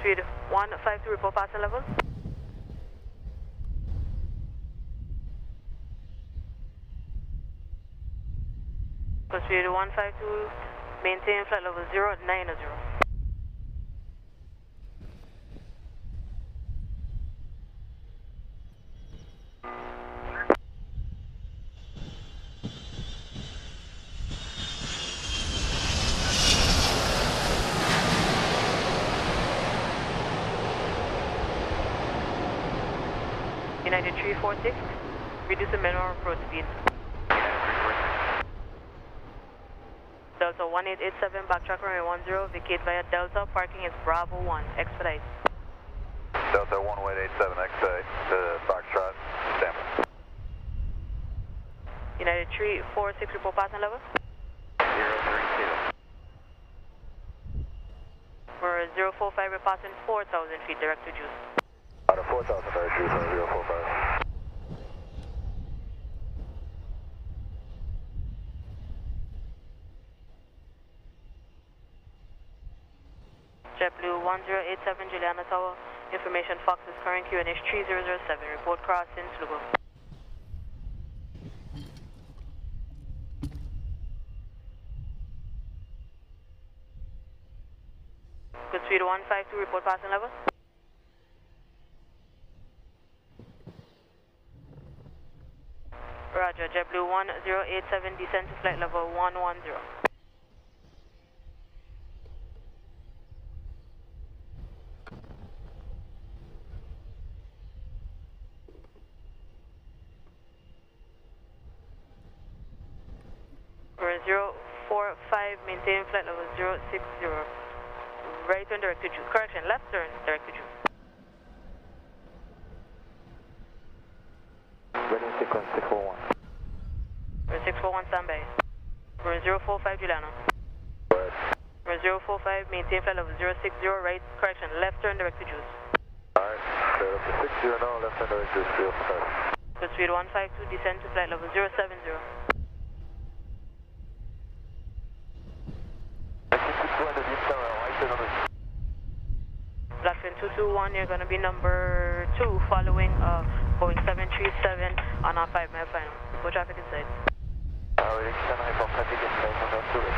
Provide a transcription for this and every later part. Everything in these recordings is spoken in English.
speed 152, report passing level. Good speed 152, maintain flight level 090. United 346, reduce the minimum approach speed. Delta 1887, backtrack runway 10, vacate via Delta, parking is Bravo 1, expedite. Delta 1887, expedite, backtrack, standby. United 346, report passing level. 032. For 045, we're passing 4,000 feet direct to juice. Out of 4,000, direct juice on 045. JetBlue 1087, Juliana Tower. Information Fox is current QNH 3007. Report crossing Slugo. Good speed 152, report passing level. Roger, JetBlue 1087, descend to flight level 110. For 045, maintain flight level 060. Right turn direct to juice. Correction, left turn direct to juice. Ready sequence 641. For 641, standby. For 045, Juliana. For 045, maintain flight level 060, right, correction, left turn direct to juice. Alright, clear up to 60 now, left turn direct juice, 05. Good speed 152, descend to flight level 070. Blackfin 221, you're going to be number 2 following Boeing 737 on our 5-mile final. Report traffic inside. Alright, extend hyper traffic inside from that to it.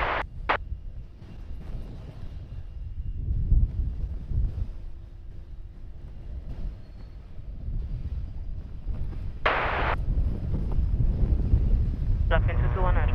Blackfin 221, right.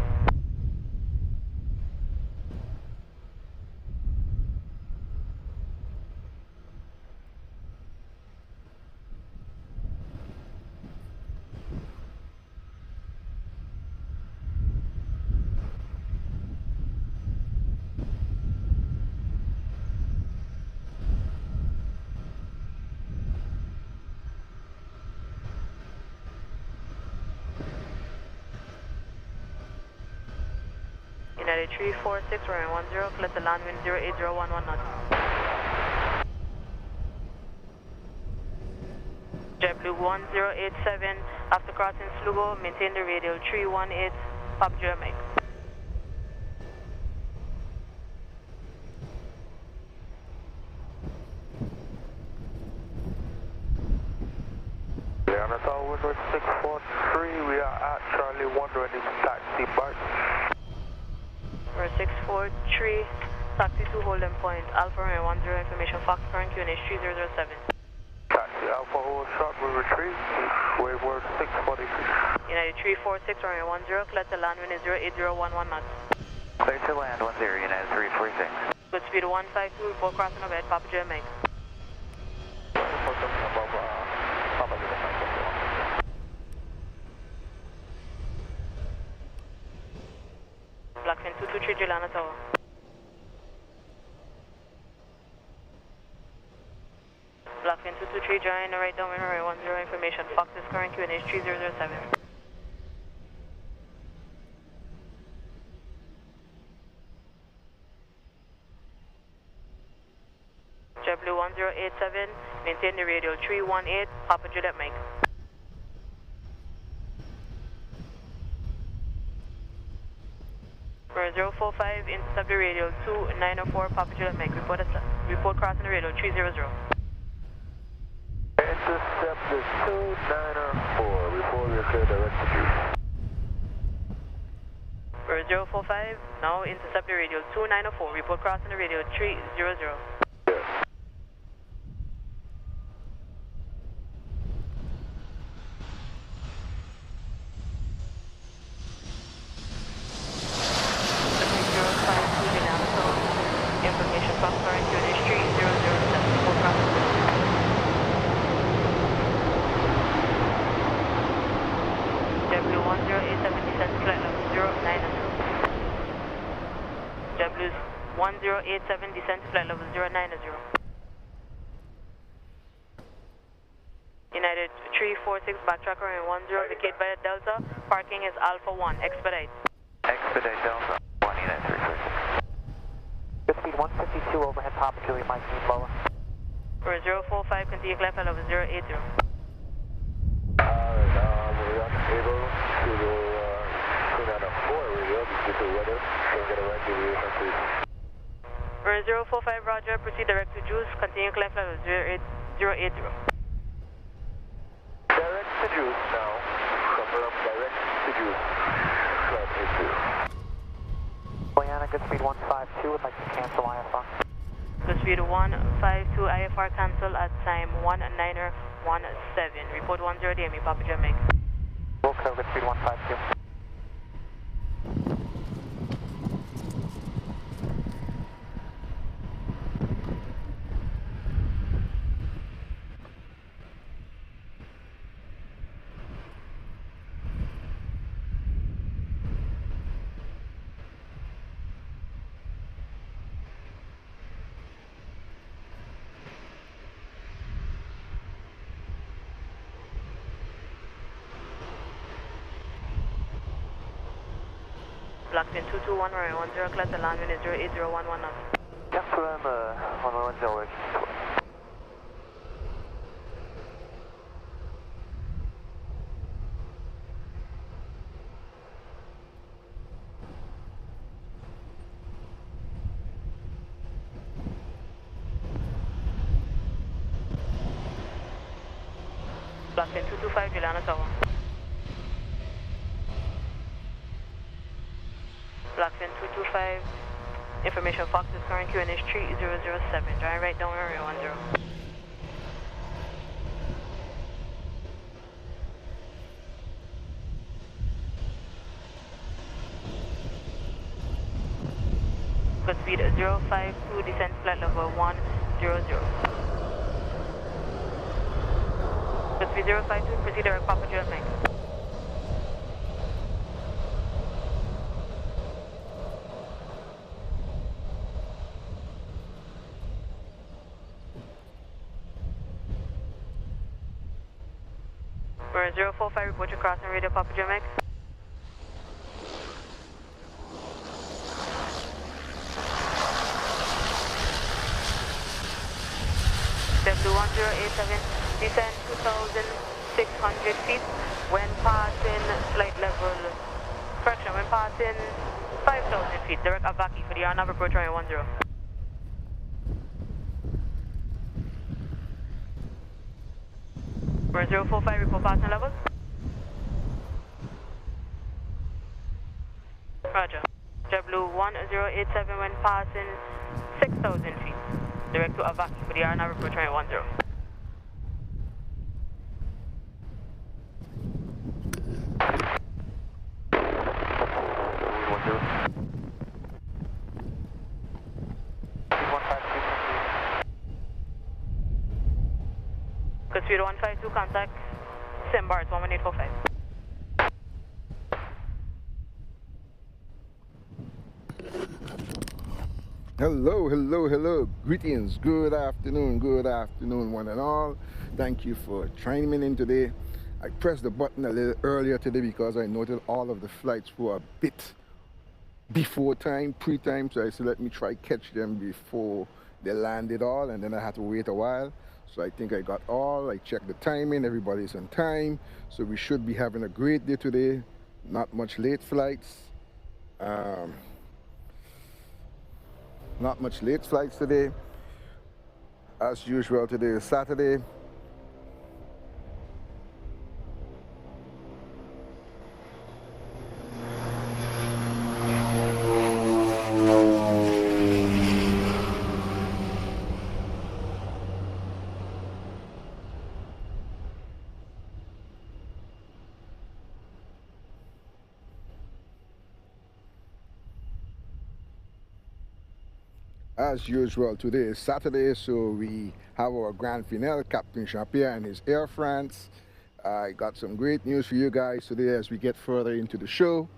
United 346, runway 10, collect the land wind 08011 knots. JetBlue 1087, after crossing Slugo, maintain the radial 318, Pop Germany. Juliana Tower, window 643, we are at Charlie 1 ready to taxi back. For 643, taxi to Holden Point, Alpha Romeo 10, information Fox, current QNH 3007. Taxi Alpha hold short, we retreat, wayboard 643. United 346, Romeo 10, collect the land wind is 08011 knots. Clear to land 10, United 346. Good speed 152, report crossing overhead, Papa Germany. Blackfin 223, Juliana Tower. Blackfin 223, join the right downwind runway 10, information Fox is current QNH 3007. JetBlue 1087, maintain the radial 318, Papa Juliet Mike. For 045, intercept the radial 2904, Papa Juliet Mike, report report crossing the radio 300. Intercept is 294, report you're clear direct to Juice. 045, now intercept the radio 2904, report crossing the radio 300. Information from current unit 3007, report crossing the radio. W1087 descent flight level 090. W1087 descent flight level 090. United 346 backtracker and 10 vacate via Delta. Parking is Alpha 1. Expedite. Expedite Delta 1 United 346. Good speed 152 overhead top, Julie, Mike, need lower. For 045, continue climb flight level 080. Alright, we're unable to go 294 radio due to weather. So get a right deviation, please. For 045, roger, proceed direct to Juice, continue climb flight level 080. Direct to Juice now. Confirm direct to Juice. Flight 80. Juliana, good speed 152, would like to cancel IFR. Good speed 152, IFR cancel at time 1917. Report 10 DME, Papa Jamaica. Wilco, good speed 152. Blocked in 221, runway 10, class, the landing is 08011 knots. Yes, we're on the 1110 working. Blocked in 225, Juliana Tower. Blocked in 225, information Fox is current QNH 3007, drawing right down runway 10. Good speed 052, descent flight level 100. Good speed 052, proceed direct Papa Jamaica. We're 045, report your crossing radio Papa Jamaica. W1087, descend 2,600 feet when passing flight level, correction, when passing 5,000 feet, direct Avaki for the RNAV approach runway 10. We're 045, report passing levels. Roger. W1087 when passing 6,000 feet. Direct to Avaki for the RNAV approach runway 10. Good speed 152, contact SxMAirport 11845. Hello, hello, hello. Greetings. Good afternoon, one and all. Thank you for chiming in today. I pressed the button a little earlier today because I noted all of the flights were a bit before time, pre-time, so I said let me try catch them before they landed all, and then I had to wait a while. So I think I got all. I checked the timing, everybody's on time, so we should be having a great day today. Not much late flights. Not much late flights today. As usual, today is Saturday. As usual, today is Saturday, so we have our grand finale, Captain Jean-Pierre and his Air France. I got some great news for you guys today as we get further into the show.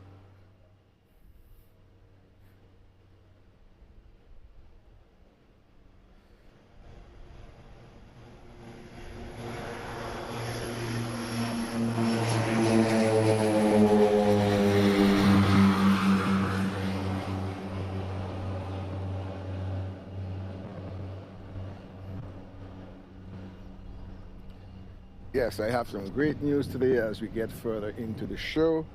Yes, I have some great news today as we get further into the show.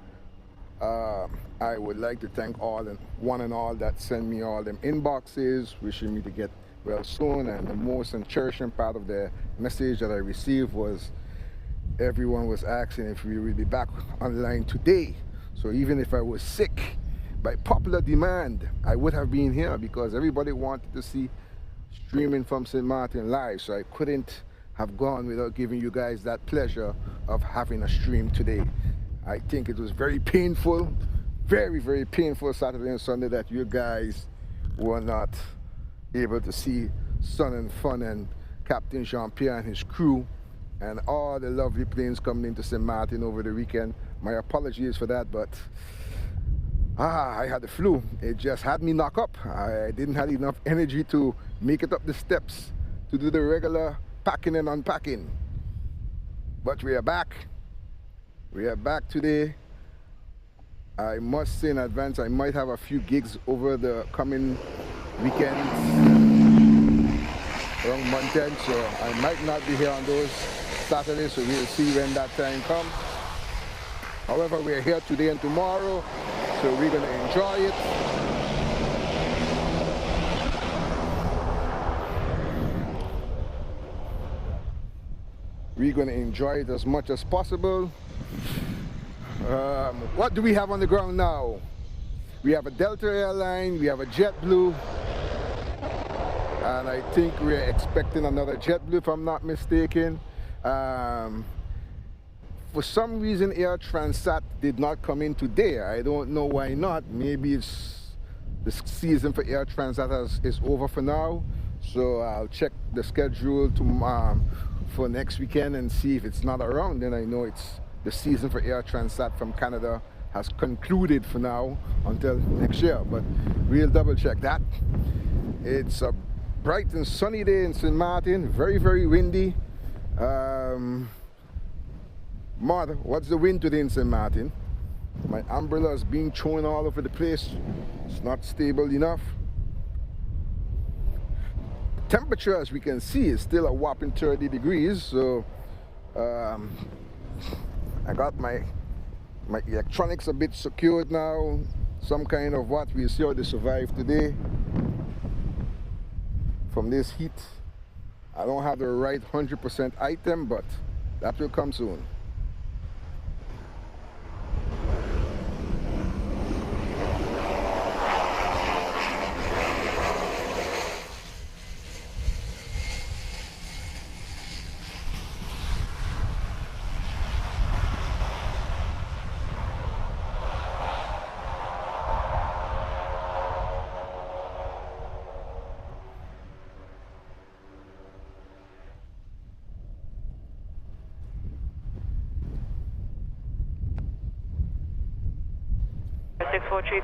I would like to thank one and all that sent me all them inboxes, wishing me to get well soon. And the most cherishing part of the message that I received was everyone was asking if we will be back online today. So even if I was sick, by popular demand, I would have been here because everybody wanted to see streaming from St. Martin live. So I couldn't have gone without giving you guys that pleasure of having a stream today. I think it was very painful, very, very painful Saturday and Sunday that you guys were not able to see Sun and Fun and Captain Jean-Pierre and his crew and all the lovely planes coming into St. Martin over the weekend. My apologies for that, but I had the flu. It just had me knock up. I didn't have enough energy to make it up the steps to do the regular packing and unpacking. But we are back. We are back today. I must say in advance, I might have a few gigs over the coming weekend around month end, so I might not be here on those Saturdays, so we'll see when that time comes. However, we're here today and tomorrow, so we're going to enjoy it. We're going to enjoy it as much as possible. What do we have on the ground now? We have a Delta airline, we have a JetBlue, and I think we're expecting another JetBlue if I'm not mistaken. For some reason Air Transat did not come in today. I don't know why not. Maybe it's the season for Air Transat is over for now. So I'll check the schedule for next weekend and see if it's not around. Then I know it's the season for Air Transat from Canada has concluded for now until next year. But we'll double check that. It's a bright and sunny day in St. Martin. Very, very windy. Mother, what's the wind today in St. Martin? My umbrella is being thrown all over the place. It's not stable enough. Temperature, as we can see, is still a whopping 30 degrees. So I got my electronics a bit secured now. Some kind of what, we'll see how they survive today from this heat. I don't have the right 100% item, but that will come soon.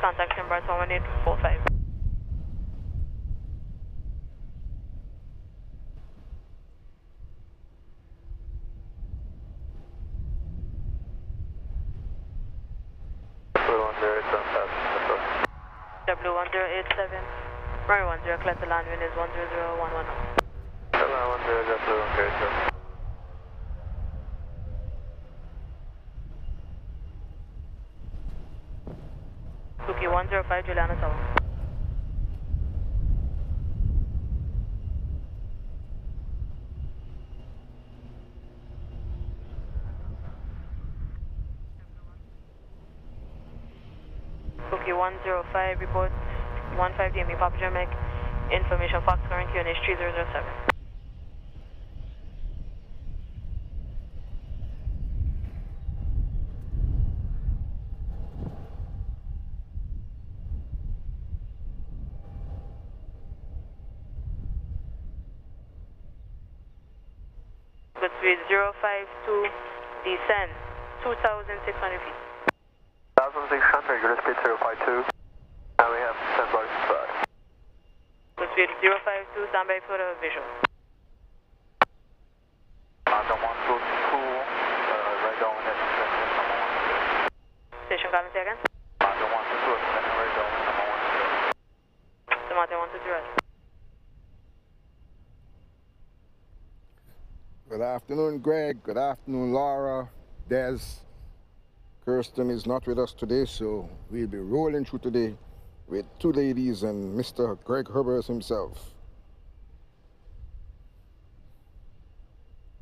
Contact number 11845. W1087, runway 10, clear to land, wind is 10011. 710, Cookie 105, Juliana Tower. JFK 105, report 15 DME Papa Germanic, information Fox current QNH 3007. Good speed 052, descend 2,600 feet. 1,600, good speed 052. Now we have standby spot. Good speed 052, standby for the visual. Don't want to cool, radar on it, number 1. Station calling second. Don't want to cool, radar on number 1. Tomato 120. Good afternoon, Greg. Good afternoon, Laura. Des. Kirsten is not with us today, so we'll be rolling through today with two ladies and Mr. Greg Herbers himself.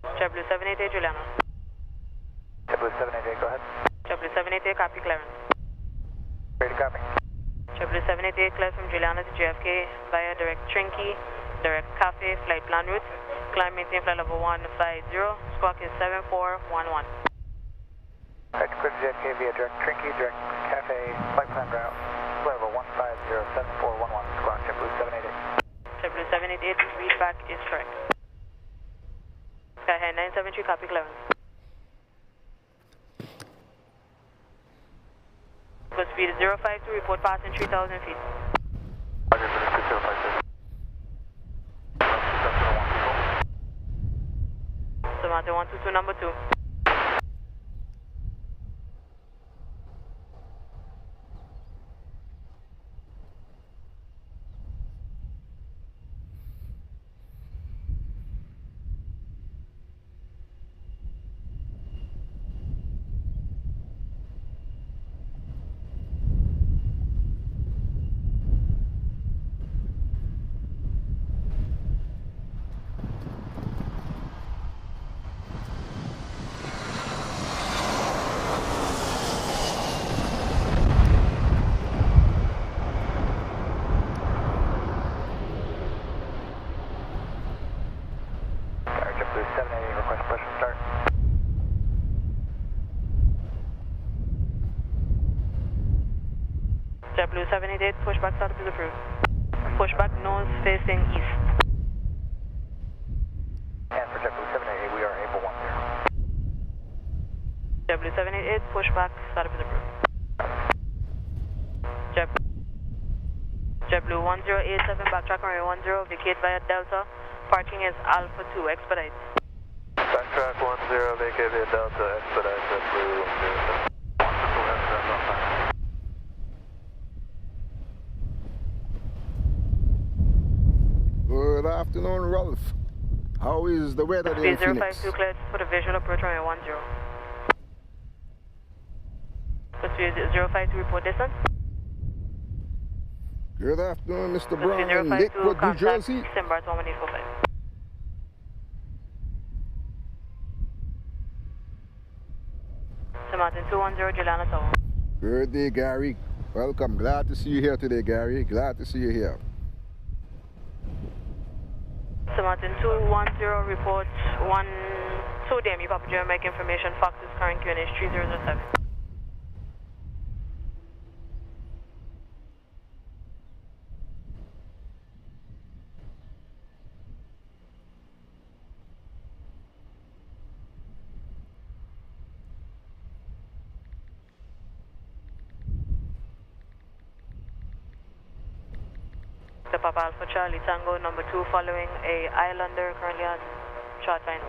JetBlue 788, Juliana. JetBlue 788, go ahead. JetBlue 788, copy clearance. Ready to copy. JetBlue 788, clear from Juliana to JFK via direct Trinky, direct Cafe, flight plan route. Climb maintain flight level 150, squawk is 7411. Right, clear to JFK via direct Trinky, direct Cafe, flight plan route, level 1507411, squawk JetBlue 788. JetBlue 788, read back is correct. Skyhead 973, copy clearance. Good speed 052, report passing 3,000 feet. Roger, good speed 052. Tomato 122, number 2. JetBlue 788, pushback startup is approved. Pushback nose facing east. And for JetBlue 788, we are able 10. JetBlue 788, pushback startup is approved. JetBlue 1087, backtrack runway 10, vacate via Delta. Parking is Alpha 2, expedite. Backtrack 10, vacate via Delta, expedite JetBlue 10. Good afternoon, Rolf. How is the weather there in Phoenix? 052 cleared for the visual approach runway 10. 052 report distance. Good afternoon, Mr. Brown in Lakewood, New Jersey. SxMAirport 1845. Martin 210, Juliana Tower. Good day, Gary. Welcome. Glad to see you here today, Gary. Glad to see you here. Martin 210, report 12 DME Papa Germanic information, Fox is current QNH 3007. The Papa Alpha Charlie Tango number 2 following a Islander currently on chart final.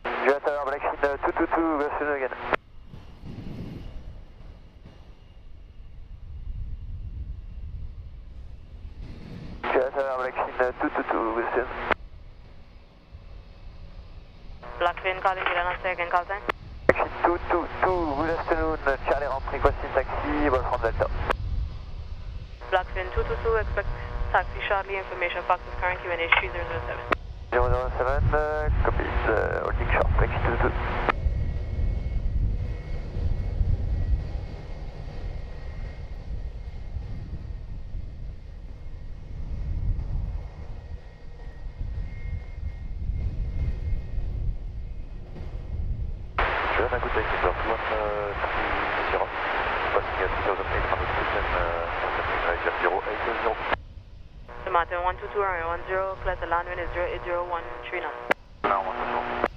Juliana Black 222, version again. Juliana Black 222, version. Blackfin calling Juliana second call sign. Black 222, good afternoon, Charlie rentré, voici taxi, vol from Delta. Blackfin 222, expect taxi shortly, information Fox is current QNH 3007. 007, copies, holding short, taxi 222. Juliana, good day, Signal 2130, passing at 2,800 feet and contact 𝑗et 080. Martin 122 runway 10, clear the land wind is 08013 knots. Now 122.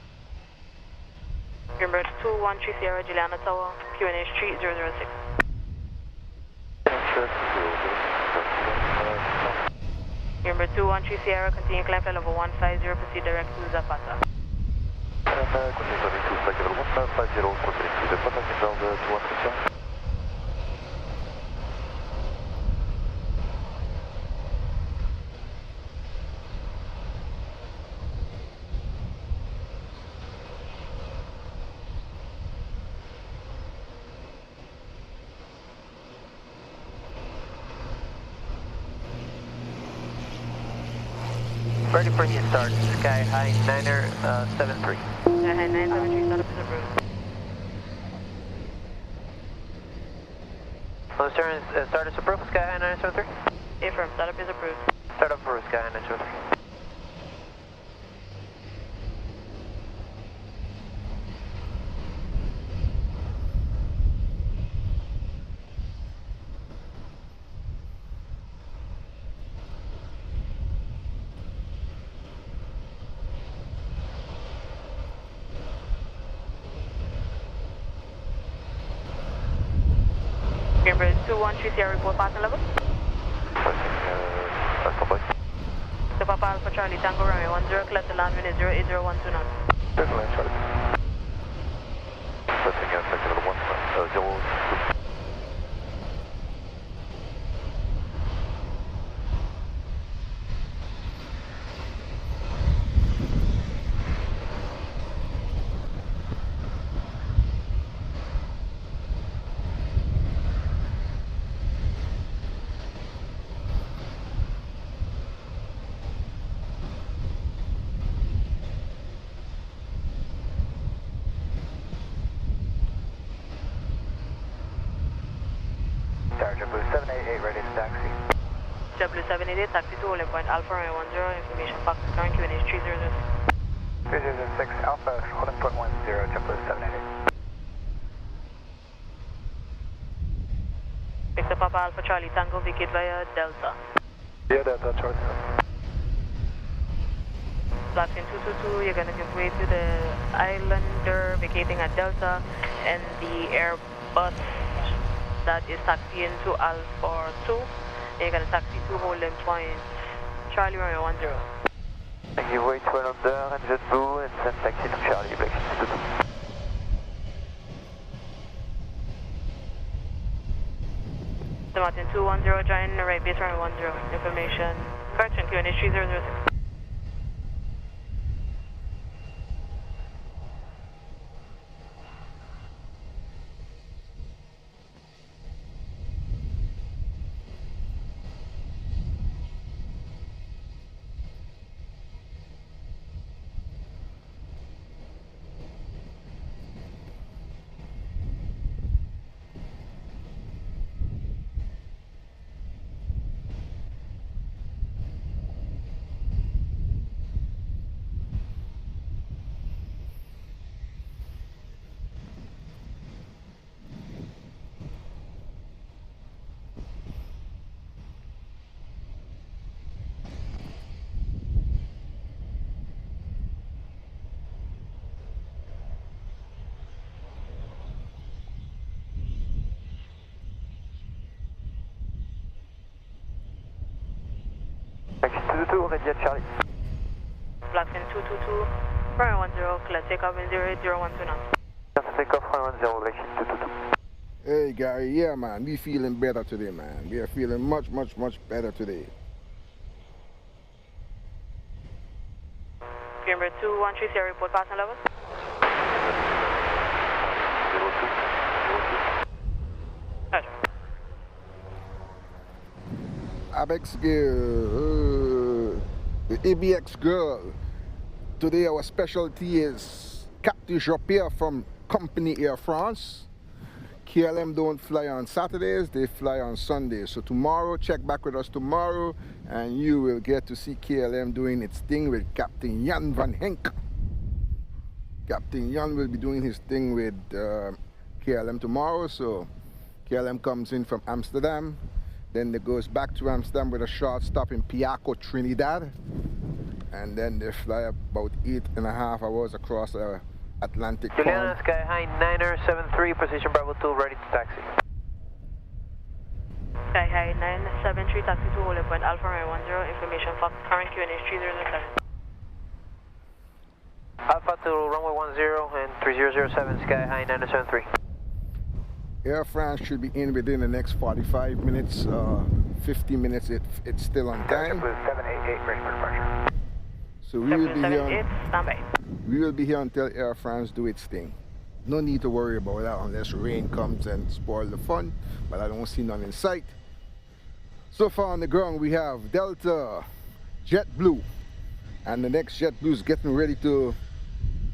Greenbird 213 Sierra, Juliana Tower, QNH 3006. Greenbird 213 Sierra, continue climb flight level 150, proceed direct to Zapata. Continue climbing to flight level 150, proceeding to Zapata, inbound 213 Sierra. Ready for you, start. Sky High 9er 73. Sky High 973, start up is approved. On the turn, start is approved, Sky High 973. Affirm, start up is approved. Start up for Sky High 973. Greenbird 213 Sierra, report passing level. Standby. So Papa Alpha Charlie Tango runway 10, clear the land wind is 08012 knots. Definitely, Charlie. Passing at flight level 1, 0. JetBlue 788 ready to taxi. JetBlue 788, taxi to holding point Alpha runway 10, information Fox current QNH 3006. 3006 Alpha, holding point 10, JetBlue 788. Victor Papa Alpha Charlie Tango, vacate via Delta. Yeah, Delta, Charlie. Blackfin 222, you're going to give way to the Islander, vacating at Delta, and the Airbus that is taxiing to Alpha 2. You're going to taxi to holding point Charlie runway 10. Give way to Islander and JetBlue and send taxi to Charlie, Blackfin 222. The Martin 210, join the right base runway 10. Information, correction, QNH 3006. Taxi 222, ready at Charlie. Blackfin 222, runway 10, clear takeoff in 08012 knots. Just take off runway 10, Blackfin 222. Hey Gary, yeah man, we feeling better today man. We are feeling much better today. Greenbird 213 Sierra, report passing level. 02. Abex girl, the ABX girl. Today our specialty is Captain Jean-Pierre from Company Air France. KLM don't fly on Saturdays, they fly on Sundays. So tomorrow, check back with us tomorrow and you will get to see KLM doing its thing with Captain Jan van Henk. Captain Jan will be doing his thing with KLM tomorrow, so KLM comes in from Amsterdam, then they goes back to Amsterdam with a short stop in Piaco, Trinidad, and then they fly about 8.5 hours across the Atlantic. Juliana, Sky High 973, position Bravo 2, ready to taxi. Sky High 973, taxi to Holy Point, Alpha Romeo 10, information Fox, current QNH 3007. Alpha to runway 10 and 3007, Sky High 973. Air France should be in within the next 45 minutes, 50 minutes, it's still on time. 788, ready for departure. So we will be here. Standby. We will be here until Air France do its thing. No need to worry about that unless rain comes and spoil the fun, but I don't see none in sight. So far on the ground we have Delta, JetBlue, and the next JetBlue is getting ready to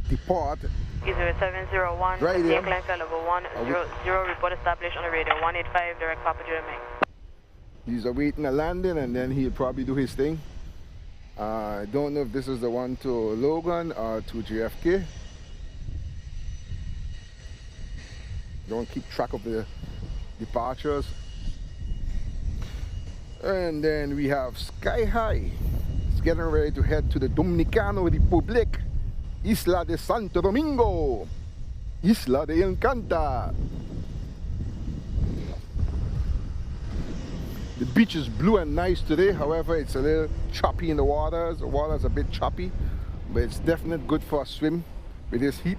depart. 0701, right here. climb flight level 10, report established on the radio, 185, direct Papa Juliana. He's awaiting a landing and then he'll probably do his thing. I don't know if this is the one to Logan or to JFK. Don't keep track of the departures. And then we have Sky High. It's getting ready to head to the Dominicano Republic, Isla de Santo Domingo, Isla de Encanta. The beach is blue and nice today, however it's a little choppy in the waters. The water's a bit choppy, but it's definitely good for a swim with this heat.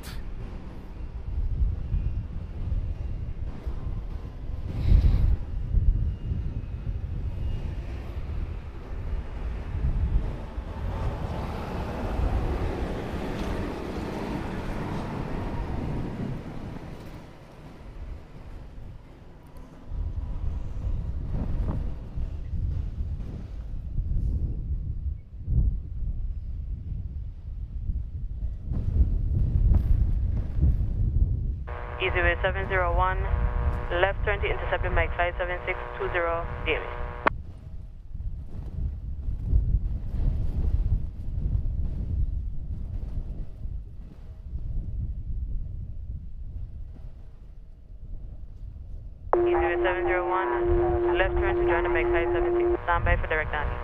Easyway 701, left turn to intercepting Mike 57620, DME. Easyway 701, left turn to join the Mike 576, standby for direct landing.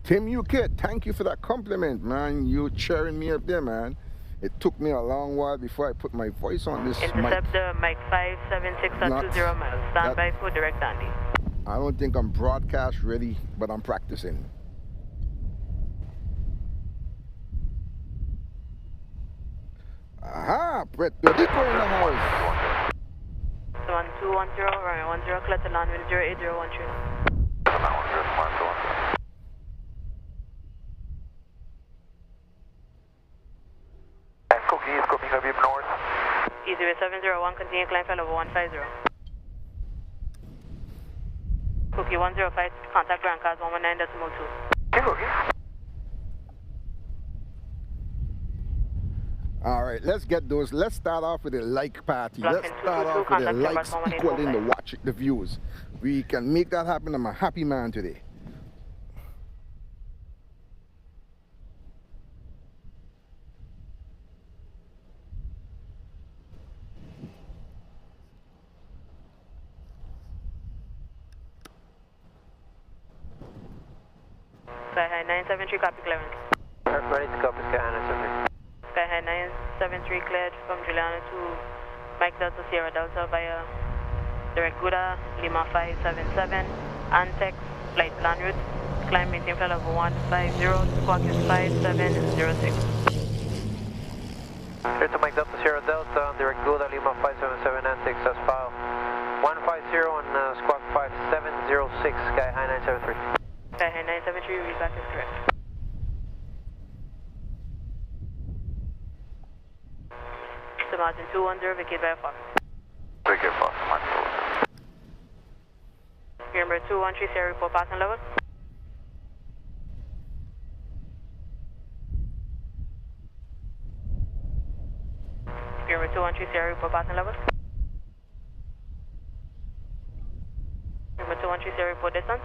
Tim UK, thank you for that compliment, man. You cheering me up there, man. It took me a long while before I put my voice on this mic. Intercept the Mike 576 at 20 miles. Stand by for direct landing. I don't think I'm broadcast ready, but I'm practicing. Aha! Brett Bibico in the house. 1210, runway 10, clear to land with 08013. Easyway 701, continue climb flight level 150. Cookie 105, contact ground cars 119.2. Alright, let's get those. Let's start off with a like party. Let's start off with the likes equaling the watch, the views. We can make that happen. I'm a happy man today. Sky High 973, copy clearance. Ready to copy, Sky High 973. Sky High 973, cleared from Juliana to Mike Delta Sierra Delta via direct Gouda, Lima 577, Antex, flight plan route, climb maintain flight level 150, squawk is 5706. Clear to Mike Delta Sierra Delta, direct Gouda, Lima 577, Antex, as file 150 on squawk 5706, Sky High 973. Sky High 973, read back is correct. So Martin 210, vacate via Fox. Vacate Fox, Martin 210. Number 213, Sierra report passing level. Number 213, Sierra report passing level. Number 213, Sierra report distance.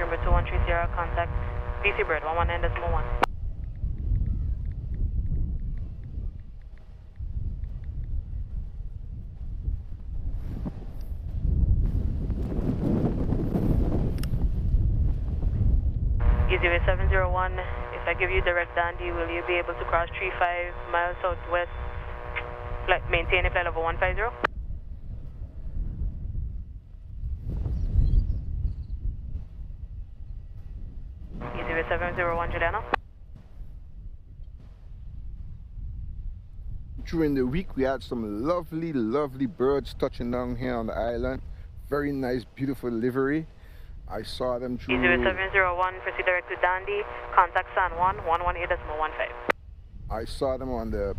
Number 213, contact BC Bird 119.1. Easy 701, if I give you direct Dandy, will you be able to cross 35 miles southwest, maintain a flight level 150? Easy 701, Juliana. During the week, we had some lovely, lovely birds touching down here on the island. Very nice, beautiful livery. I saw them through... Easy 701, proceed direct to Dandy, contact San Juan, 118.15. I saw them on the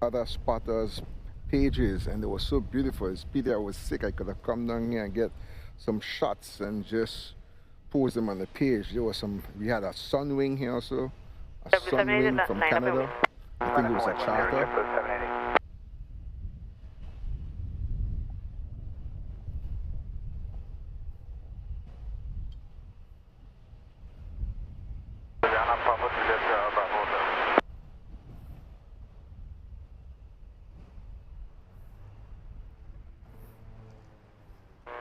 other spotters' pages, and they were so beautiful. It's pity I was sick. I could have come down here and get some shots and just post them on the page. There was some... We had a Sunwing here also. A Sunwing from Canada. I think it was a charter.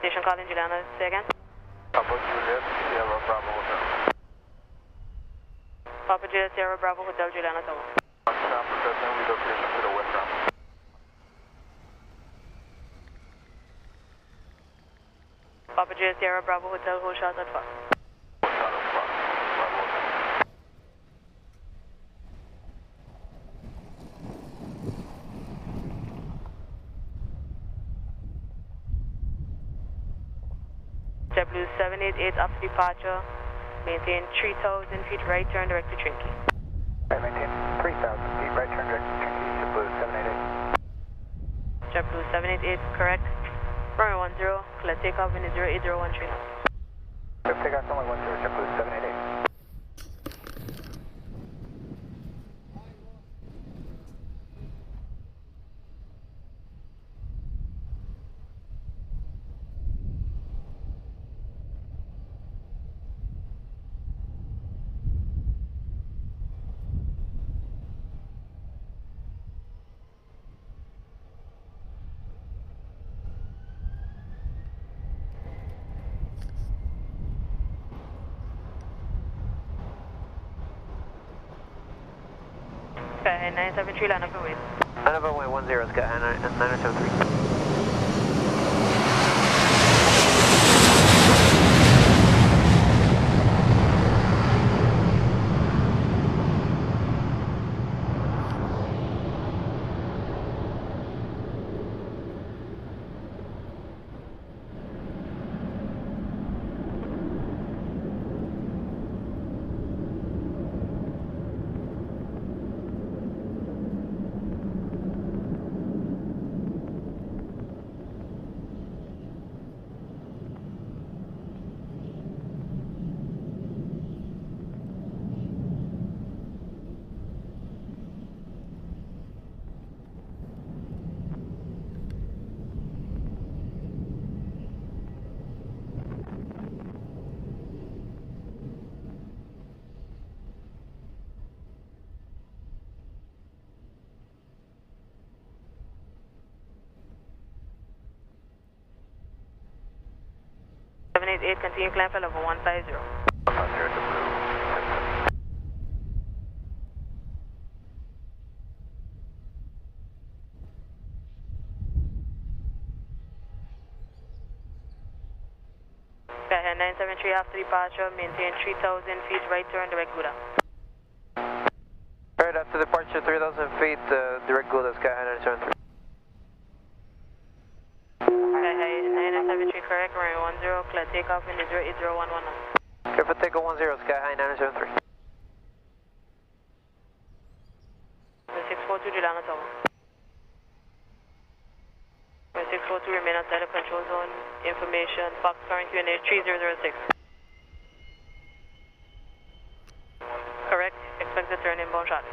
Station calling Juliana, say again. Papa Juliet, Sierra Bravo Hotel. Papa Juliet, Sierra Bravo Hotel, Juliana Tower. Processing relocation to the west ramp. Papa Juliet, Sierra Bravo Hotel, hold shot at Fox. JetBlue 788 after departure, maintain 3,000 feet right turn direct to Trinky. Maintain 3,000 feet right turn direct to Trinky, JetBlue 788. JetBlue 788, correct. Runway 10, clear takeoff in 08013 knots. Clear takeoff runway 10, JetBlue 788. Skyhigh 973, line up and wait. Line up and wait 10, Skyhigh 973. Continue climb for level 150. Skyhigh 973 after departure, maintain 3,000 feet right turn direct Gouda. Alright, after departure 3,000 feet, direct Gouda, Skyhigh 973. Skyhigh 973, correct, runway 10, clear takeoff in 08011 knots. Clear for takeoff 10, Skyhigh 973. 642 Juliana Tower. 642 remain outside the control zone. Information, Fox current QNH 3006. Correct, expect to turn inbound shortly.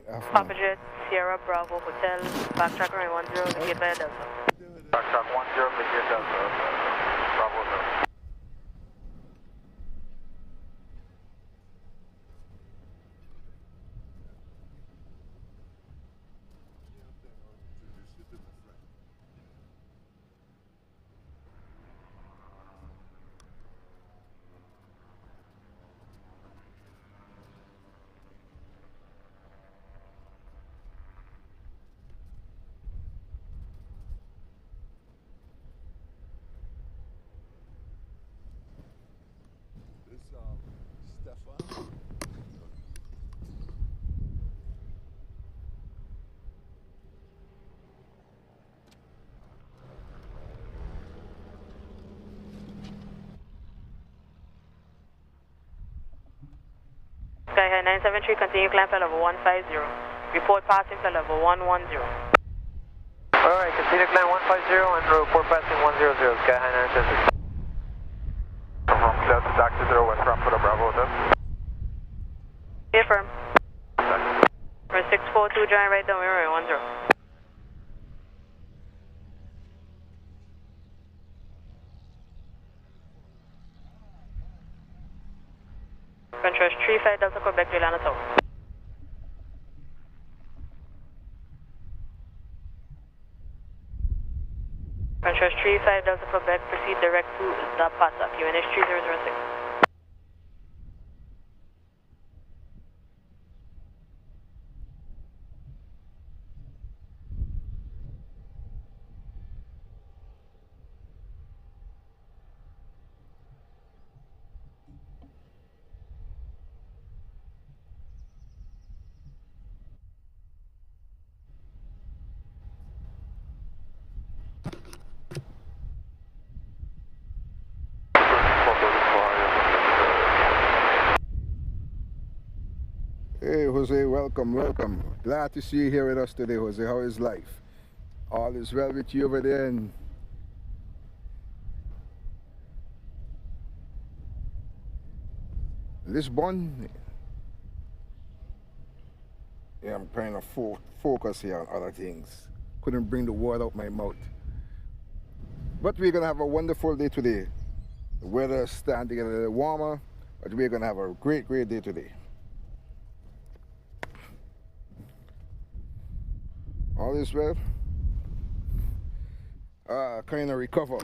Papa Jet, Sierra Bravo Hotel, backtrack runway 10, vacate via Delta. Backtrack 10, vacate Delta. Bravo Delta. Skyhigh 973, continue climb flight level 150. Report passing flight level 110. Alright, continue climb 150 and report passing 100, Skyhigh 973. From clear to taxi 0 West ramp for the Bravo Hotel. Affirm. For 642, join right down, we're 10. Control 35 Delta Quebec, Juliana Tower. Control 35 Delta Quebec, proceed direct to the Pasa, QNH 3006. Hey Jose, welcome, welcome. Glad to see you here with us today, Jose. How is life? All is well with you over there in Lisbon? Yeah, I'm trying to focus here on other things. Couldn't bring the word out my mouth. But we're gonna have a wonderful day today. The weather is starting to get a little warmer, but we're gonna have a great day today. All is well. Kind of recover.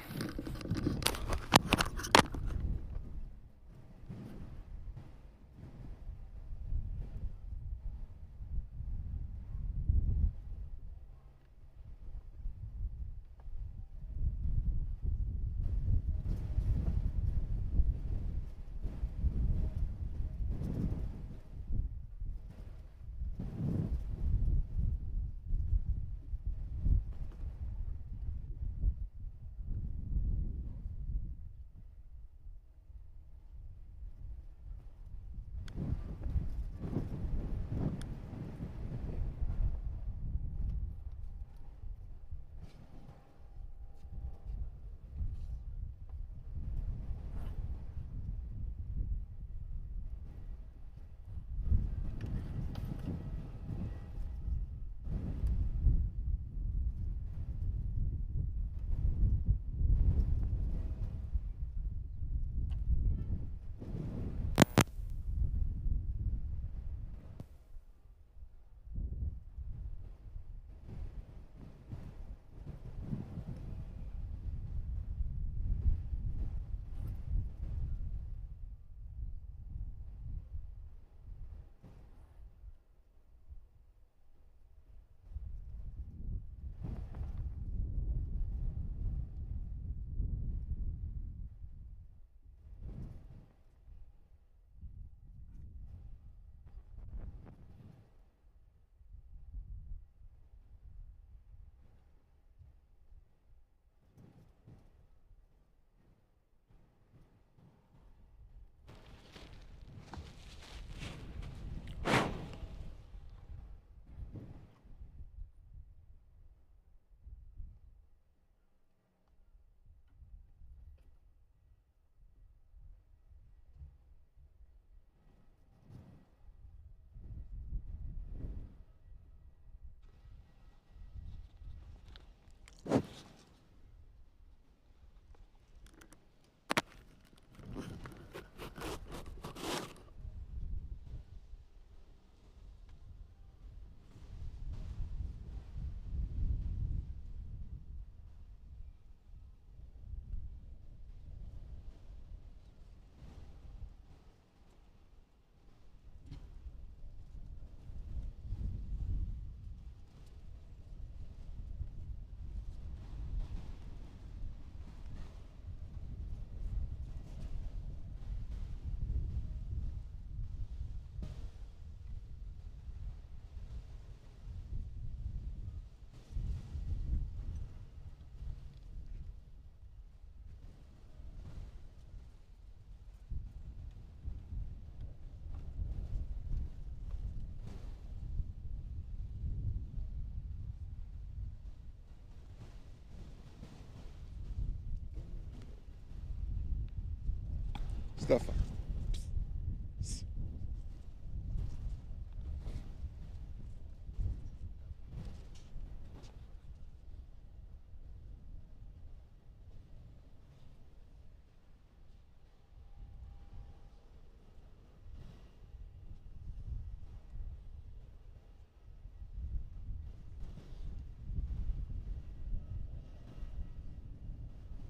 Stuff.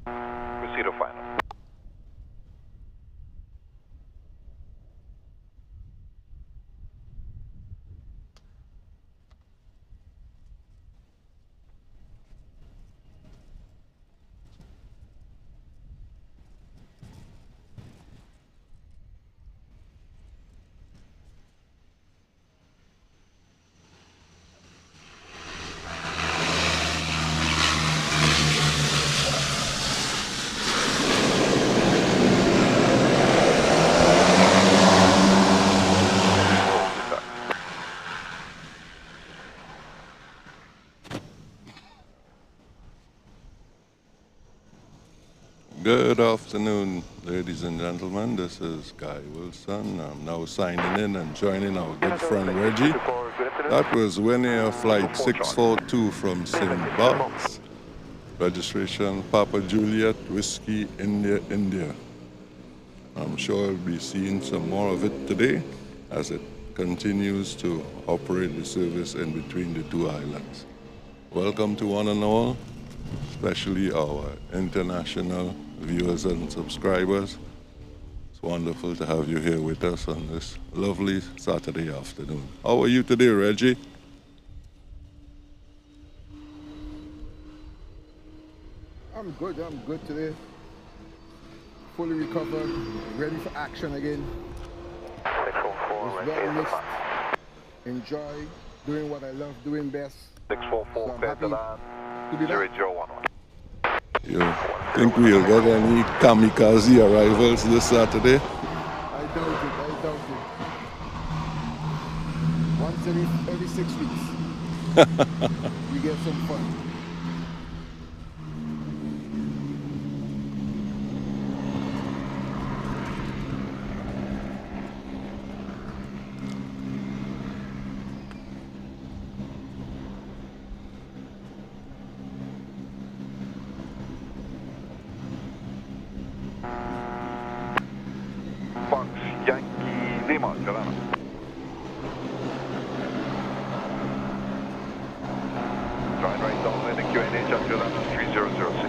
Proceed to final. Good afternoon, ladies and gentlemen. This is 𝘾𝙤𝙛𝙚𝙚. I'm now signing in and joining our good friend Reggie. That was Winnie Flight 642 from St. Bart's. Registration Papa Juliet Whiskey India India. I'm sure we'll be seeing some more of it today as it continues to operate the service in between the two islands. Welcome to one and all, especially our international viewers and subscribers. It's wonderful to have you here with us on this lovely Saturday afternoon. How are you today, Reggie? I'm good today. Fully recovered, ready for action again. 644, Was well missed. Enjoy doing what I love doing best. 644, So I'm happy to be back. 0011. You think we'll get any kamikaze arrivals this Saturday? I doubt it. Once every 6 weeks. We get some fun. Fox Yankee Lima, Juliana. Trying right down in the QNH at Juliana 3006.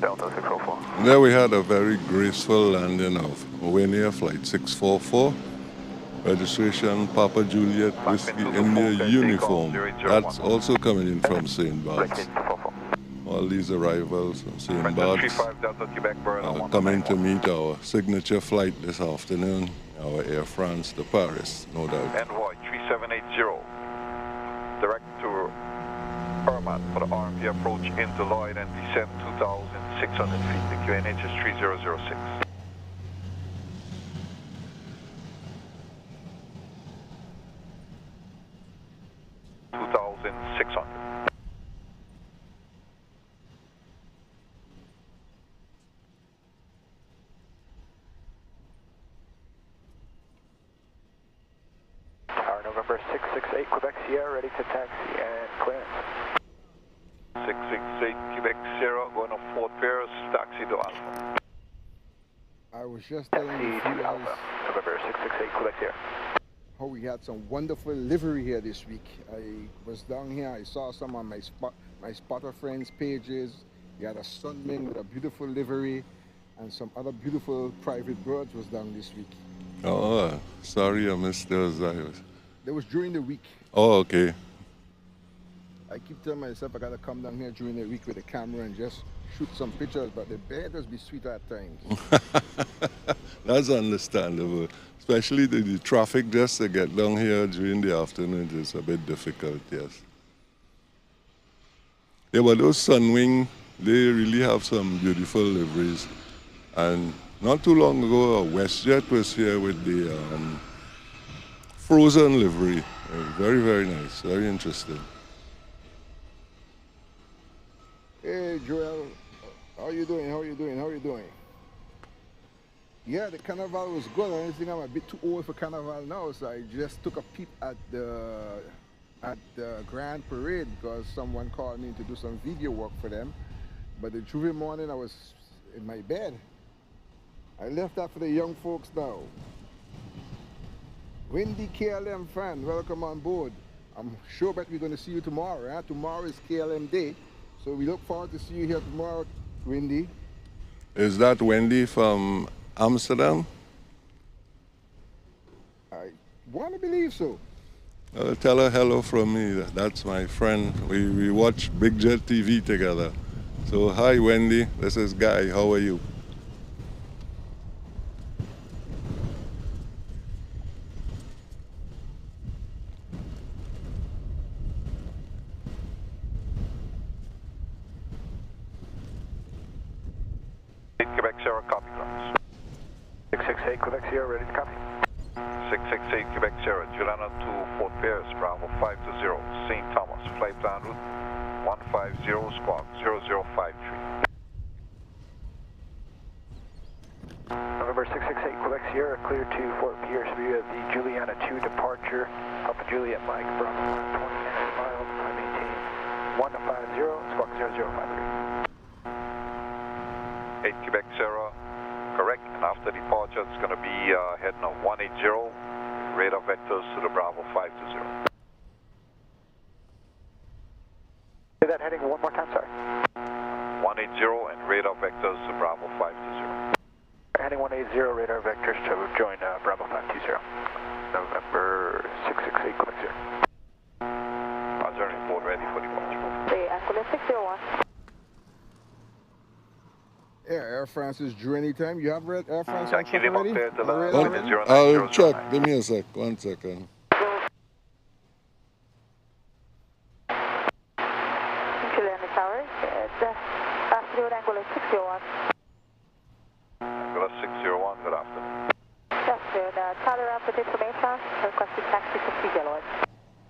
Delta 604. There we had a very graceful landing of Winnie Flight 644. Registration Papa Juliet Whiskey India uniform. That's also coming in from St. Bart's. All these arrivals from St. Bart's are coming to meet our signature flight this afternoon, our Air France to Paris, no doubt. Envoy 3780. Direct to Irma for the RMP approach into Lloyd and descend 2,600 feet. The QNH is 3006. Tower November 668, Quebec Sierra, ready to taxi and clearance. 668 Quebec Sierra, going to Fort Pierce, taxi to Alpha. I was just telling you Taxi to Alpha, November 668, Quebec Sierra. how we had some wonderful livery here this week. I was down here, I saw some on my spotter friends' pages. You had a Sunman with a beautiful livery, and some other beautiful private birds was down this week. Oh, sorry I missed those. That was during the week. Oh, okay. I keep telling myself I gotta come down here during the week with a camera and just shoot some pictures, but the bears be sweet at times. That's understandable. Especially the traffic just to get down here during the afternoon is a bit difficult, yes. Yeah, but those Sunwing They really have some beautiful liveries. And not too long ago, WestJet was here with the Frozen livery. Very, very nice, very interesting. Hey, Joel, how you doing? How you doing? How you doing? Yeah, the carnival was good. I think I'm a bit too old for carnival now, so I just took a peep at the Grand Parade because someone called me to do some video work for them. But the Juve morning, I was in my bed. I left that for the young folks now. Wendy KLM fan, welcome on board. I'm sure that we're going to see you tomorrow. Huh? Tomorrow is KLM day, so we look forward to see you here tomorrow, Wendy. Is that Wendy from Amsterdam? I want to believe so. Tell her hello from me. That's my friend. We watch Big Jet TV together. So hi Wendy, this is Guy. How are you? Quebec Sierra, copy grounds. 668 Quebec Sierra, ready to copy. 668 Quebec Sierra, Juliana to Fort Pierce, Bravo 520, St. Thomas, flight plan route 150, squawk 0053. November 668 Quebec Sierra, clear to Fort Pierce via the Juliana 2 departure, Alpha Juliet Mike, Bravo 20 miles, I maintain 150, squawk 0053. 8 Quebec Sierra, correct, and after departure it's going to be heading on 180, radar vectors to the Bravo 520. Say that heading one more time, sorry. 180 and radar vectors to Bravo 520. Heading 180, radar vectors to join Bravo 520. November 668 Quebec Sierra. Roger, report ready for departure. The Aquila 601. Yeah, Air France is due anytime. You have Air France on Yankee top already? Lima, clear to Already? land. I'll check. Give me a sec. 1 second. Juliana Tower, afternoon, Angular 601. Angular 601, good afternoon. Good afternoon, Tyler Rapid information, requesting taxi to Figueroa.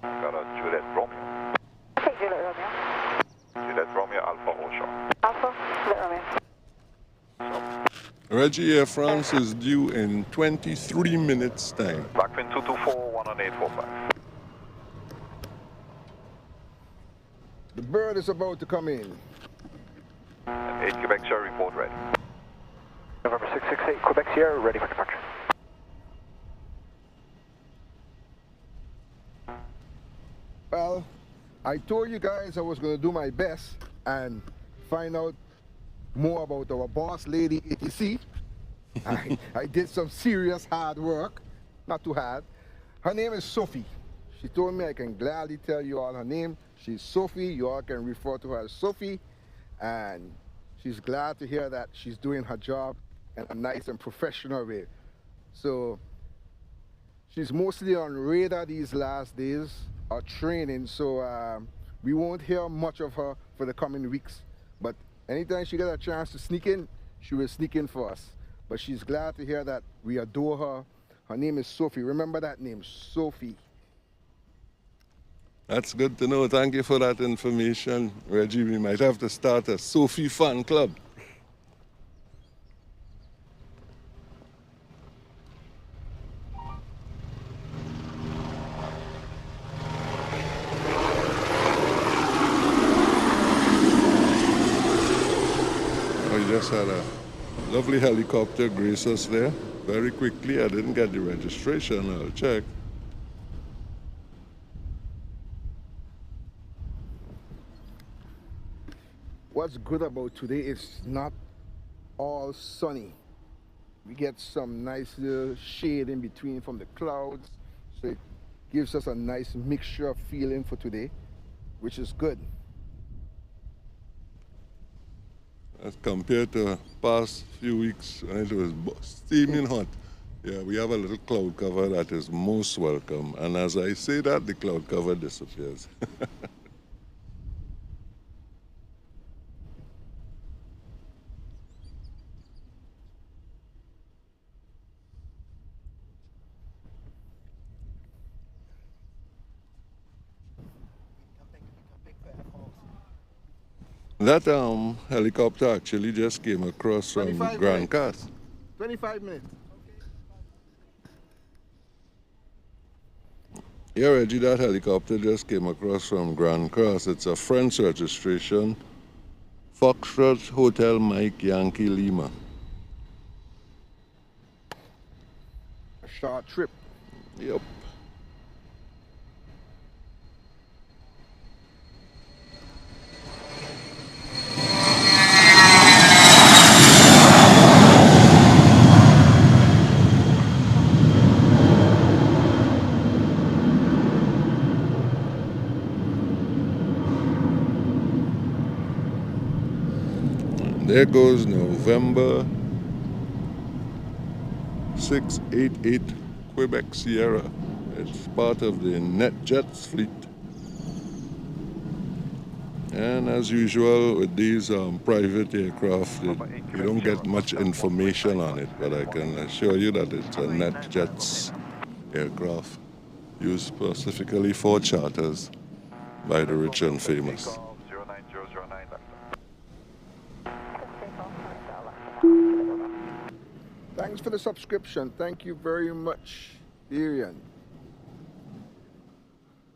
Got a Juliet Romeo. Okay, Juliet Romeo. Juliet Romeo, Alpha Osha. Alpha, Juliet Romeo. Reggie, Air France is due in 23 minutes time. Backwind 224, 11845. The bird is about to come in. And 8 Quebec Sierra, report ready. November 668 Quebec Sierra, ready for departure. Well, I told you guys I was going to do my best and find out more about our boss lady ATC. I did some serious hard work, not too hard. Her name is Sophie. She told me I can gladly tell you all her name. She's Sophie. You all can refer to her as Sophie. And she's glad to hear that she's doing her job in a nice and professional way. So she's mostly on radar these last days, or training, so we won't hear much of her for the coming weeks. But anytime she gets a chance to sneak in, she will sneak in for us. But she's glad to hear that we adore her. Her name is Sophie. Remember that name, Sophie. That's good to know. Thank you for that information, Reggie. We might have to start a Sophie fan club. We just had a lovely helicopter grace us there very quickly. I didn't get the registration. I'll check. What's good about today is not all sunny. We get some nice little shade in between from the clouds, so it gives us a nice mixture of feeling for today, which is good. As compared to past few weeks when it was steaming hot. Yeah, we have a little cloud cover that is most welcome. And as I say that, the cloud cover disappears. That helicopter actually just came across from 25 Grand minutes. Cas. 25 minutes. Yeah, Reggie, that helicopter just came across from Grand Cross. It's a French registration. Foxtrot Hotel Mike Yankee Lima. A short trip. Yep. There goes November 688 Quebec Sierra. It's part of the NetJets fleet. And as usual with these private aircraft, you don't get much information on it, but I can assure you that it's a NetJets aircraft used specifically for charters by the rich and famous. Thanks for the subscription. Thank you very much, Arian.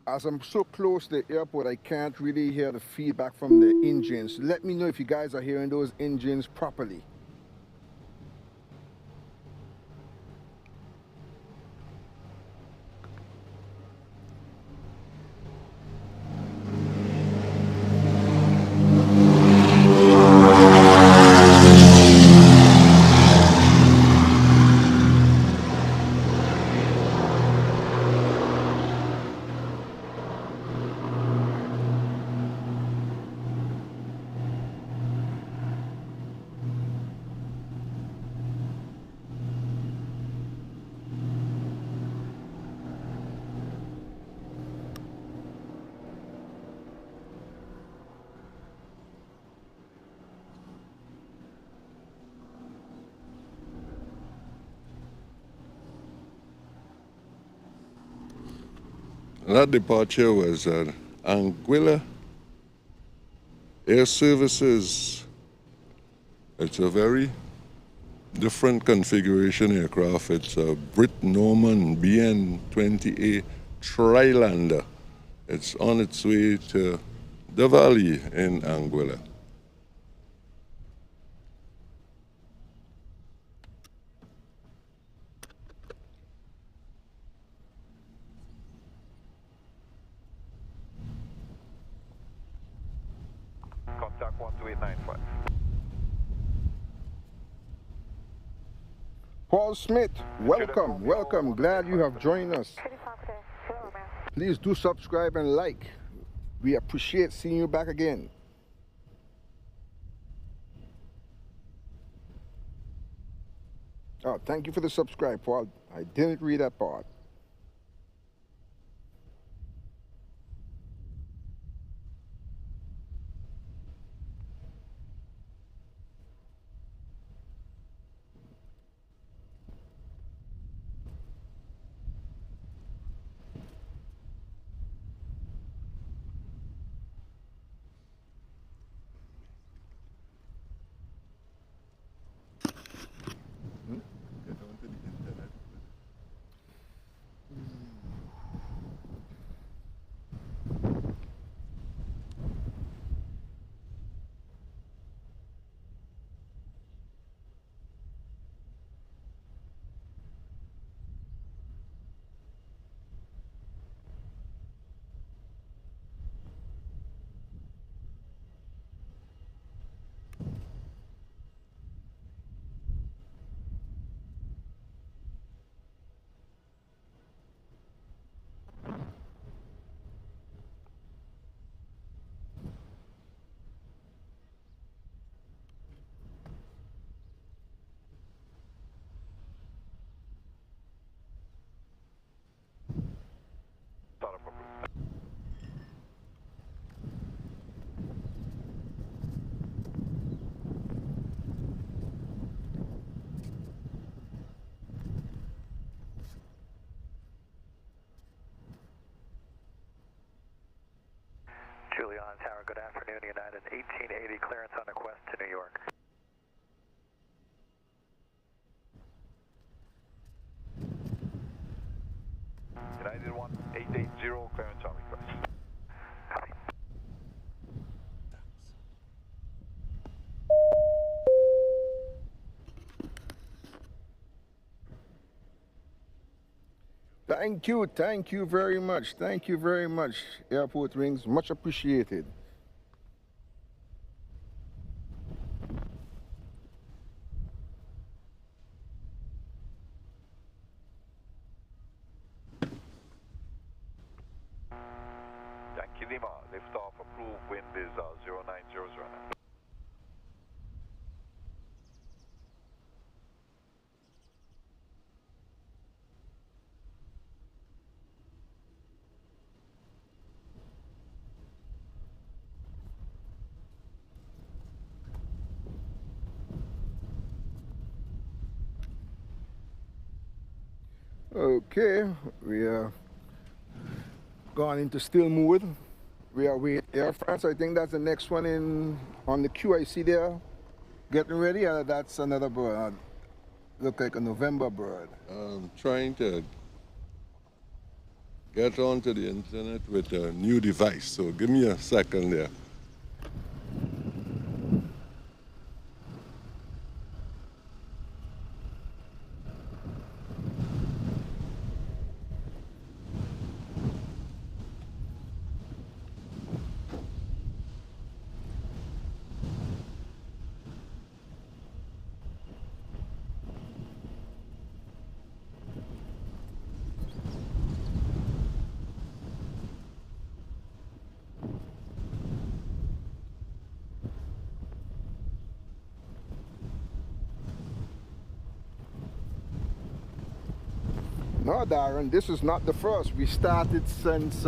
As I'm so close to the airport, I can't really hear the feedback from the engines. Let me know if you guys are hearing those engines properly. That departure was at Anguilla Air Services. It's a very different configuration aircraft. It's a Brit-Norman BN-20A Trilander. It's on its way to the valley in Anguilla. Contact 12895. Paul Smith, welcome, welcome. Glad you have joined us. Please do subscribe and like. We appreciate seeing you back again. Oh, thank you for the subscribe, Paul. I didn't read that part. 1880, clearance on a quest to New York. United 1880, clearance on request. Copy. Thank you very much. Thank you very much, Airport Rings. Much appreciated. Yankee Lima, liftoff approved, wind is 09009. Okay, we are gone into still mode. We are with Air France. I think that's the next one in on the queue. I see there getting ready. That's another bird. Look like a November bird. I'm trying to get onto the internet with a new device, so give me a second there. No, Darren, this is not the first. We started since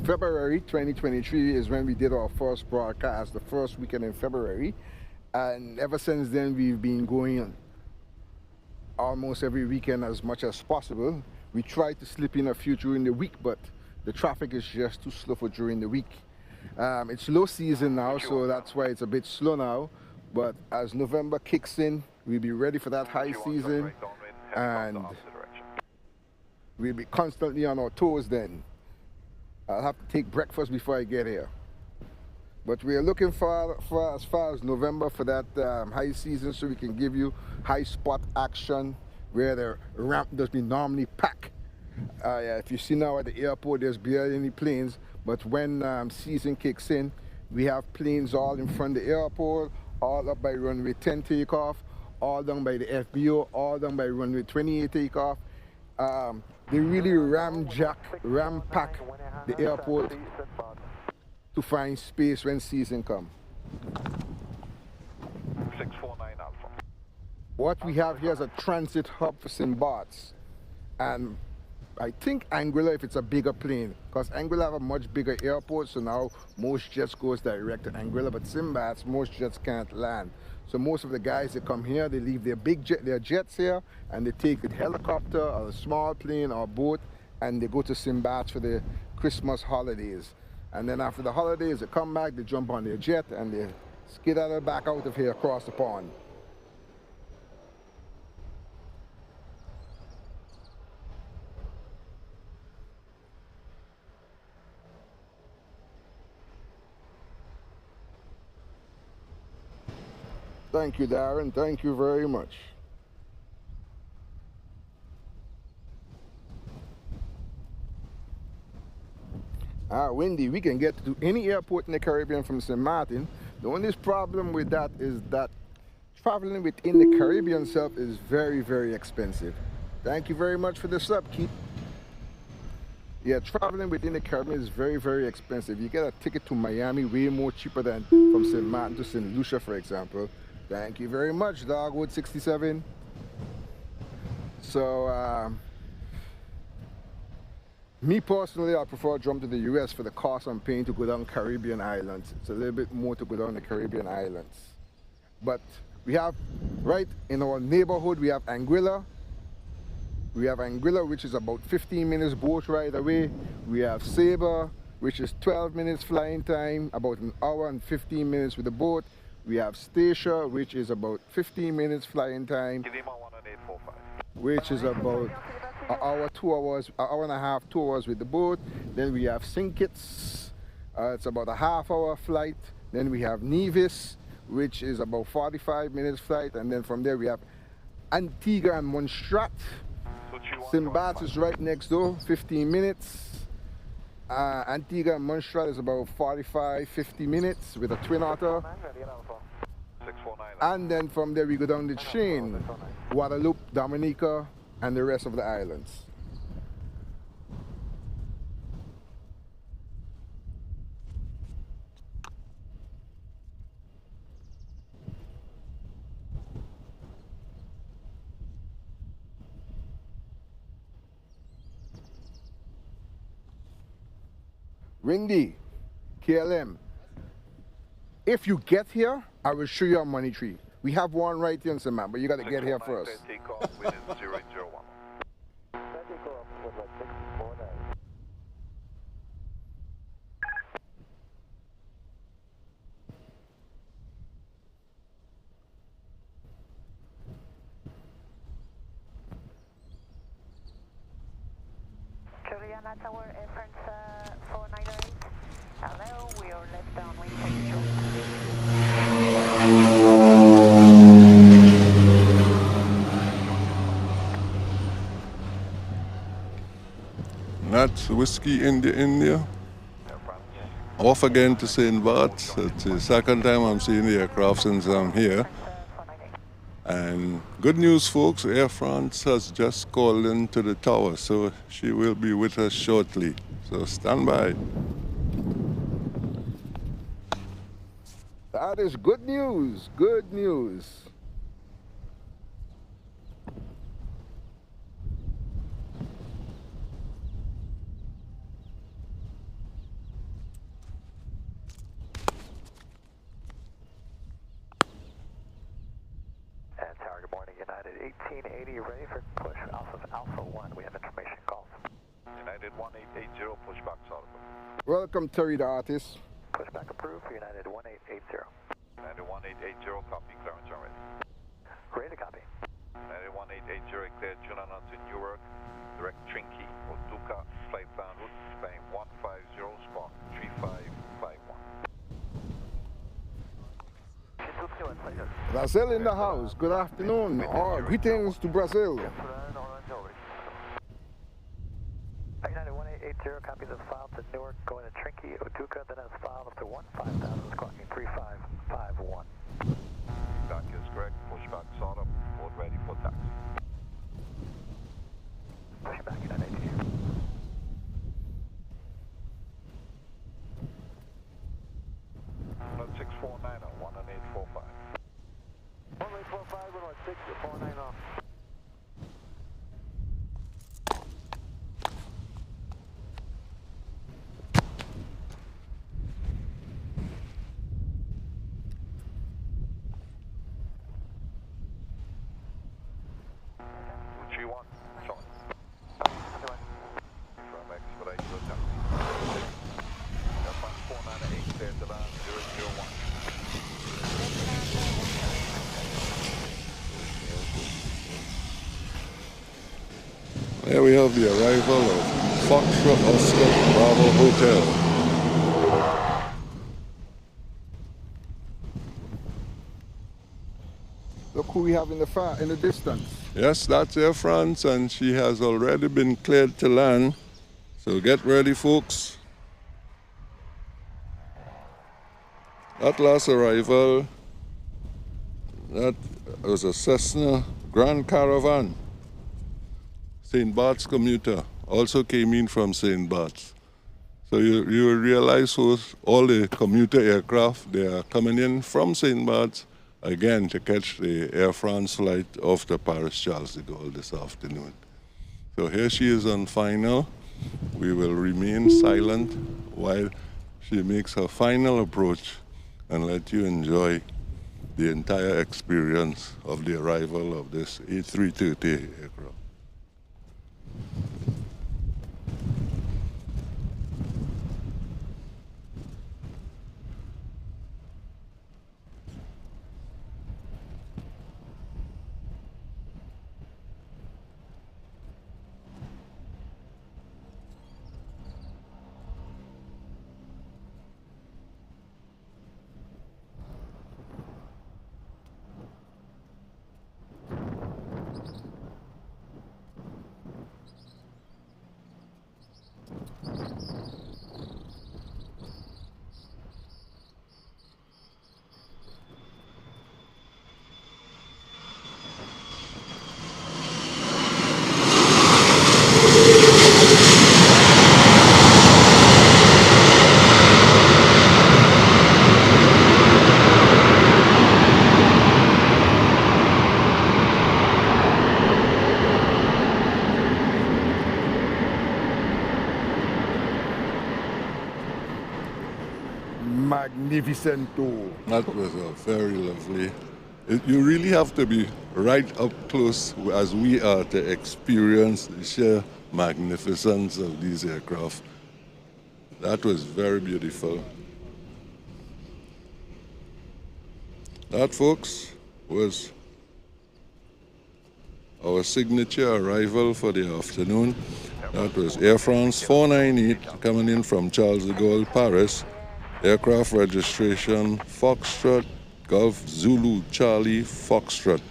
February 2023 is when we did our first broadcast, the first weekend in February. And ever since then, we've been going almost every weekend as much as possible. We try to slip in a few during the week, but the traffic is just too slow for during the week. It's low season now, so that's why it's a bit slow now. But as November kicks in, we'll be ready for that high season. And we'll be constantly on our toes then. I'll have to take breakfast before I get here. But we're looking for as far as November for that high season, so we can give you high spot action where the ramp doesn't normally pack. Yeah, if you see now at the airport, there's barely any planes, but when season kicks in, we have planes all in front of the airport, all up by runway 10 takeoff, all down by the FBO, all down by runway 28 takeoff. They really ram-pack the airport to find space when season comes. 649 Alpha. What we have here is a transit hub for St. And I think Anguilla, if it's a bigger plane, because Anguilla have a much bigger airport, so now most jets goes direct to Anguilla, but St. most jets can't land. So most of the guys that come here, they leave their jets here, and they take a helicopter or a small plane or boat, and they go to St. for the Christmas holidays. And then after the holidays, they come back, they jump on their jet, and they skedaddle back out of here across the pond. Thank you, Darren. Thank you very much. Windy, we can get to any airport in the Caribbean from St. Martin. The only problem with that is that traveling within the Caribbean itself is very, very expensive. Thank you very much for the sub, Keith. Yeah, traveling within the Caribbean is very, very expensive. You get a ticket to Miami way more cheaper than from St. Martin to St. Lucia, for example. Thank you very much, Dogwood 67. So, me personally, I prefer to jump to the US for the cost I'm paying to go down Caribbean islands. It's a little bit more to go down the Caribbean islands. But we have, right in our neighborhood, we have Anguilla. We have Anguilla, which is about 15 minutes boat ride away. We have Sabre, which is 12 minutes flying time, about an hour and 15 minutes with the boat. We have Statia, which is about 15 minutes flying time, which is about an hour, 2 hours, an hour and a half, 2 hours with the boat. Then we have St. Kitts, it's about a half-hour flight. Then we have Nevis, which is about 45 minutes flight, and then from there we have Antigua and Montserrat. St. Barts is right next door, 15 minutes. Antigua and Montserrat is about 45-50 minutes with a twin otter. And then from there we go down the chain, Guadeloupe, Dominica, and the rest of the islands. Windy, KLM, if you get here, I will show you a money tree. We have one right here in St. but you got to get here first. Juliana Tower, Inference 498. Hello, we are left downwind, take control. That's Whiskey India. Off again to St. Barts. It's the second time I'm seeing the aircraft since I'm here. And good news, folks, Air France has just called into the tower, so she will be with us shortly. So stand by. That is good news, good news. Tower, good morning, United 1880, ready for push off of Alpha 1. We have information calls. United 1880, pushback solid. Welcome, Terry the artist. Pushback approved for United 1880. United 1880, copy, clearance on ready. Ready to copy. United 1880, clear Juliana to Newark, direct Trinky, Otuka, flight plan route, flying 150, spark 3551. Brazil in the house. Good afternoon. Oh, greetings to Brazil. United 1880, copy the file to Newark, going to Trinky, Otuka, then has file up to 15,000, clocking 3551. That is correct. Pushback solid up, board ready for taxi. Pushback, United 1880. Not 649, 1845. 1845, 116, 490. There we have the arrival of Foxtrot Oscar Bravo Hotel. Look who we have in the distance. Yes, that's Air France, and she has already been cleared to land. So get ready, folks. That last arrival, that was a Cessna Grand Caravan. St. Bart's commuter also came in from St. Bart's. So you will realize all the commuter aircraft, they are coming in from St. Bart's again to catch the Air France flight off to Paris Charles de Gaulle this afternoon. So here she is on final. We will remain silent while she makes her final approach and let you enjoy the entire experience of the arrival of this A330 aircraft. magnificent too. That was very lovely. You really have to be right up close as we are to experience the sheer magnificence of these aircraft. That was very beautiful. That, folks, was our signature arrival for the afternoon. That was Air France 498 coming in from Charles de Gaulle, Paris. Aircraft registration Foxtrot Golf Zulu Charlie Foxtrot.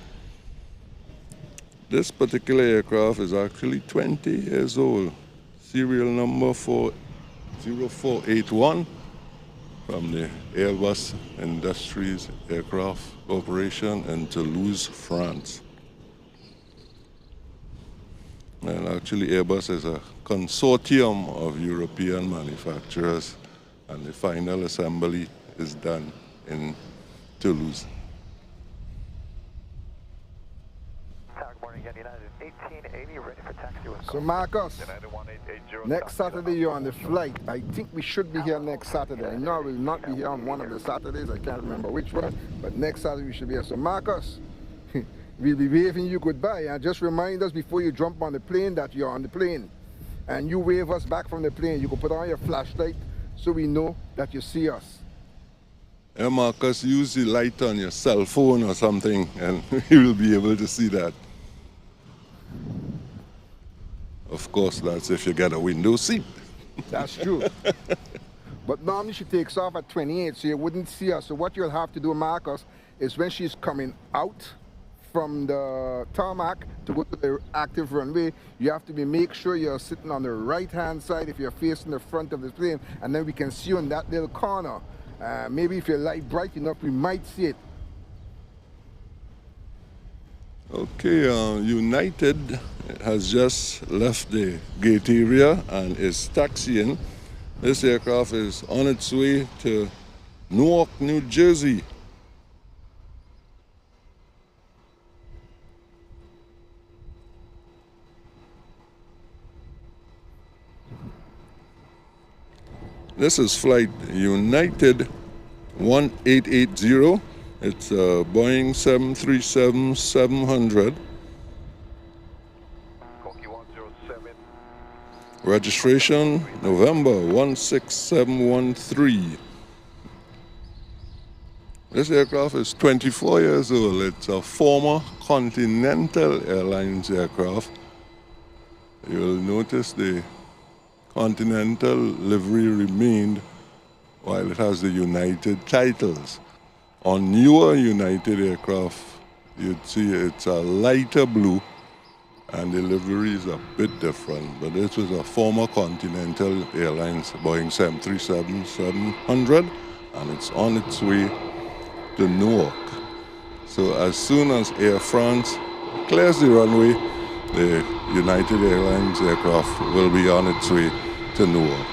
This particular aircraft is actually 20 years old. Serial number 40481 from the Airbus Industries Aircraft Corporation in Toulouse, France. And actually Airbus is a consortium of European manufacturers, and the final assembly is done in Toulouse. Tower, good morning again, United 1880, ready for taxi with So Marcus, next Saturday you're on the flight. I think we should be here next Saturday. I know I will not be here on one of the Saturdays. I can't remember which one, but next Saturday we should be here. So Marcus, we'll be waving you goodbye. And just remind us before you jump on the plane that you're on the plane. And you wave us back from the plane. You can put on your flashlight so we know that you see us. Yeah, Marcus, use the light on your cell phone or something and you will be able to see that. Of course, that's if you get a window seat. That's true. But normally she takes off at 28, so you wouldn't see her. So what you'll have to do, Marcus, is when she's coming out from the tarmac to go to the active runway, you have to make sure you're sitting on the right-hand side if you're facing the front of the plane, and then we can see you in that little corner. Maybe if your light bright enough, we might see it. Okay, United has just left the gate area and is taxiing. This aircraft is on its way to Newark, New Jersey. This is flight United 1880. It's a Boeing 737-700. Registration November 16713. This aircraft is 24 years old. It's a former Continental Airlines aircraft. You'll notice the Continental livery remained while it has the United titles. On newer United aircraft, you'd see it's a lighter blue and the livery is a bit different. But this was a former Continental Airlines Boeing 737-700 and it's on its way to Newark. So as soon as Air France clears the runway, the United Airlines aircraft will be on its way to Newark.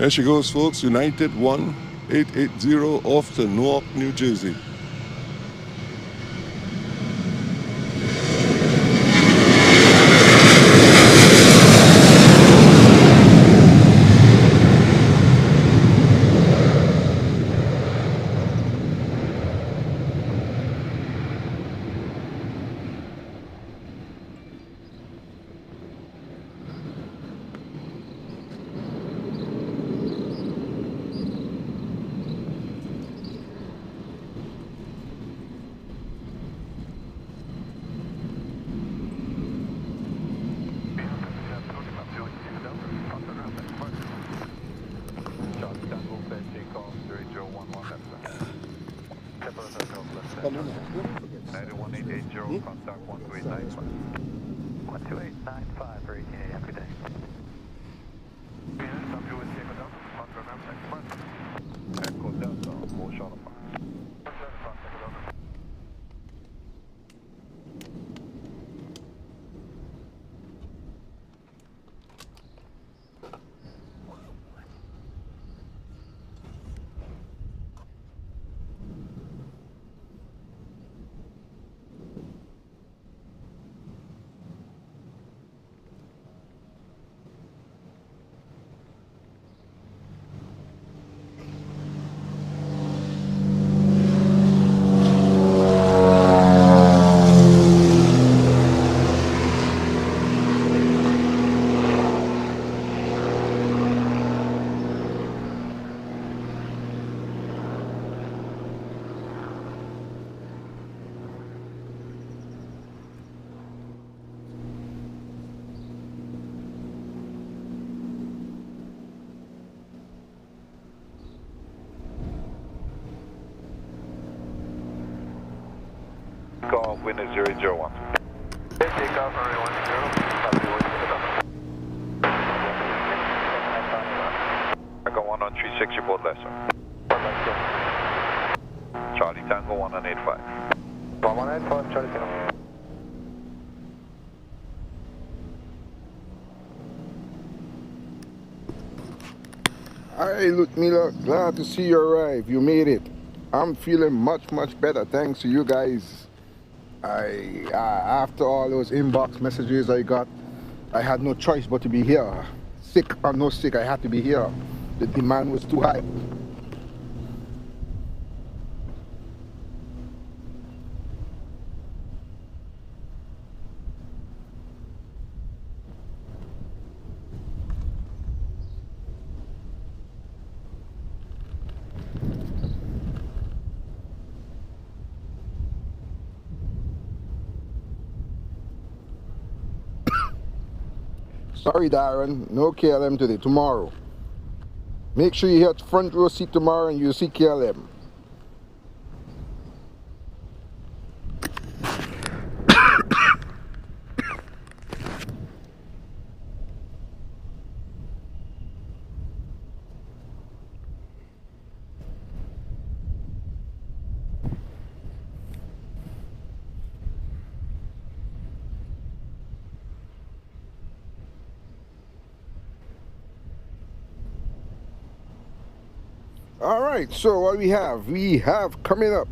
There she goes, folks. United 1880 off to Newark, New Jersey. Contact 12895. 12895 for 1880, have a good day. Echo Delta, motion apart. Call winner 001. Take off runway 10, Echo 136, report lesser. Charlie Tango 1185. 1185, Charlie Tango. Hi, Ludmila. Glad to see you arrive. You made it. I'm feeling much better thanks to you guys. After all those inbox messages I got, I had no choice but to be here. Sick or no sick, I had to be here. The demand was too high. Sorry, Darren, no KLM today, tomorrow. Make sure you hit front row seat tomorrow and you'll see KLM. Alright, so what we have coming up,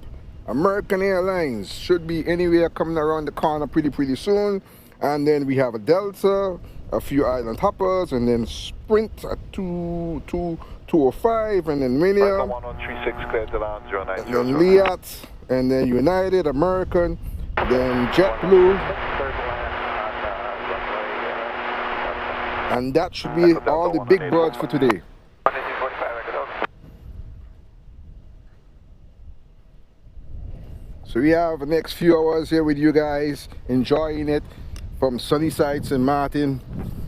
American Airlines should be anywhere coming around the corner pretty soon, and then we have a Delta, a few island hoppers, and then Sprint at 205, and then Minia, 1136, clear to land 090. and then Liat, and then United, American, then JetBlue, and that should be all the big birds for today. So we have the next few hours here with you guys, enjoying it from sunny side St. Martin,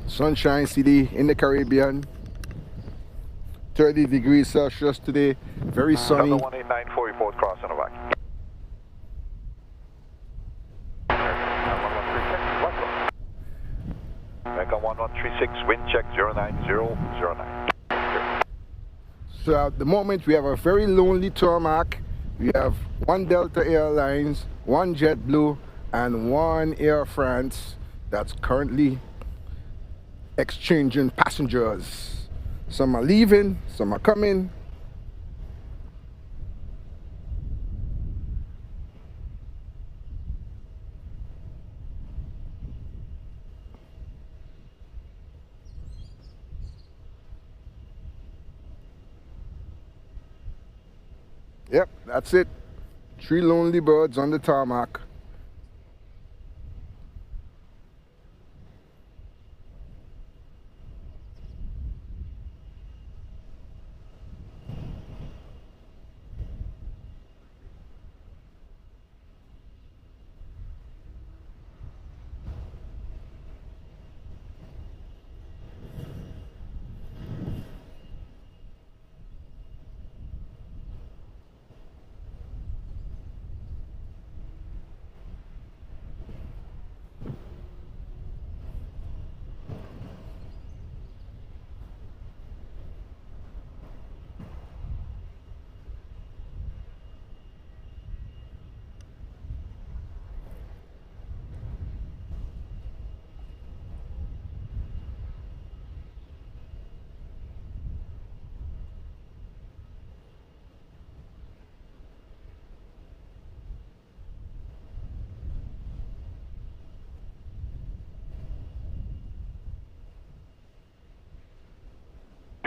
Sunshine City in the Caribbean. 30 degrees Celsius today, very sunny. 1894, report crossing the back. Mecca 1136, wind check 09009. So at the moment we have a very lonely tarmac. We have one Delta Airlines, one JetBlue, and one Air France that's currently exchanging passengers. Some are leaving, some are coming. Yep, that's it. 3 lonely birds on the tarmac.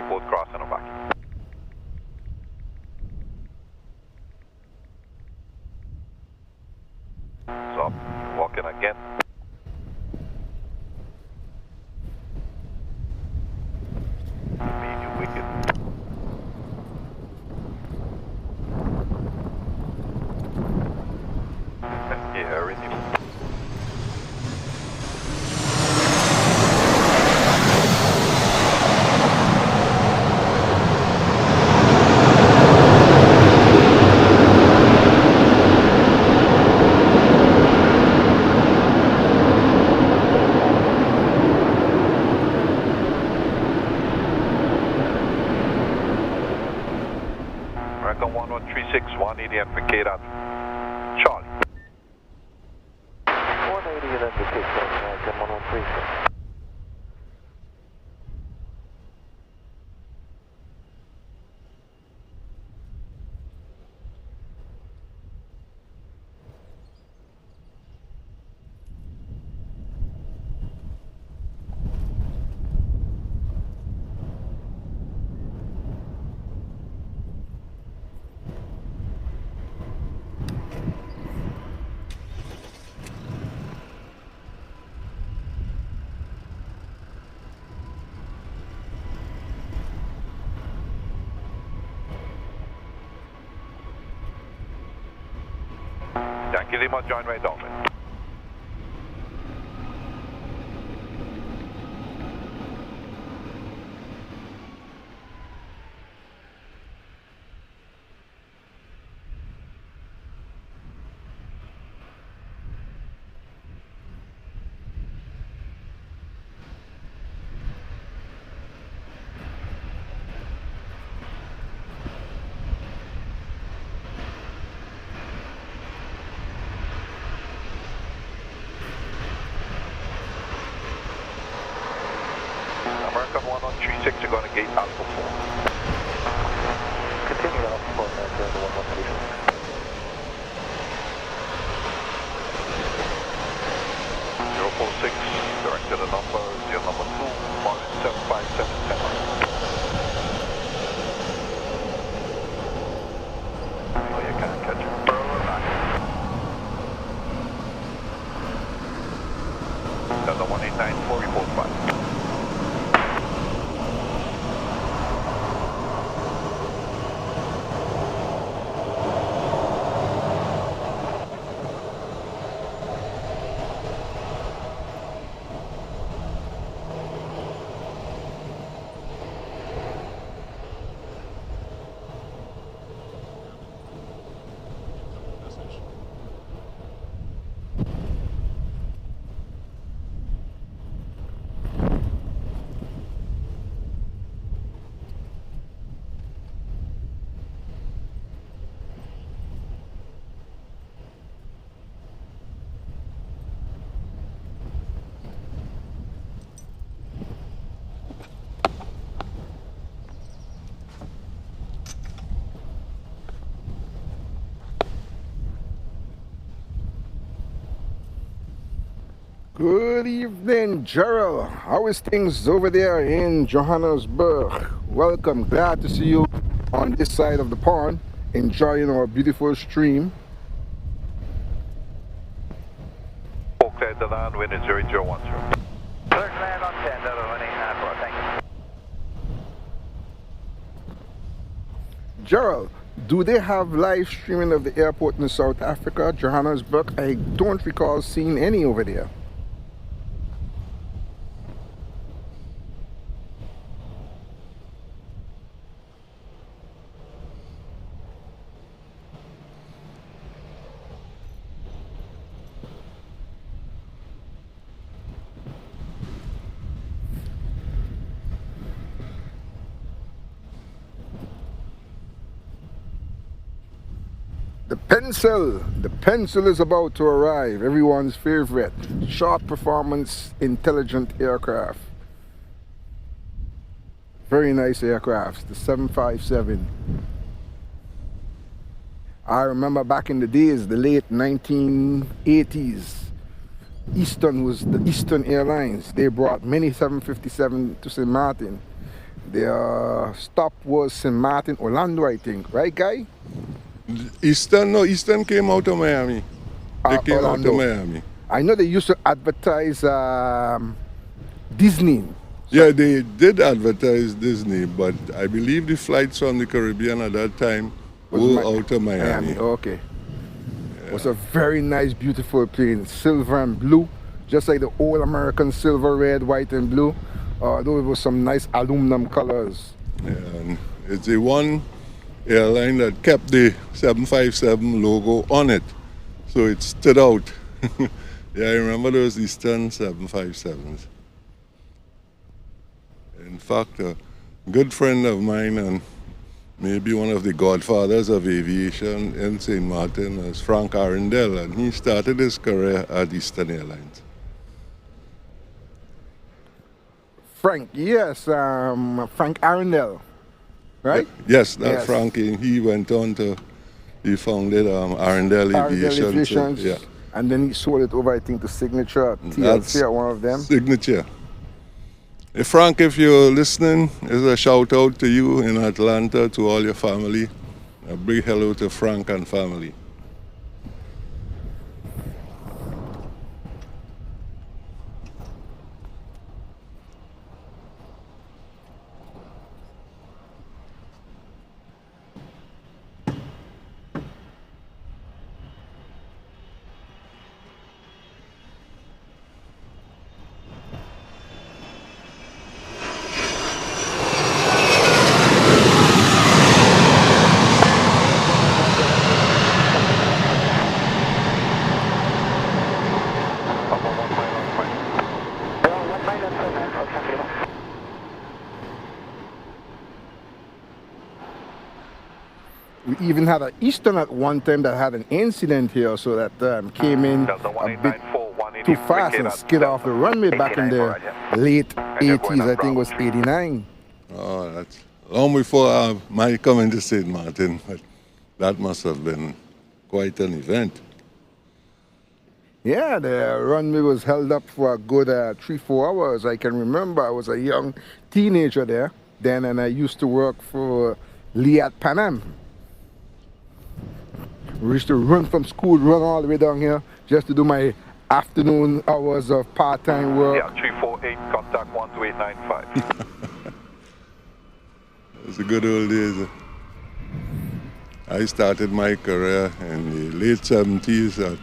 Both crossing and back. Stop. Walking again. Medium wicket. Yeah, everything. American 1136, 180 advocate at Charlie. 180 and advocate for American 1136. Yankee Lima, join right down. American 1136, you're going to gate Alpha 4. Continue Alpha 4, American 1136. 046, direct to the number, your number 2, 1757710. Oh, you can't catch it. Delta 1894, report 5. Good evening, Gerald. How is things over there in Johannesburg? Welcome. Glad to see you on this side of the pond, enjoying our beautiful stream. Clear the land, wind is 0010. Clear land on 10, 189, thank you. Gerald, do they have live streaming of the airport in South Africa, Johannesburg? I don't recall seeing any over there. The pencil is about to arrive, everyone's favorite short performance intelligent aircraft. Very nice aircraft, the 757. I remember back in the days, the late 1980s, Eastern was the Eastern Airlines. They brought many 757 to St. Martin. Their stop was St. Martin, Orlando, I think, right, Guy? Eastern came out of Miami. They came Orlando. out of Miami. I know they used to advertise Disney. Yeah, they did advertise Disney, but I believe the flights from the Caribbean at that time were out of Miami. Okay. Yeah. It was a very nice, beautiful plane, silver and blue, just like the old American silver, red, white, and blue. Though it was some nice aluminum colors. Yeah, and it's the one airline that kept the 757 logo on it, so it stood out. Yeah, I remember those Eastern 757s. In fact, a good friend of mine and maybe one of the godfathers of aviation in St. Martin is Frank Arundel, and he started his career at Eastern Airlines. Frank, yes, Frank Arundel. Right? Yes, that's Frankie. He went on to, he founded Arundel Aviation. So, yeah. And then he sold it over, I think, to Signature, TNCM, or one of them. Signature. Hey, Frank, if you're listening, there's a shout out to you in Atlanta, to all your family. A big hello to Frank and family. We even had an Eastern at one time that had an incident here, so that came in a bit too fast and skid off the runway back in the late 80s, I think it was 89. Oh, that's long before my coming to St. Martin, but that must have been quite an event. Yeah, the runway was held up for a good 3-4 hours. I can remember I was a young teenager there then, and I used to work for Lee at Pan Am. We used to run from school, run all the way down here just to do my afternoon hours of part-time work. Yeah, 348, contact 12895. It's the good old days. I started my career in the late 70s at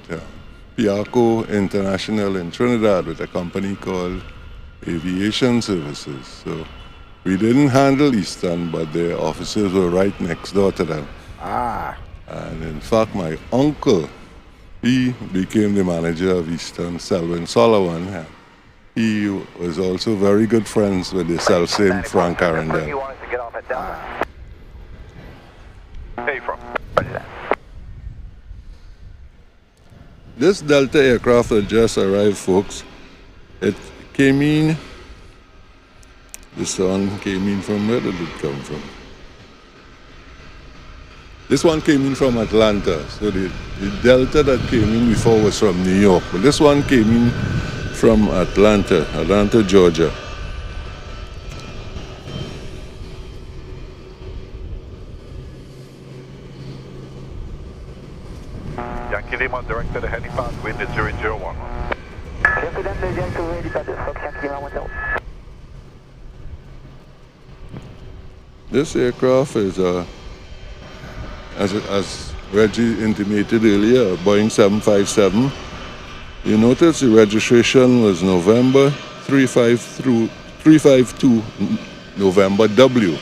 Piarco International in Trinidad with a company called Aviation Services. So we didn't handle Eastern, but their offices were right next door to them. Ah. And in fact, my uncle, he became the manager of Eastern, Selwyn Solomon. He was also very good friends with the self-same Frank Arundel. You wanted to get off at Delta? Hey, from. This Delta aircraft that just arrived, folks, it came in, this one came in from, where did it come from? This one came in from Atlanta, so the Delta that came in before was from New York, but this one came in from Atlanta, Georgia. Yankee Lima, direct to the helipad, wind is 001. This aircraft is, as Reggie intimated earlier, a Boeing 757. You notice the registration was November 352 November W,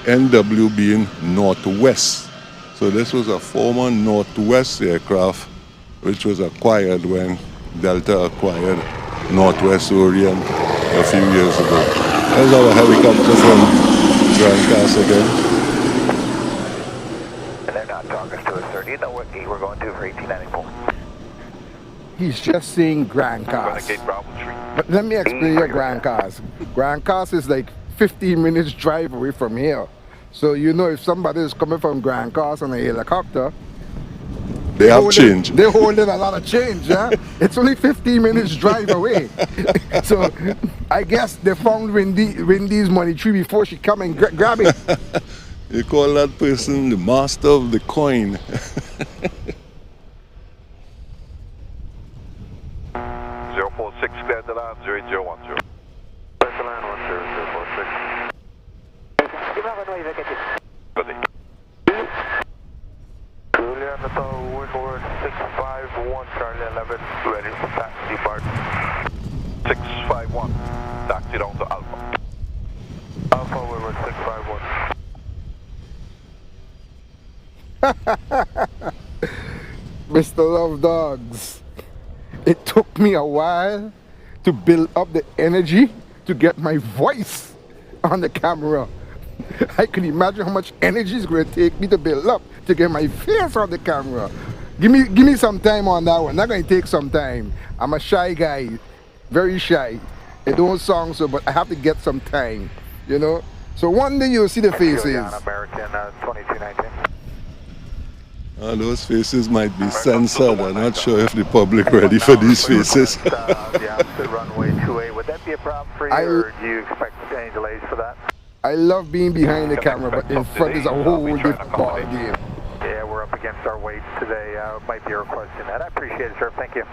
NW being Northwest. So this was a former Northwest aircraft which was acquired when Delta acquired Northwest Orient a few years ago. There's our helicopter from Grand Cas again. And they're not talking to us, sir. Do you know what gate we're going to for 1894? He's just saying Grand Cas. But let me explain your Grand Cas. Grand Cas is like 15 minutes drive away from here. So you know if somebody is coming from Grand Cas on a helicopter, they have change. They're holding a lot of change, yeah? It's only 15 minutes drive away. So I guess they found Wendy's money tree before she come and grab it. You call that person the master of the coin. 046, clear the land, 0010. Clear the land, 10046. Good day. Juliana, windward 651, Charlie 11, ready for taxi depart. 651, taxi down to Alpha. Alpha, windward 651. Mr. Love Dogs, it took me a while to build up the energy to get my voice on the camera. I can imagine how much energy it's going to take me to build up to get my face on the camera. Give me some time on that one. That's going to take some time. I'm a shy guy, very shy. It don't sound so, but I have to get some time, you know. So one day you'll see the faces. Juliana, American 2219. Those faces might be censored. I'm not sure if the public ready for these faces. The runway 28. Would that be a problem for you, or do you expect any delays for that? I love being behind the camera, but in front is a whole different ball game. Yeah, we're up against our weights today. Might be a request in that. I appreciate it, sir. Thank you.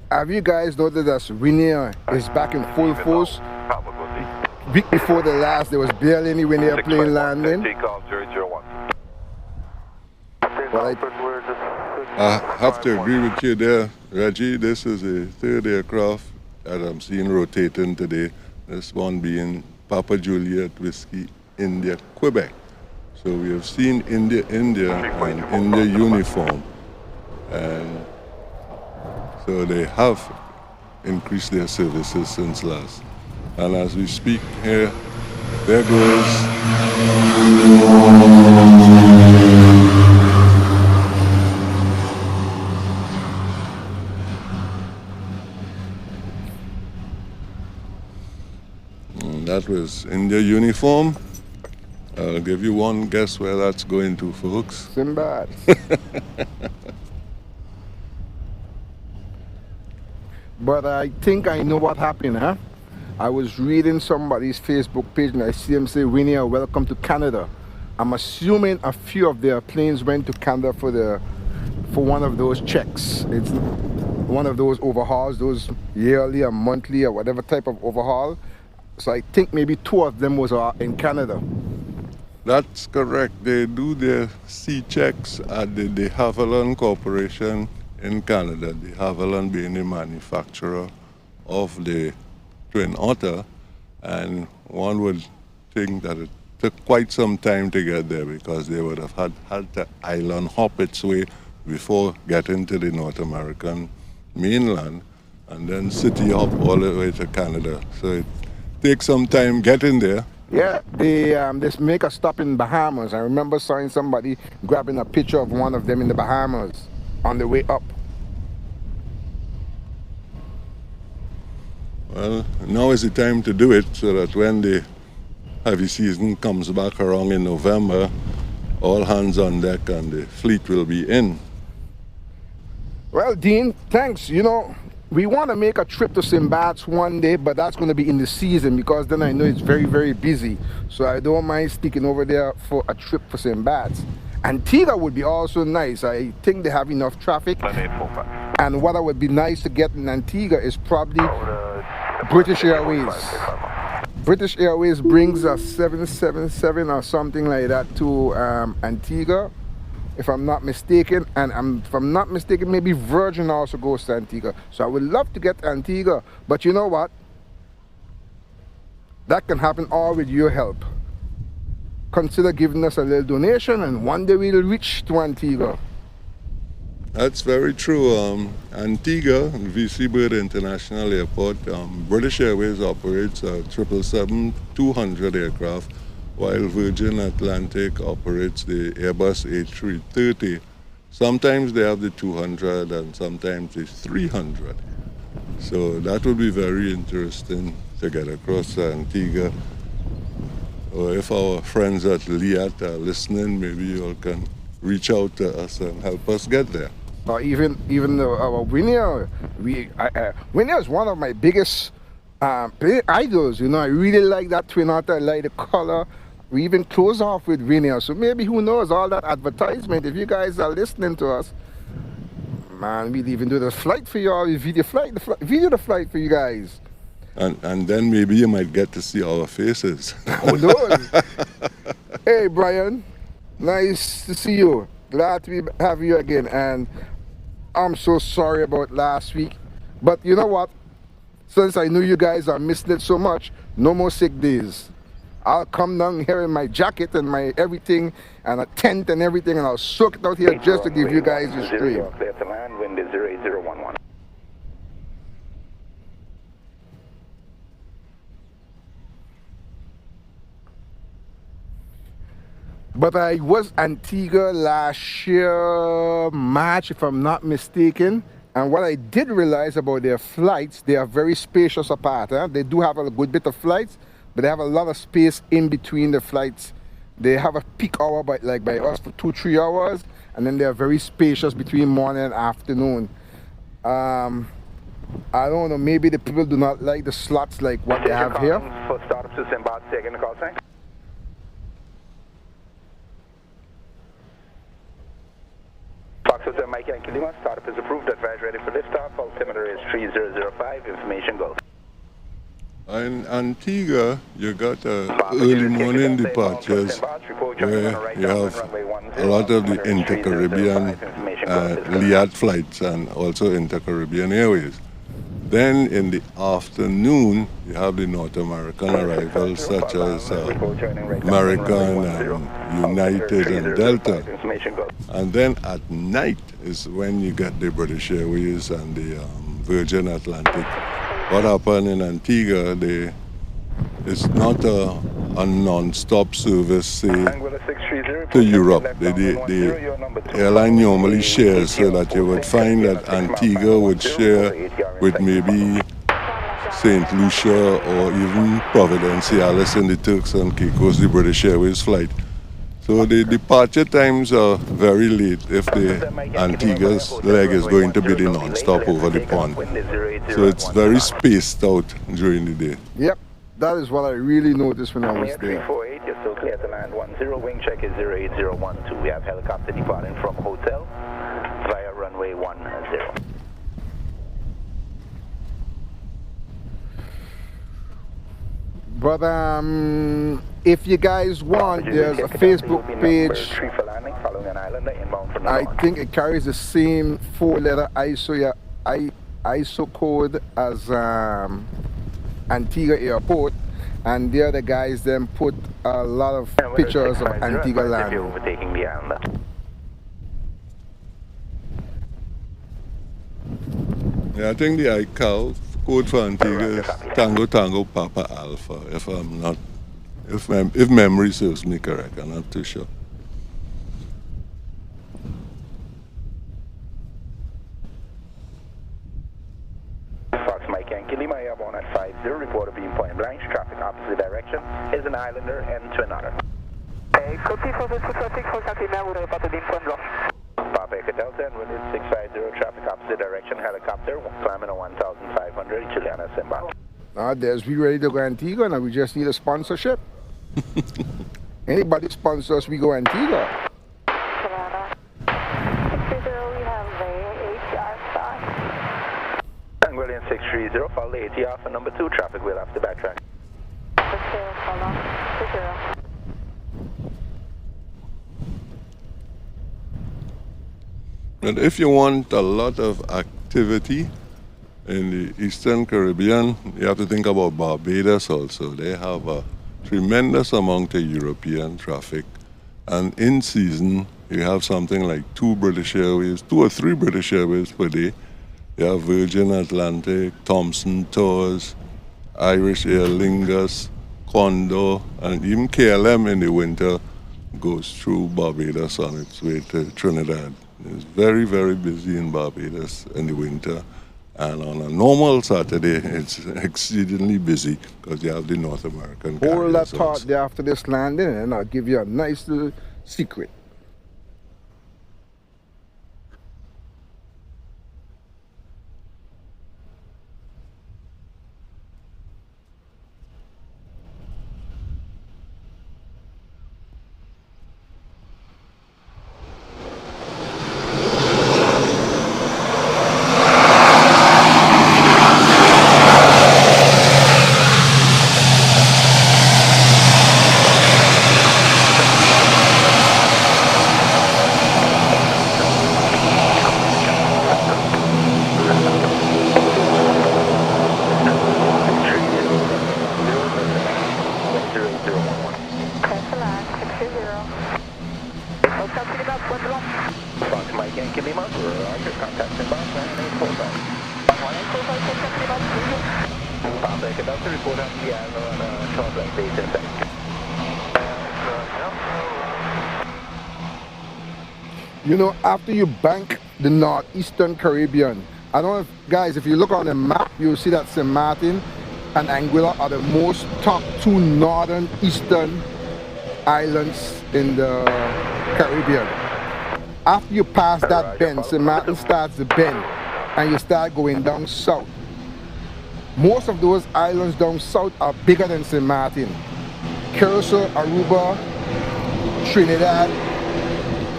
Have you guys noticed that Rainier is back in full force? Week before the last, there was barely any Rainier plane landing. Well, I have to agree with you there, Reggie. This is the third aircraft that I'm seeing rotating today. This one being Papa Juliet Whiskey India, Quebec. So we have seen India and India uniform. And so they have increased their services since last. And as we speak here, there goes that was India uniform. I'll give you one guess where that's going to, folks. Sinbad. But I think I know what happened, huh? I was reading somebody's Facebook page and I see them say, Winnie, welcome to Canada. I'm assuming a few of their planes went to Canada for one of those checks. It's one of those overhauls, those yearly or monthly or whatever type of overhaul. So I think maybe 2 of them was in Canada. That's correct. They do their C checks at the de Havilland Corporation in Canada. De Havilland being the manufacturer of the Twin Otter, and one would think that it took quite some time to get there because they would have had to island hop its way before getting to the North American mainland, and then city hop all the way to Canada. So it takes some time getting there. Yeah, they make a stop in Bahamas. I remember seeing somebody grabbing a picture of one of them in the Bahamas on the way up. Well, now is the time to do it so that when the heavy season comes back around in November, all hands on deck and the fleet will be in. Well, Dean, thanks. You know, we want to make a trip to St. Bart's one day, but that's going to be in the season because then I know it's very, very busy. So I don't mind sticking over there for a trip for St. Bart's. Antigua would be also nice. I think they have enough traffic. And what would be nice to get in Antigua is probably British Airways. British Airways brings a 777 or something like that to Antigua, if I'm not mistaken. And if I'm not mistaken, maybe Virgin also goes to Antigua. So I would love to get to Antigua. But you know what? That can happen all with your help. Consider giving us a little donation and one day we'll reach to Antigua. That's very true. Antigua, VC Bird International Airport, British Airways operates a 777-200 aircraft, while Virgin Atlantic operates the Airbus A330. Sometimes they have the 200 and sometimes the 300. So that would be very interesting to get across Antigua. Or if our friends at Liat are listening, maybe you all can reach out to us and help us get there. Or even our Winnie. Winnie is one of my biggest idols. You know, I really like that Twin Otter. I like the color. We even close off with Winnie. So maybe, who knows, all that advertisement. If you guys are listening to us, man, we'd even do the flight for you all. We video the flight for you guys. And then maybe you might get to see our faces. Oh, Lord. Hey, Brian. Nice to see you. Glad to have you again. And I'm so sorry about last week. But you know what? Since I know you guys are missing it so much, no more sick days. I'll come down here in my jacket and my everything and a tent and everything, and I'll soak it out here just to give you guys a stream. Clear to land, wind is 08011. But I was Antigua last year, March, if I'm not mistaken. And what I did realize about their flights, they are very spacious apart. Huh? They do have a good bit of flights, but they have a lot of space in between the flights. They have a peak hour by us for 2-3 hours, and then they are very spacious between morning and afternoon. I don't know, maybe the people do not like the slots like what they have here. For startup to St. Bart's, taking the call sign. Fox Hotel Mike Yankee Lima, startup is approved, advise ready for liftoff, altimeter is 3005, information goes. In Antigua, you got early morning departures where you have a lot of the inter-Caribbean Liat flights and also inter-Caribbean Airways. Then in the afternoon, you have the North American arrivals such as American and United and Delta. And then at night is when you get the British Airways and the Virgin Atlantic. What happened in Antigua, it's not a non-stop service, say, to Europe. The airline normally shares, so that you would find that Antigua would share with maybe St. Lucia or even Providenciales in the Turks and Caicos, the British Airways flight. So the departure times are very late if the Antigua's leg is going to be the non-stop over the pond. So it's very spaced out during the day. Yep, that is what I really noticed when I was there. 348, you're still clear to land 10, wing check is 08012. We have helicopter departing from hotel via runway 10. But if you guys want, there's a Facebook page. I think it carries the same 4-letter ISO code as Antigua Airport, and there the guys then put a lot of pictures of Antigua landing. Overtaking the island. Yeah, I think the ICAO code for Antigua is Tango Tango Papa Alpha, if I'm not, if memory serves me correct, I'm not too sure. Fox Mike Yankee Lima, airborne at 50, reporter being point blank, traffic opposite direction, is an islander and to another. Copy for the 226 for Yankee Lima, we'll report being point blank. Papa Echo Delta and Revolut 650, traffic opposite direction, helicopter, climbing a 1,500, Juliana Simba. There's we ready to go Antigua, and we just need a sponsorship. Anybody sponsor us, we go Antigua. Juliana. 630, we have the ATR start. Anguillian 630, follow the ATR for number 2, traffic will have to backtrack. Okay, follow. 20. And if you want a lot of activity in the Eastern Caribbean, you have to think about Barbados also. They have a tremendous amount of European traffic. And in season, you have something like 2 or 3 British Airways per day. You have Virgin Atlantic, Thomson Tours, Irish Air Lingus, Condor, and even KLM in the winter goes through Barbados on its way to Trinidad. It's very, very busy in Barbados in the winter. And on a normal Saturday, it's exceedingly busy because you have the North American carriers. Hold that thought there after this landing, and I'll give you a nice little secret. You know, after you bank the northeastern Caribbean, I don't know if, guys, if you look on the map, you'll see that St. Martin and Anguilla are the most top 2 northern eastern islands in the Caribbean. After you pass that bend, St. Martin starts the bend, and you start going down south. Most of those islands down south are bigger than St. Martin. Curacao, Aruba, Trinidad,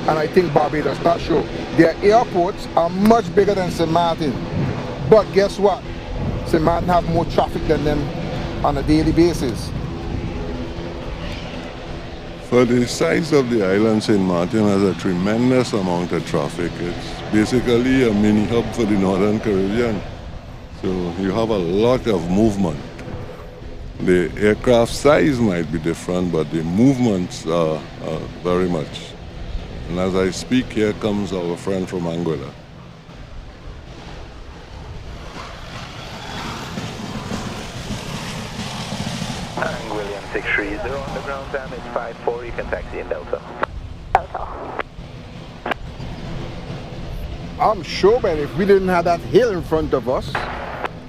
and I think Barbados, not sure. Their airports are much bigger than St. Martin. But guess what? St. Martin have more traffic than them on a daily basis. For the size of the island, St. Martin has a tremendous amount of traffic. It's basically a mini hub for the Northern Caribbean. So you have a lot of movement. The aircraft size might be different, but the movements are very much. And as I speak, here comes our friend from Anguilla. Anguillian 630 on the ground time, it's 54, you can taxi in Delta. Delta. I'm sure, man, if we didn't have that hill in front of us,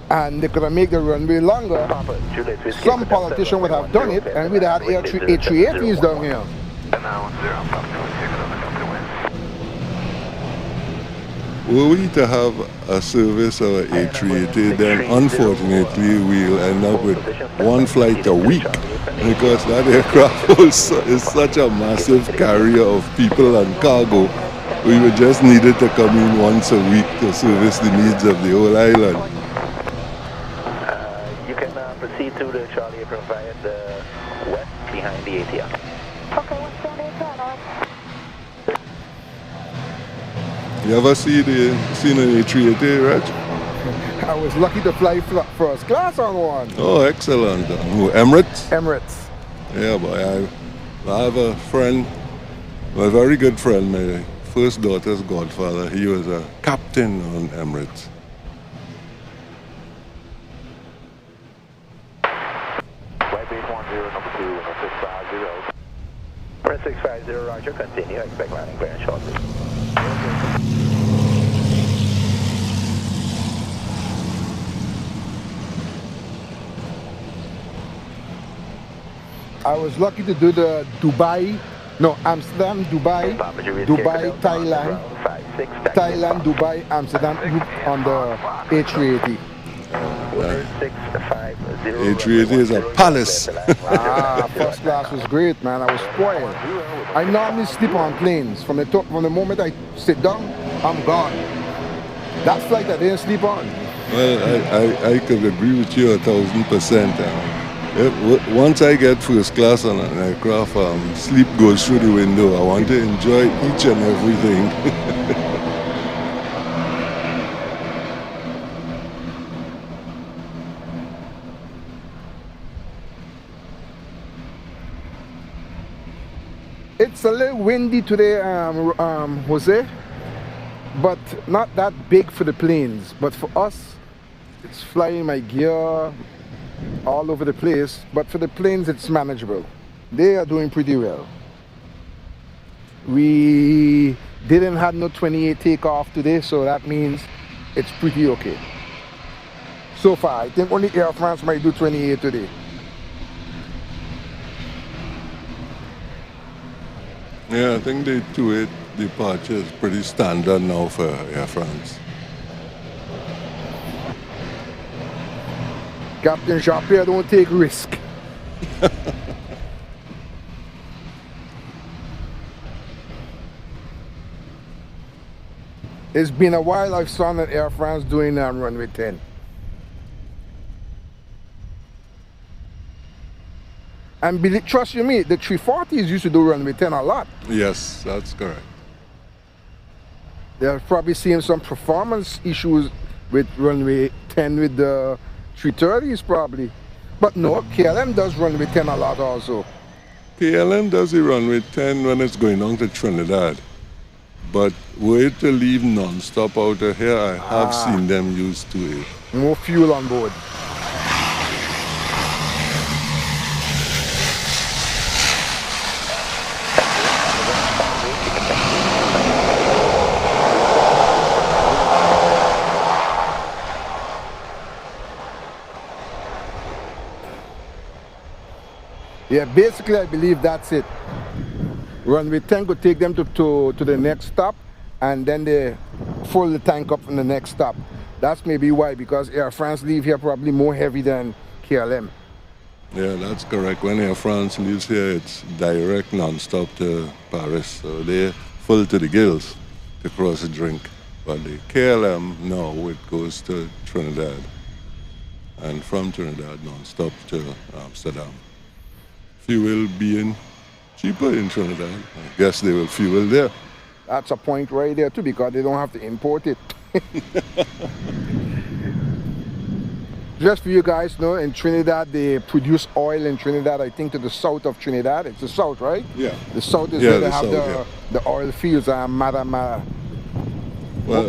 and they could have made the runway longer, some politician would have done it, and we'd have had A380s down here. Were we to have a service of an A380, then unfortunately we'll end up with one flight a week, because that aircraft is such a massive carrier of people and cargo. We would just need it to come in once a week to service the needs of the whole island. You can proceed to the Charlie April via the west behind the ATR. Okay, what's the ATR? You ever seen an A380, Reg? I was lucky to fly first class on one. Oh, excellent. Emirates? Emirates. Yeah, boy. I have a friend, a very good friend, my first daughter's godfather. He was a captain on Emirates. Right base 10, number 2, 650. 650, roger, continue. Expect landing very shortly. I was lucky to do the Amsterdam, Dubai, Thailand, Dubai, Amsterdam route on the A380. A380 is a palace. First class was great, man. I was spoiled. I normally sleep on planes. From the moment I sit down, I'm gone. That flight I didn't sleep on. Well, I could agree with you 1,000%. Once I get first class on an aircraft, sleep goes through the window. I want to enjoy each and everything. It's a little windy today, Jose, but not that big for the planes. But for us, it's flying my gear all over the place, but for the planes it's manageable. They are doing pretty well. We didn't have no 28 takeoff today, so that means it's pretty okay. So far, I think only Air France might do 28 today. Yeah, I think the 28 departure is pretty standard now for Air France. Captain Jean-Pierre don't take risk. It's been a while I've seen that Air France doing runway 10. And trust you me, the 340s used to do runway 10 a lot. Yes, that's correct. They're probably seeing some performance issues with runway 10 with the 330s probably. But no, KLM does runway 10 a lot also. KLM does the runway 10 when it's going down to Trinidad. But were it to leave non-stop out of here, I have seen them use 28. More fuel on board. Yeah, basically I believe that's it. Runway 10 could take them to the next stop, and then they fill the tank up in the next stop. That's maybe why, because Air France leave here probably more heavy than KLM. Yeah, that's correct. When Air France leaves here, it's direct non-stop to Paris. So they're full to the gills to cross the drink. But the KLM, no, it goes to Trinidad. And from Trinidad, non-stop to Amsterdam. Fuel being cheaper in Trinidad, I guess they will fuel there. That's a point right there too, because they don't have to import it. Just for you guys to know, in Trinidad they produce oil in Trinidad, I think to the south of Trinidad. It's the south, right? Yeah. The south is where they have the oil fields. Well,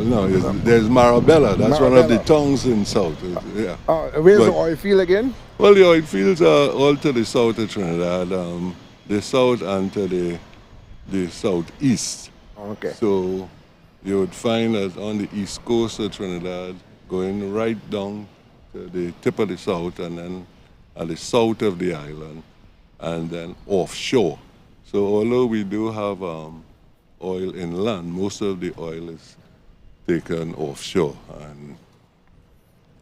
no, there's Marabella. That's one of the towns in south. Yeah. Where's the oil field again? Well, the oil fields are all to the south of Trinidad, the south and to the southeast. Okay. So you would find that on the east coast of Trinidad, going right down to the tip of the south and then at the south of the island and then offshore. So although we do have oil inland, most of the oil is taken offshore, and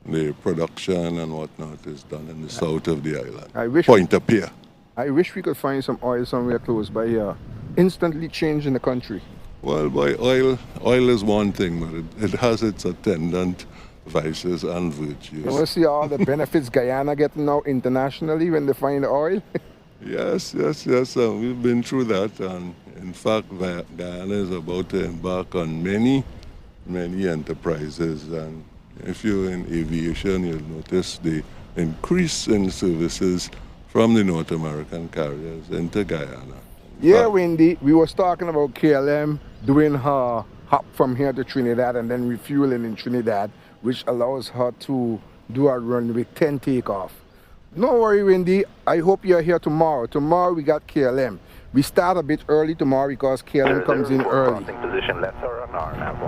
the production and whatnot is done in the south of the island. Point-a-Pier. I wish we could find some oil somewhere close by here. Instantly change in the country. Well, boy, oil is one thing, but it has its attendant vices and virtues. You want to see all the benefits Guyana getting now internationally when they find oil? Yes. We've been through that, and in fact, Guyana is about to embark on many enterprises. And if you're in aviation, you'll notice the increase in services from the North American carriers into Guyana. Yeah, Wendy, we was talking about KLM doing her hop from here to Trinidad and then refueling in Trinidad, which allows her to do a run with 10 takeoff. No worry, Wendy. I hope you're here tomorrow. Tomorrow we got KLM. We start a bit early tomorrow because KLM comes in early.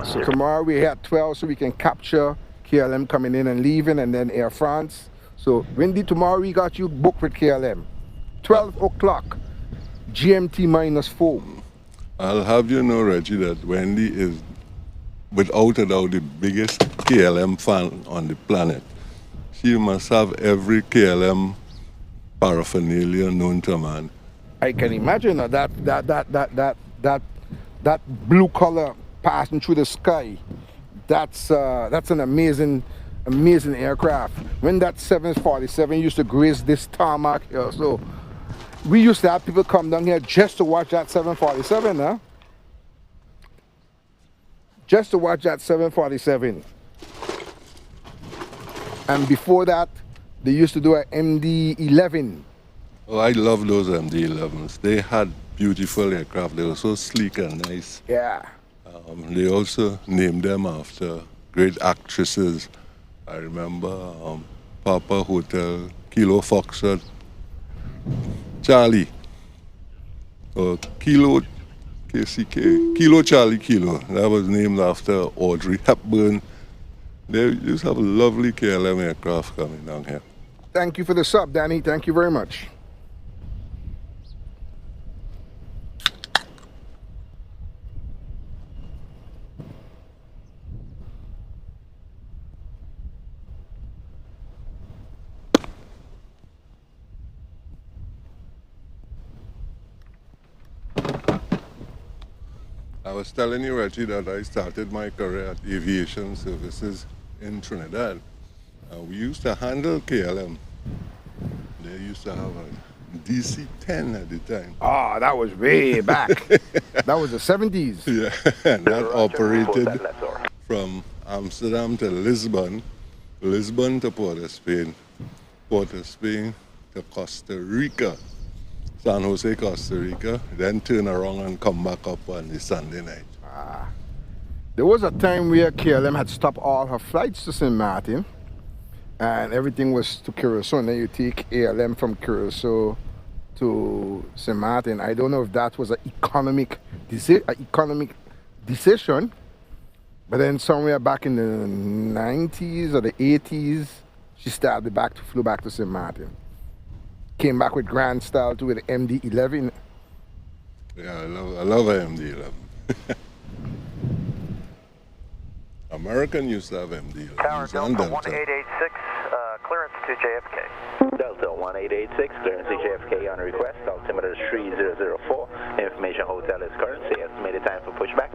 So tomorrow we're here at 12 so we can capture KLM coming in and leaving, and then Air France. So Wendy, tomorrow we got you booked with KLM. 12 o'clock, GMT -4. I'll have you know, Reggie, that Wendy is without a doubt the biggest KLM fan on the planet. She must have every KLM paraphernalia known to man. I can imagine that blue color passing through the sky. That's an amazing aircraft. When that 747 used to grace this tarmac here, so we used to have people come down here just to watch that 747, huh? Just to watch that 747. And before that, they used to do an MD-11. Oh, I love those MD-11s. They had beautiful aircraft. They were so sleek and nice. Yeah. They also named them after great actresses. I remember Papa Hotel, Kilo Foxtrot, Charlie, or Kilo KCK, Kilo Charlie Kilo. That was named after Audrey Hepburn. They used to have a lovely KLM aircraft coming down here. Thank you for the sub, Danny. Thank you very much. I was telling you, Reggie, that I started my career at aviation services in Trinidad. We used to handle KLM. They used to have a DC-10 at the time. Oh, that was way back. That was the 70s. Yeah, that operated from Amsterdam to Lisbon, Lisbon to Port of Spain, Port of Spain to Costa Rica, San Jose, Costa Rica, then turn around and come back up on the Sunday night. There was a time where KLM had stopped all her flights to St. Martin, and everything was to Curacao. And then you take ALM from Curacao to St. Martin. I don't know if that was an economic decision, but then somewhere back in the 90s or the 80s, she started flew back to St. Martin. Came back with grand style too with the MD-11. Yeah, I love an MD-11. American used to have MD-11s. Tower Delta 1886, clearance to JFK. Delta 1886, clearance to JFK on request. Altimeter is 3004. Information hotel is currency. Estimated time for pushback.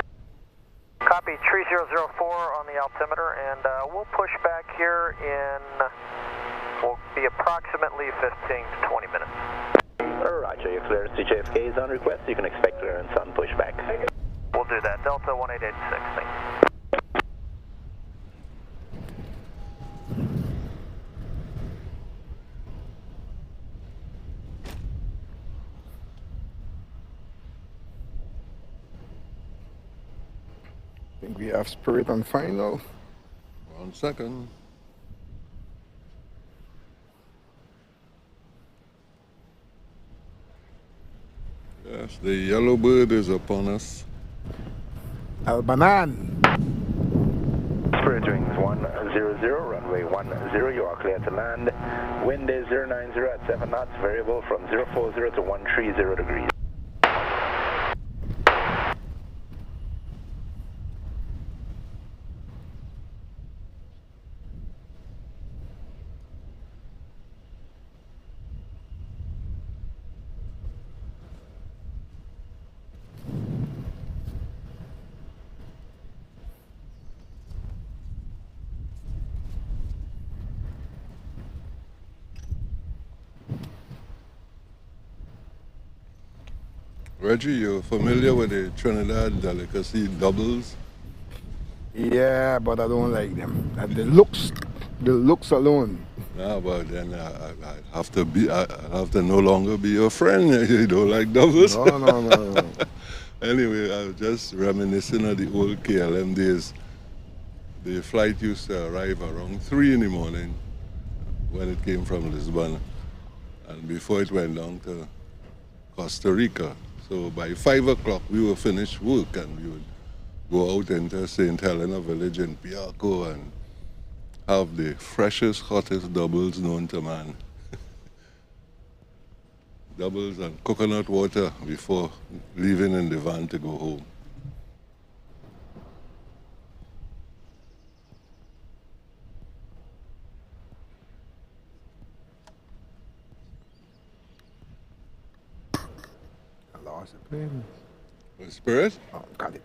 Copy 3004 on the altimeter, and we'll push back here in, will be approximately 15 to 20 minutes. Roger, your clearance to JFK is on request. You can expect clearance on pushback. We'll do that. Delta 1886, thank you. I think we have Spirit on final. 1 second. Yes, the yellow bird is upon us. Albanan. Spirit Spirit Wings 100, runway 10, you are clear to land. Wind is 090 at 7 knots, variable from 040 to 130 degrees. Reggie, you're familiar with the Trinidad delicacy doubles? Yeah, but I don't like them. And the looks alone. Yeah, but then I have to no longer be your friend. You don't like doubles? No. Anyway, I was just reminiscing of the old KLM days. The flight used to arrive around 3 in the morning when it came from Lisbon, and before it went down to Costa Rica. So by 5 o'clock we were finished work and we would go out into St. Helena village in Piarco and have the freshest, hottest doubles known to man. Doubles and coconut water before leaving in the van to go home. I lost the plane. The Spirit? Oh, got it.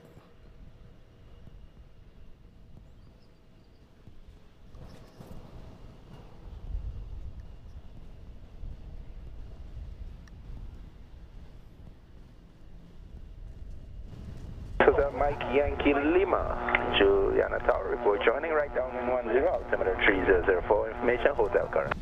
Mike Yankee Lima, Juliana Tower report joining right down in 10, altimeter 3004, information hotel current.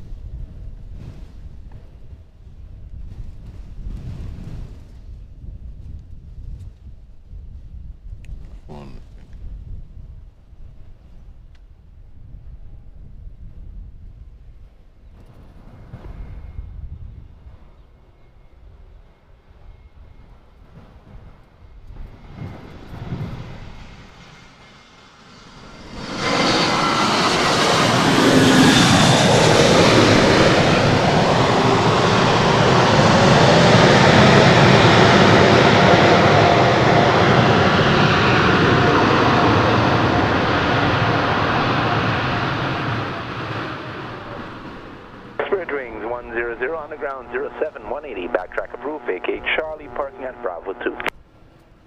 Underground 07180, backtrack approved, vacate Charlie, parking at Bravo 2. Okay,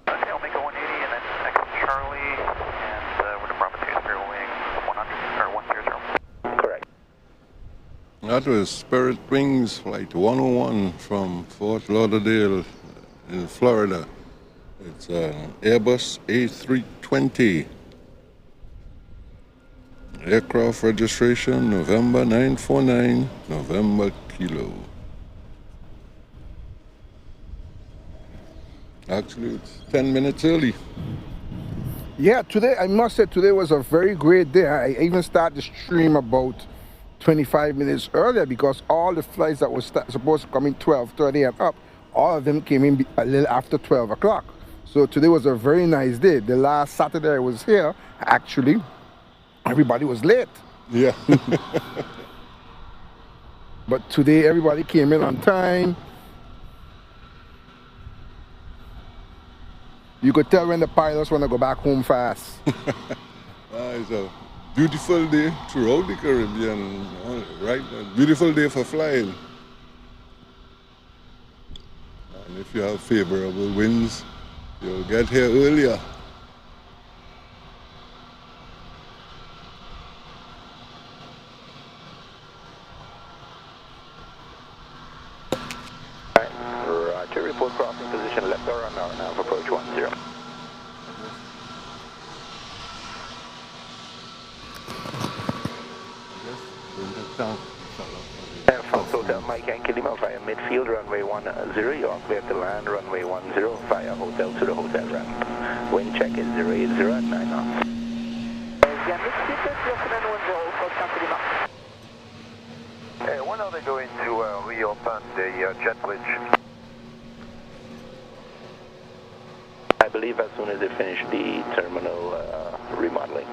I'll make a 180 and then exit Charlie, and we're to Bravo 2, Spirit Wings 100, or 100. Correct. That was Spirit Wings Flight 101 from Fort Lauderdale in Florida. It's an Airbus A320. Aircraft registration November 949, November Kilo. Actually, it's 10 minutes early. Yeah, today, I must say, today was a very great day. I even started the stream about 25 minutes earlier because all the flights that were supposed to come in 12:30 and up, all of them came in a little after 12 o'clock. So today was a very nice day. The last Saturday I was here, actually, everybody was late. Yeah. But today everybody came in on time. You could tell when the pilots want to go back home fast. It's a beautiful day throughout the Caribbean, right? A beautiful day for flying. And if you have favorable winds, you'll get here earlier. Roger, report crossing position left or runway now for approach 10. And Fox Hotel Mike Yankee Lima via midfield, runway 10, you are clear to land, runway 10 via hotel to the hotel ramp. Wind check is 080 at 9 knots. When are they going to reopen the jet bridge? I believe as soon as they finish the terminal remodeling.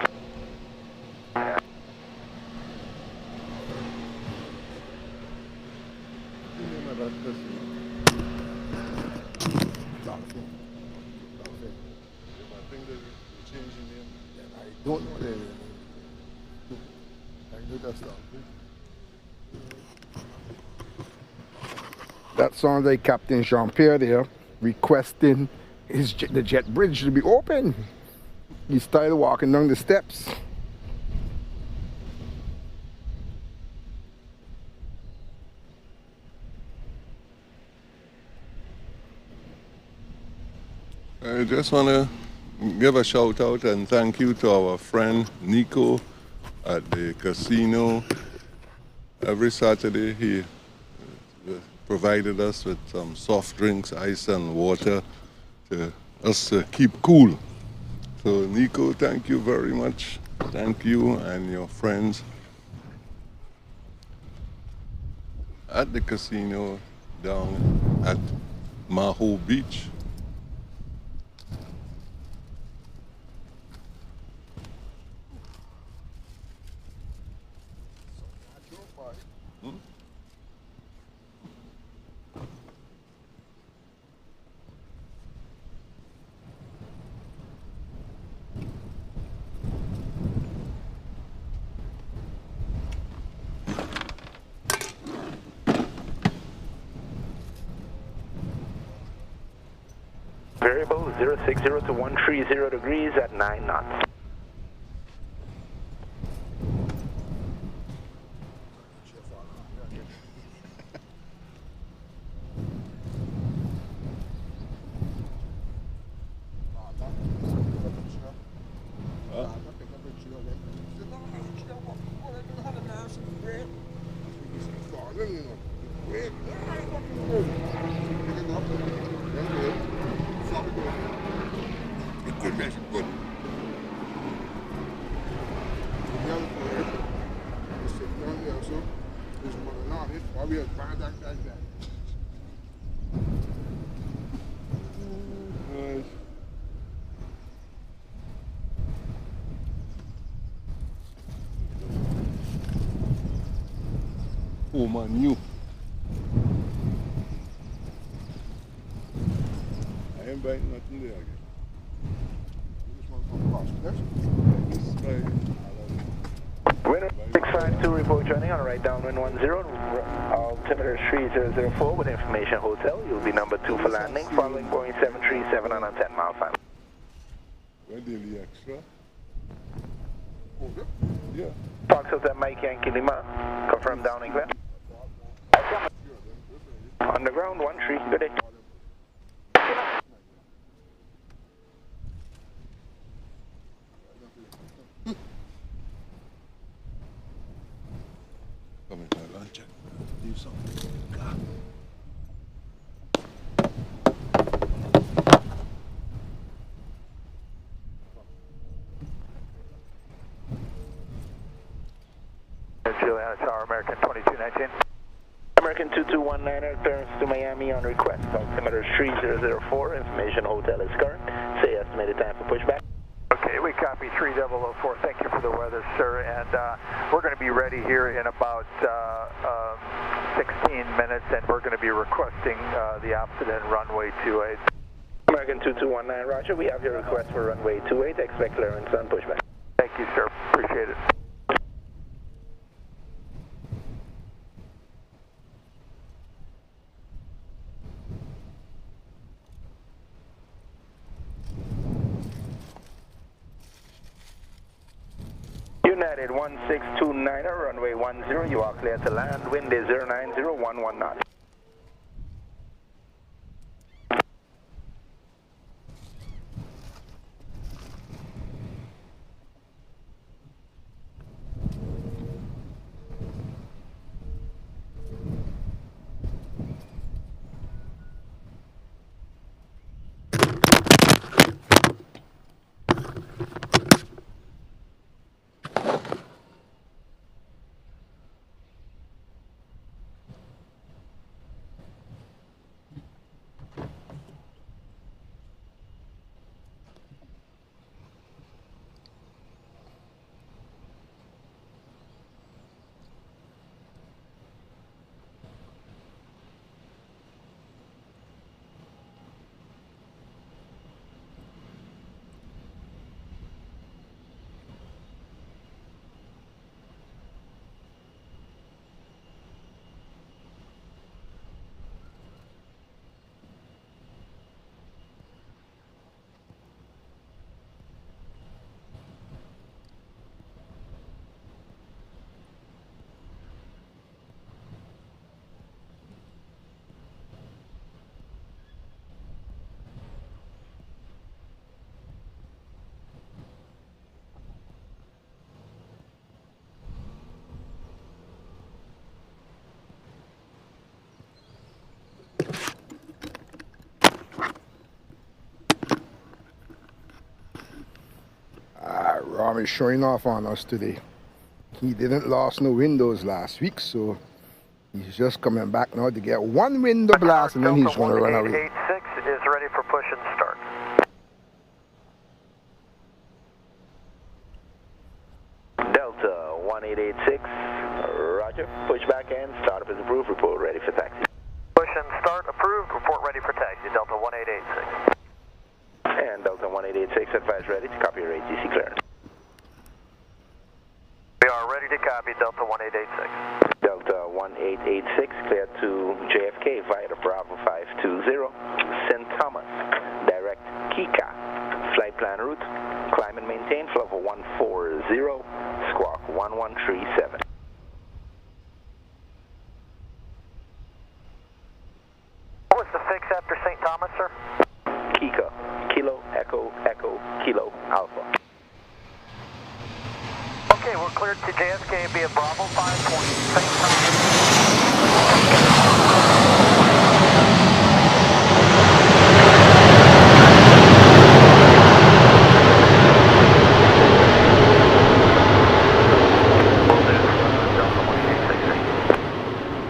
That sounds like Captain Jean-Pierre there requesting the jet bridge to be open. He started walking down the steps. I just want to give a shout out and thank you to our friend Nico at the casino. Every Saturday he provided us with some soft drinks, ice and water to us to keep cool. So Nico, thank you very much. Thank you and your friends at the casino down at MahoBeach. Variable 060 to 130 degrees at 9 knots. Oh man, you. I ain't buying nothing there again. This one from Prospect. This guy. Winner 652, report joining on right downwind 10, altimeter 3004 with information hotel. You'll be number 2 for landing, following Boeing 737 on a 10 mile final. Where daily extra? Yeah. Fox Hotel Mike Yankee Lima, confirm down and clear. Underground 13, good day. Come in, I'll check. Do something. Juliana Tower, American 2219. American 2219, clearance to Miami on request. Altimeter 3004, information hotel is current. Say estimated time for pushback. Okay, we copy 3004. Thank you for the weather, sir. And we're going to be ready here in about 16 minutes, and we're going to be requesting the opposite end, runway 28. American 2219, roger. We have your request for runway 28. Expect clearance on pushback. Thank you, sir. Appreciate it. United 1629, runway 10, you are clear to land, wind is 09011 knots. alarm is showing off on us today. He didn't lose no windows last week, so he's just coming back now to get one window blast and then he's going to run away. 1886 is ready for push and start. Delta 1886, roger. Push back and startup is approved. Report ready for taxi. Push and start approved. Report ready for taxi. Delta 1886. And Delta 1886 advise ready to copy your ATC clearance. We are ready to copy Delta 1886. Delta 1886 cleared to JFK via the Bravo 520, St. Thomas, direct Kika, flight plan route, climb and maintain, flight level 140, squawk 1137. What was the fix after St. Thomas, sir? Kika, Kilo, Echo, Echo, Kilo, Alpha. Okay, we're cleared to JFK via Bravo 520, St. Thomas.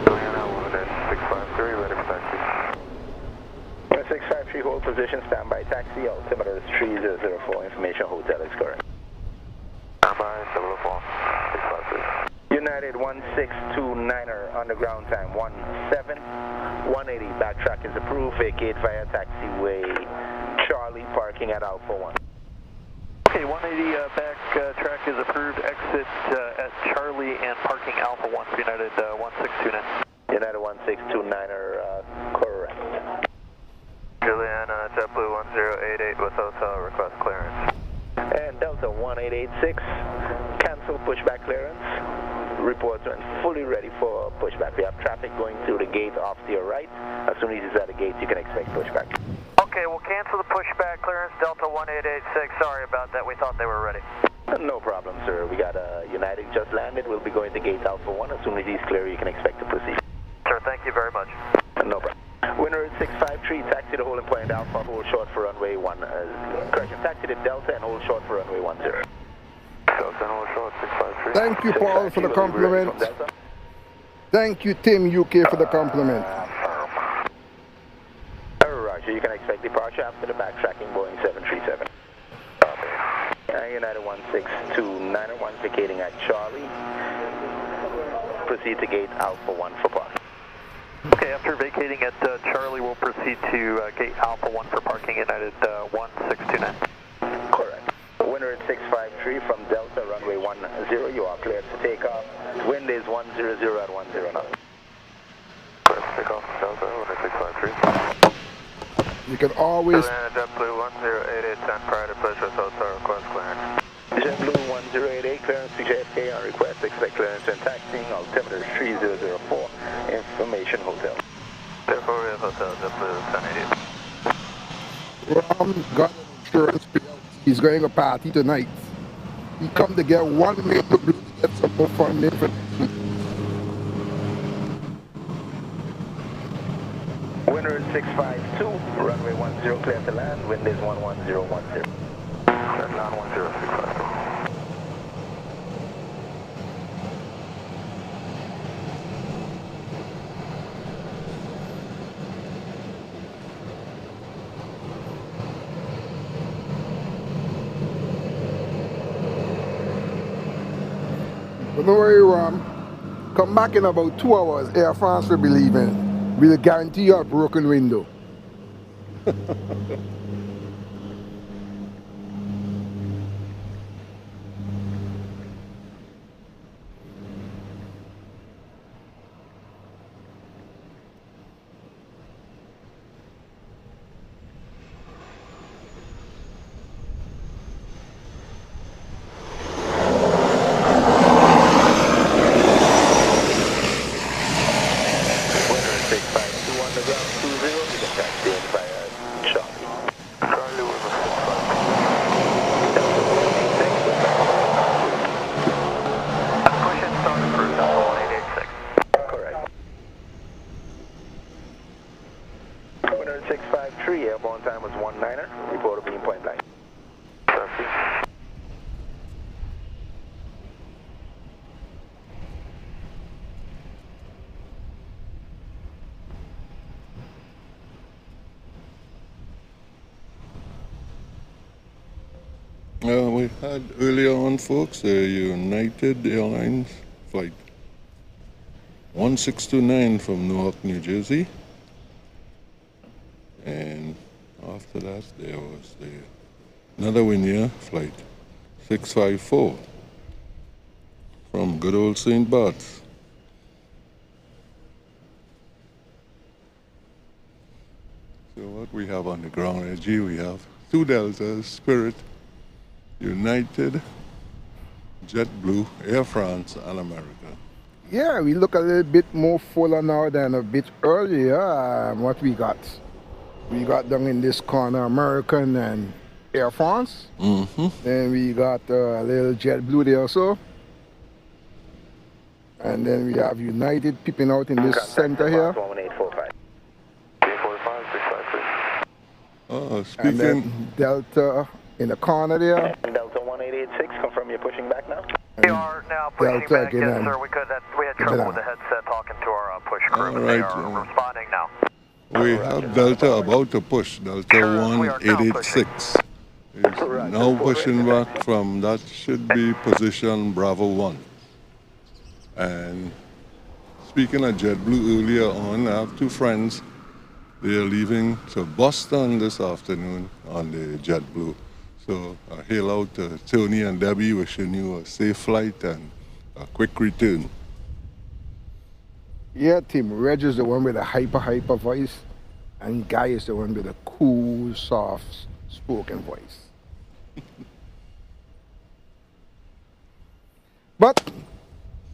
Juliana, 653, ready for taxi. 653, hold position, standby taxi, altimeter is 3004, information hotel is correct. Standby, 704, 653. United 1629er, underground time 17, 180, backtrack is approved, vacate via taxiway Charlie, parking at Alpha 1. Okay, 180 back track is approved, exit at Charlie and parking Alpha 1 for United 1629. United 1629er, correct. Juliana, JetBlue 1088 with hotel, request clearance. And Delta 1886, cancel pushback clearance. Reports are fully ready for pushback. We have traffic going through the gate off to your right. As soon as he's at the gate, you can expect pushback. Okay, we'll cancel the pushback clearance, Delta 1886. Sorry about that, we thought they were ready. No problem, sir. We got United just landed. We'll be going to gate Alpha 1. As soon as he's clear, you can expect to proceed. Sir, thank you very much. No problem. Winner 653, taxi to holding point Alpha, hold short for runway 1. Correction, taxi to Delta and hold short for runway 10. Delta and hold short, 653. Thank you, Paul, for the compliment. Thank you, Tim UK, for the compliment. Roger, you can expect departure after the backtracking Boeing 737. United 1629, vacating at Charlie. Proceed to gate Alpha 1 for parking. Okay, after vacating at Charlie, we'll proceed to gate Alpha 1 for parking, United 1629. Correct. Winner 653 from Delta, runway 10, you are cleared to take off. Wind is 100 at 10 knots. Clear to take off, Delta, winner 653. You can always... Juliana, JetBlue 1088, stand prior to push with hotel, request clearance. JetBlue 1088, clearance to JFK on request, expect clearance and taxiing, altimeter 3004, information hotel. Therefore, we have hotel, JetBlue 1088. Ram got insurance. He's going to a party tonight. He come to get one minute to get some more funding for Winner 652, runway 10, clear to land, wind is 11010. Clear to land 10652. But don't worry, Ram. Come back in about 2 hours. Air France will be leaving. We'll guarantee you a broken window. We had earlier on, folks, the United Airlines flight 1629 from Newark, New Jersey. And after that, there was another Winier flight 654 from good old St. Bart's. So what we have on the ground, Reggie, we have 2 Deltas, Spirit, United, JetBlue, Air France, and America. Yeah, we look a little bit more fuller now than a bit earlier. What we got? We got down in this corner American and Air France. Then we got a little JetBlue there also. And then we have United peeping out in this center here. 1845. Speaking. And then Delta in the corner there. And Delta 1886, confirm you're pushing back now? We are now pushing Delta back, again, yes, sir. We had trouble with the headset talking to our push crew, but they are responding now. We have Delta about to push, Delta 1886. Is now pushing back from, that should be position Bravo 1. And speaking of JetBlue earlier on, I have 2 friends. They are leaving to Boston this afternoon on the JetBlue. So I hail out to Tony and Debbie, wishing you a safe flight and a quick return. Yeah, Tim, Reg is the one with a hyper voice, and Guy is the one with a cool, soft spoken voice. But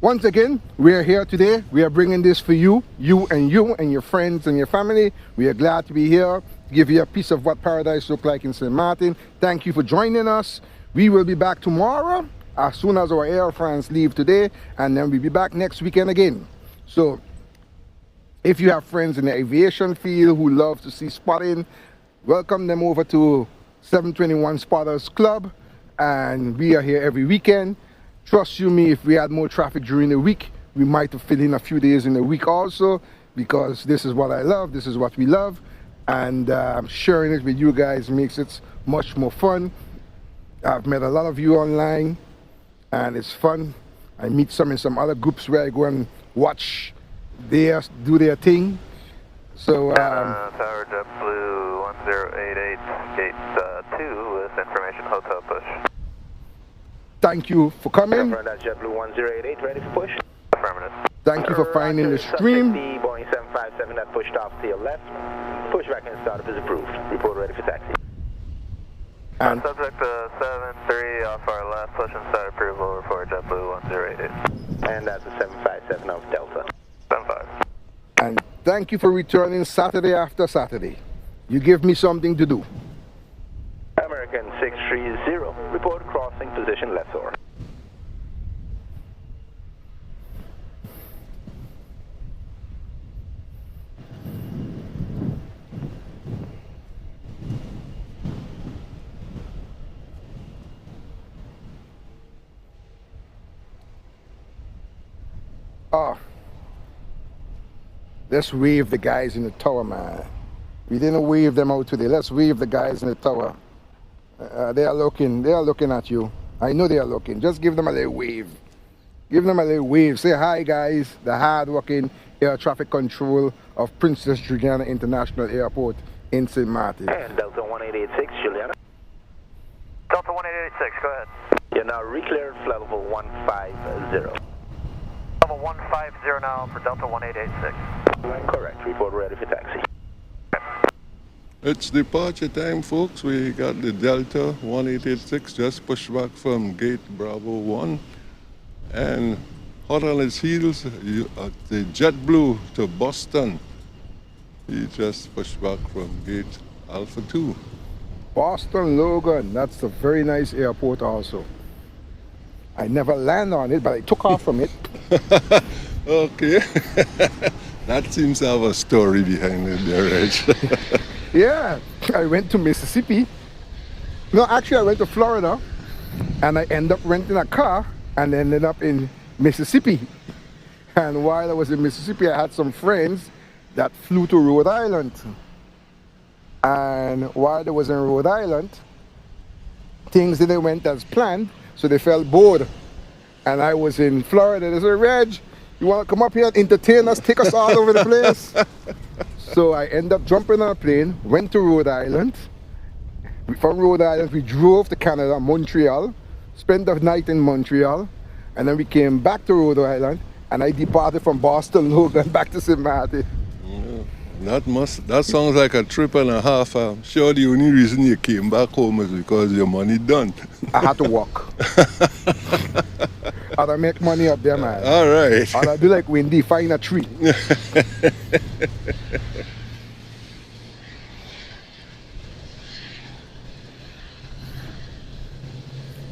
once again, we are here today. We are bringing this for you and your friends and your family. We are glad to be here, give you a piece of what paradise looks like in St. Martin. Thank you for joining us. We will be back tomorrow as soon as our Air France leave today, and then we'll be back next weekend again. So if you have friends in the aviation field who love to see spotting, welcome them over to 721 Spotters Club, and we are here every weekend. Trust you me, if we had more traffic during the week, we might have filled in a few days in the week also, because this is what I love, this is what we love, and sharing it with you guys makes it much more fun. I've met a lot of you online, and it's fun. I meet some in some other groups where I go and watch do their thing. So Tower JetBlue 1088, gate 2 with information hotel push. Thank you for coming. That's JetBlue 1088, ready for push? Affirmative. Thank you for finding the stream. The Boeing 757 that pushed off to your left. Pushback and startup is approved. Report ready for taxi. And subject to 73 off our left, push and start approval, report JetBlue 1088. And that's a 757 of Delta. 75. And thank you for returning Saturday after Saturday. You give me something to do. American 630, report crossing position lessor. Let's wave the guys in the tower, man. We didn't wave them out today. Let's wave the guys in the tower. They are looking at you. I know they are looking. Just give them a little wave. Give them a little wave. Say hi, guys. The hard-working air traffic control of Princess Juliana International Airport in St. Martin. And Delta 1886, Juliana. Delta 1886, go ahead. You're now recleared flight level 150. Level 150 now for Delta 1886. Correct. Report ready for taxi. It's departure time, folks. We got the Delta 1886 just pushed back from gate Bravo 1. And hot on its heels, the JetBlue to Boston. He just pushed back from gate Alpha 2. Boston Logan, that's a very nice airport also. I never landed on it, but I took off from it. Okay. That seems to have a story behind it there, Reg. Yeah, I went to Mississippi. No, actually I went to Florida, and I ended up renting a car and ended up in Mississippi. And while I was in Mississippi, I had some friends that flew to Rhode Island. And while I was in Rhode Island, things didn't went as planned, so they felt bored. And I was in Florida. They said, Reg, you want to come up here and entertain us, take us all over the place? So I ended up jumping on a plane, went to Rhode Island. From Rhode Island, we drove to Canada, Montreal, spent the night in Montreal, and then we came back to Rhode Island, and I departed from Boston, Logan, back to St. Martin. That sounds like a trip and a half. I'm sure the only reason you came back home is because your money done. I had to walk. And I make money up there, man. All right. And I do like Wendy, find a tree.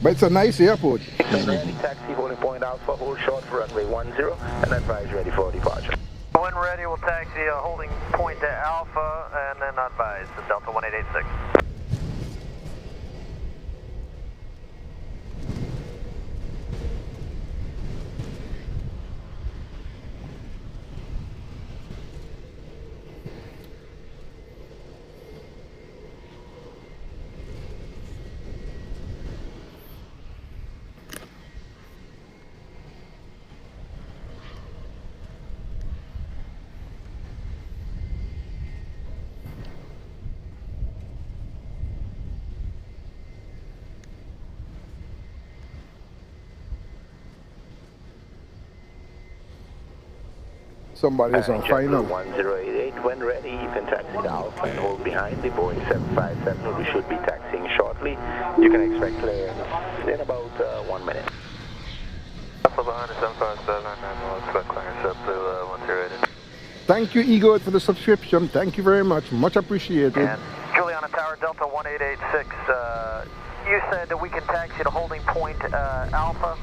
But it's a nice airport. Taxi holding point Alpha, hold short for runway 10 and advise ready for departure. When ready, we'll taxi holding point to Alpha and then advise Delta 1886. Somebody's on final. 1088, when ready, you can taxi to Alpha and hold behind the Boeing 757. We should be taxiing shortly. You can expect clearance in about 1 minute. Alpha behind the 757 and we'll expect clearance up to 1088. Thank you, Igor, for the subscription. Thank you very much. Much appreciated. And Juliana Tower, Delta 1886, you said that we can taxi to holding point Alpha.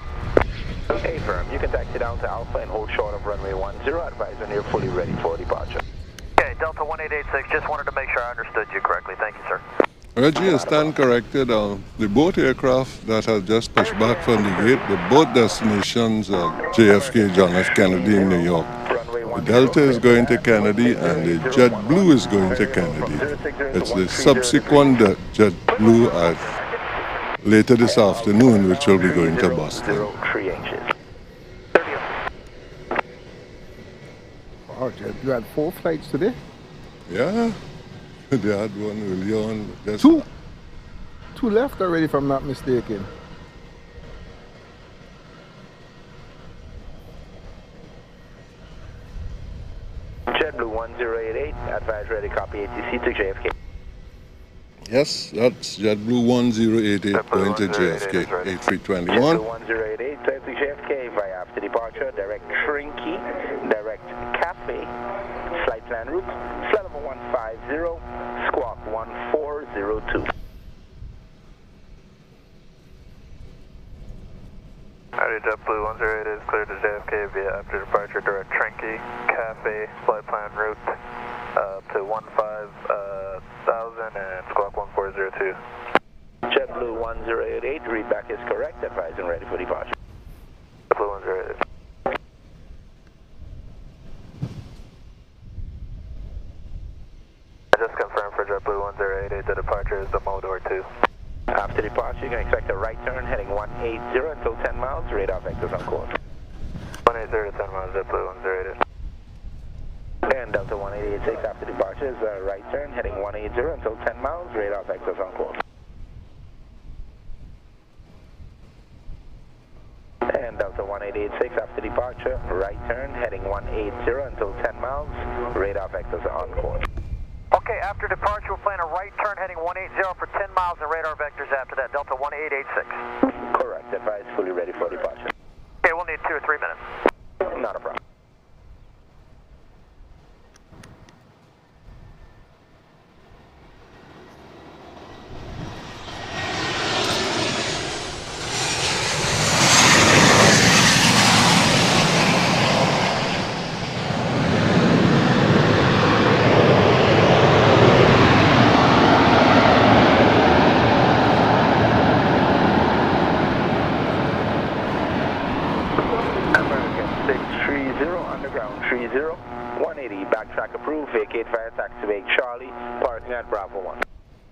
Okay, firm. You can taxi down to Alpha and hold short of runway 10. Advise when you're fully ready for departure. Okay, Delta 1886, just wanted to make sure I understood you correctly. Thank you, sir. Reggie, you stand corrected. The both aircraft that have just pushed back from the gate, the both destinations are JFK, John F. Kennedy in New York. The Delta is going to Kennedy and the JetBlue is going to Kennedy. It's the subsequent JetBlue at later this afternoon, which will be going to Boston. 3 inches. Oh, you had 4 flights today? Yeah, they had one earlier on. Two left already, if I'm not mistaken. JetBlue 1088, advise ready, copy ATC to JFK. Yes, that's JetBlue 1088 going to JFK, A321. JetBlue 1088, clear to JFK via after departure, direct Trinky, direct Cafe, flight plan route, flight level 150, squawk 1402. Howdy, JetBlue 108 is cleared to JFK via after departure, direct Trinky, Cafe, flight plan route to 15,000 and squawk 1402. JetBlue 1088, read back is correct, advise and ready for departure. JetBlue 108. I just confirmed for JetBlue 1088, the departure is the Modor 2. After departure, you can expect a right turn heading 180 until 10 miles, radar vectors on course. 180 to 10 miles, JetBlue 108. And Delta 1886 after departure is a right turn heading 180 until 10 miles, radar vectors on course. And Delta 1886 after departure, right turn heading 180 until 10 miles, radar vectors on course. Okay, after departure, we'll plan a right turn heading 180 for 10 miles and radar vectors after that, Delta 1886. Correct, advise fully ready for departure. Okay, we'll need 2 or 3 minutes. Not a problem.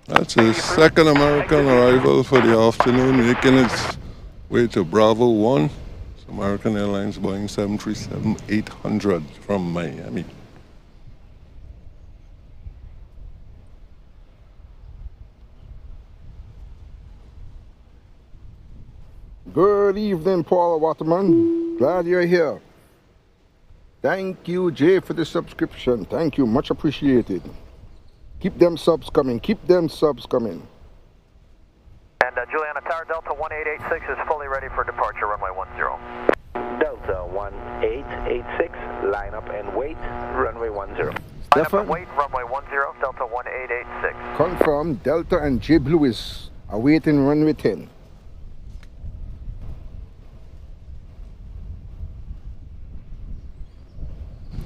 That's his second American arrival for the afternoon, making its way to Bravo 1. It's American Airlines Boeing 737-800 from Miami. Good evening, Paul Waterman. Glad you're here. Thank you, Jay, for the subscription. Thank you, much appreciated. Keep them subs coming. Keep them subs coming. And Juliana, Tower Delta 1886 is fully ready for departure, runway 10. Delta 1886, line up and wait, runway 10. Line up Stefan, and wait, runway 10, Delta 1886. confirm Delta and J. Lewis are waiting runway 10.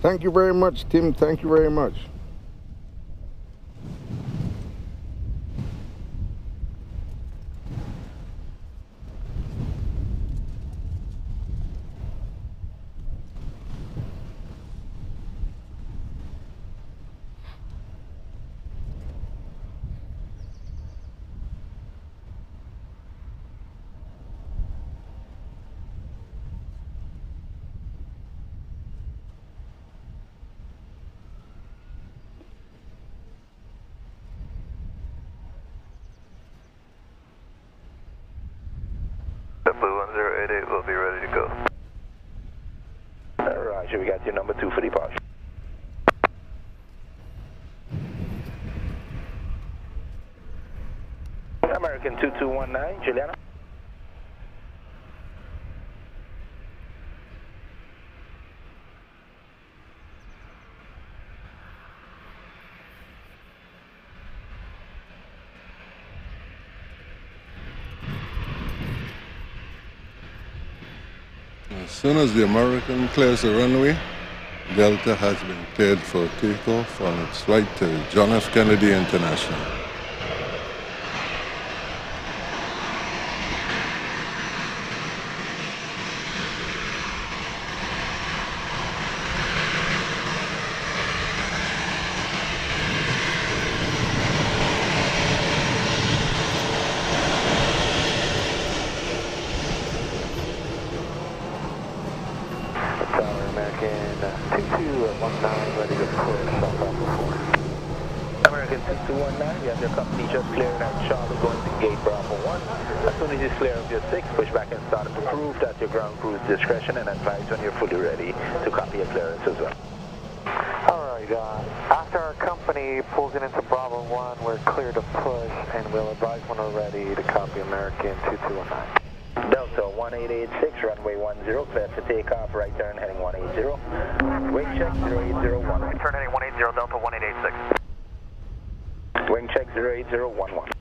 Thank you very much, Tim. Thank you very much. Blue 1088 will be ready to go. Roger, we got your number 2 for departure. American 2219, Juliana. As soon as the American clears the runway, Delta has been cleared for takeoff on its flight to John F. Kennedy International. American 2219, ready to push South Alpha 4. American 2219, you have your company just clearing out Charlie going to gate Bravo 1. As soon as you clear up your 6, push back and start to prove that your ground cruise discretion and advise when you're fully ready to copy your clearance as well. Alright, after our company pulls it into Bravo 1, we're clear to push, and we'll advise when we're ready to copy American 2219. Delta 1886, runway 10, clear for takeoff, right turn heading 180. Wing check 0801. Right turn heading 180, Delta 1886. Wing check 08011.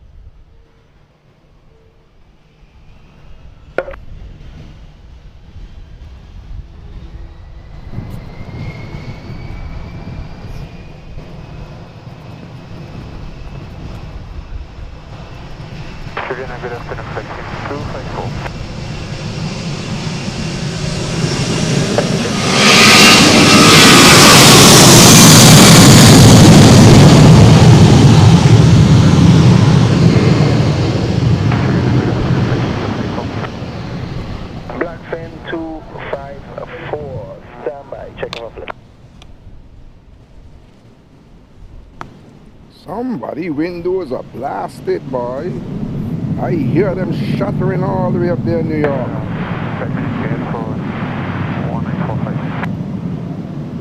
Juliana, good afternoon, flight 254. Blackfin 254, standby, checking muffler. Somebody windows are blasted, boy. I hear them shattering all the way up there in New York.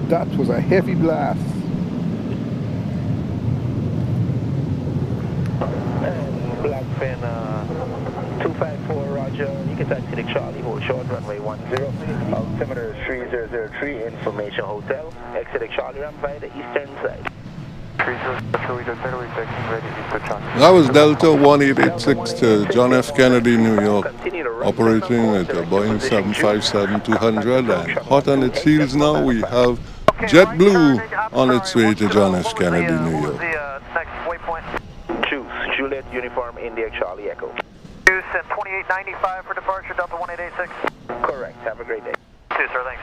That was a heavy blast. Blackfin 254, roger. You can taxi to Charlie, hold short, runway 10. Altimeter 3003, Information Hotel. Exit Charlie ramp by the eastern side. That was Delta 1886 to John F. Kennedy, New York, operating at a Boeing 757-200, and hot on its heels now we have JetBlue on its way to John F. Kennedy, New York. Next waypoint. Choose Juliet Uniform India Charlie Echo. Choose 2895 for departure, Delta 1886. Correct, have a great day. Choose, sir, thanks.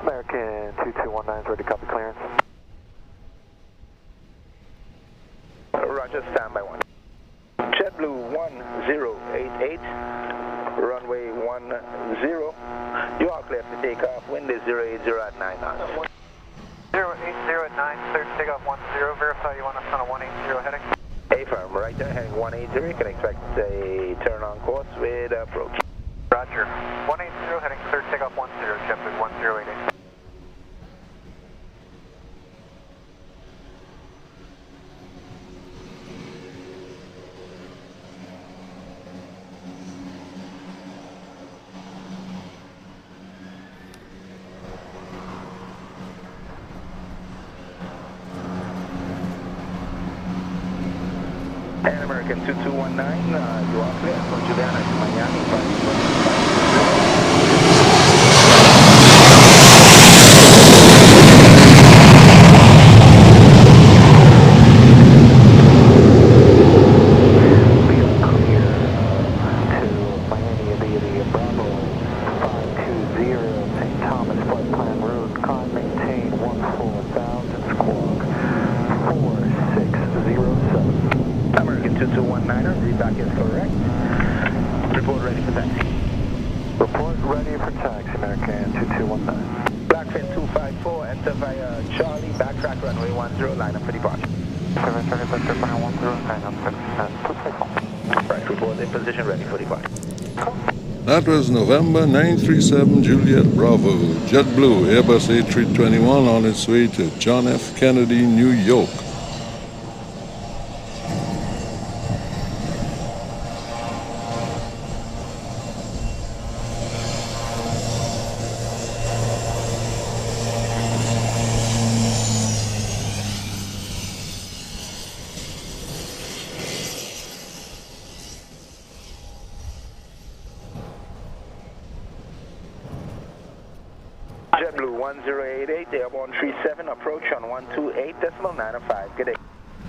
American 2219 is ready to copy clearance. Roger, stand by 1. JetBlue 1088, runway 10. You are clear to take off, wind is 080 at 9 knots. 080 at 9, clear to take off 10, verify you want us on a 180 heading. Affirm, right there, heading 180, you can expect a turn on course with approach. Roger, 180 heading clear to take off 10, JetBlue 1088. And American 2219, you are clear from Juliana to Miami. We are clear to Miami via Bravo 520 St. Thomas flight plan route. Con maintain 14,000 squawk 4607. American 2219, read back is correct. Report ready for taxi. Report ready for taxi, American 2219. Blackfin 254, enter via Charlie, backtrack runway 10, line up for departure. Right, report in position, ready for departure. That was November 937 Juliet Bravo, JetBlue Airbus A321 on its way to John F. Kennedy, New York. JetBlue 1088, airborne 37, approach on 128.905. Good day.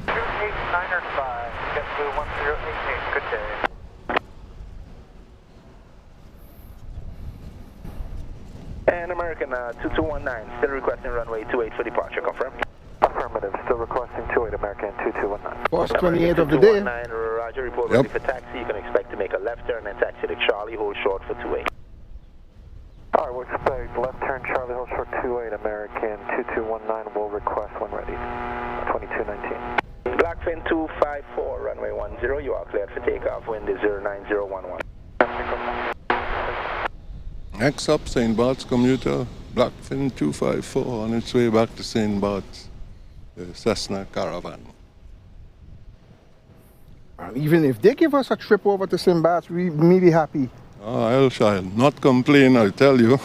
28905, JetBlue 1088, good day. And American 2219, still requesting runway 28 for departure, confirm? Affirmative, still requesting 28 American 2219. First 28 of the day. 2219, Roger, report ready for taxi. You can expect to make a left turn and taxi to Charlie, hold short for 28. Alright, we'll expect left turn Charlie Hills for 28 American 2219. We'll request when ready. 2219. Blackfin 254, runway 10. You are cleared for takeoff. Wind is 09011. Next up, St. Bart's commuter, Blackfin 254 on its way back to St. Bart's, the Cessna Caravan. And even if they give us a trip over to St. Bart's, we may be happy. Oh, I shall not complain, I'll tell you.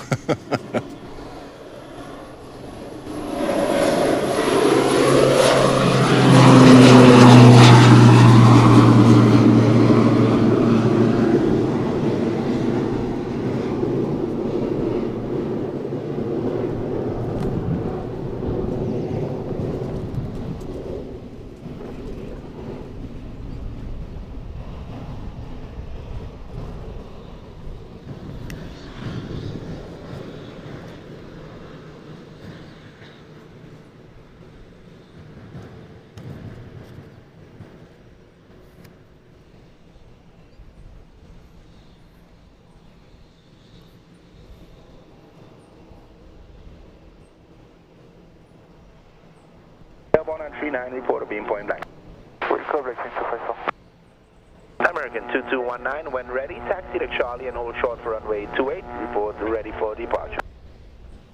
Airborne on 39, report of beam point blank. American 2219, when ready, taxi to Charlie and hold short for runway 28. Report ready for departure.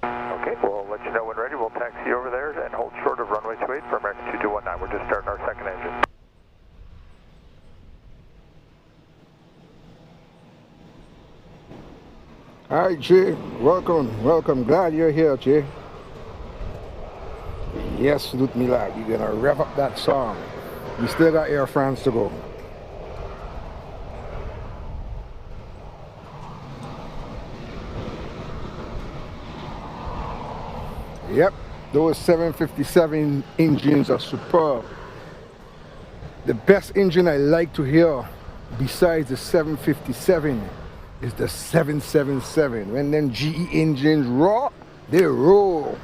Okay, we'll let you know when ready. We'll taxi over there and hold short of runway 28 for American 2219. We're just starting our second engine. All right, Jay, welcome. Glad you're here, Jay. Yes, salute me lad. You're gonna rev up that song. We still got Air France to go. Yep, those 757 engines are superb. The best engine I like to hear besides the 757 is the 777. When them GE engines roar, they roll.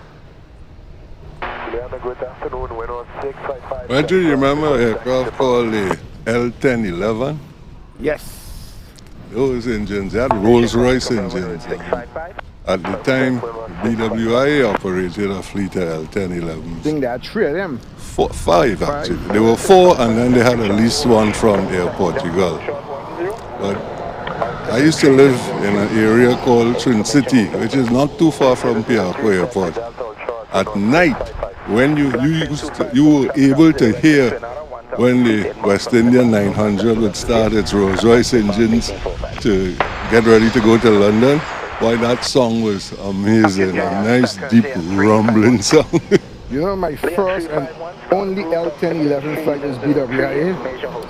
Juliana, good afternoon. Wind on 655. Well, do you remember an aircraft called the 𝐿1011? Yes. Those engines, they had Rolls-Royce engines. At the time, BWI operated a fleet of 𝐿1011s. I think there are 3 of them. Five actually. There were 4 and then they had at least one from Air Portugal. But I used to live in an area called Trincity, which is not too far from Piarco Airport. At night, when you were able to hear when the West Indian 900 would start its Rolls-Royce engines to get ready to go to London, why that song was amazing, a nice deep rumbling song. You know, my first and only 𝐿1011 flight was BWI,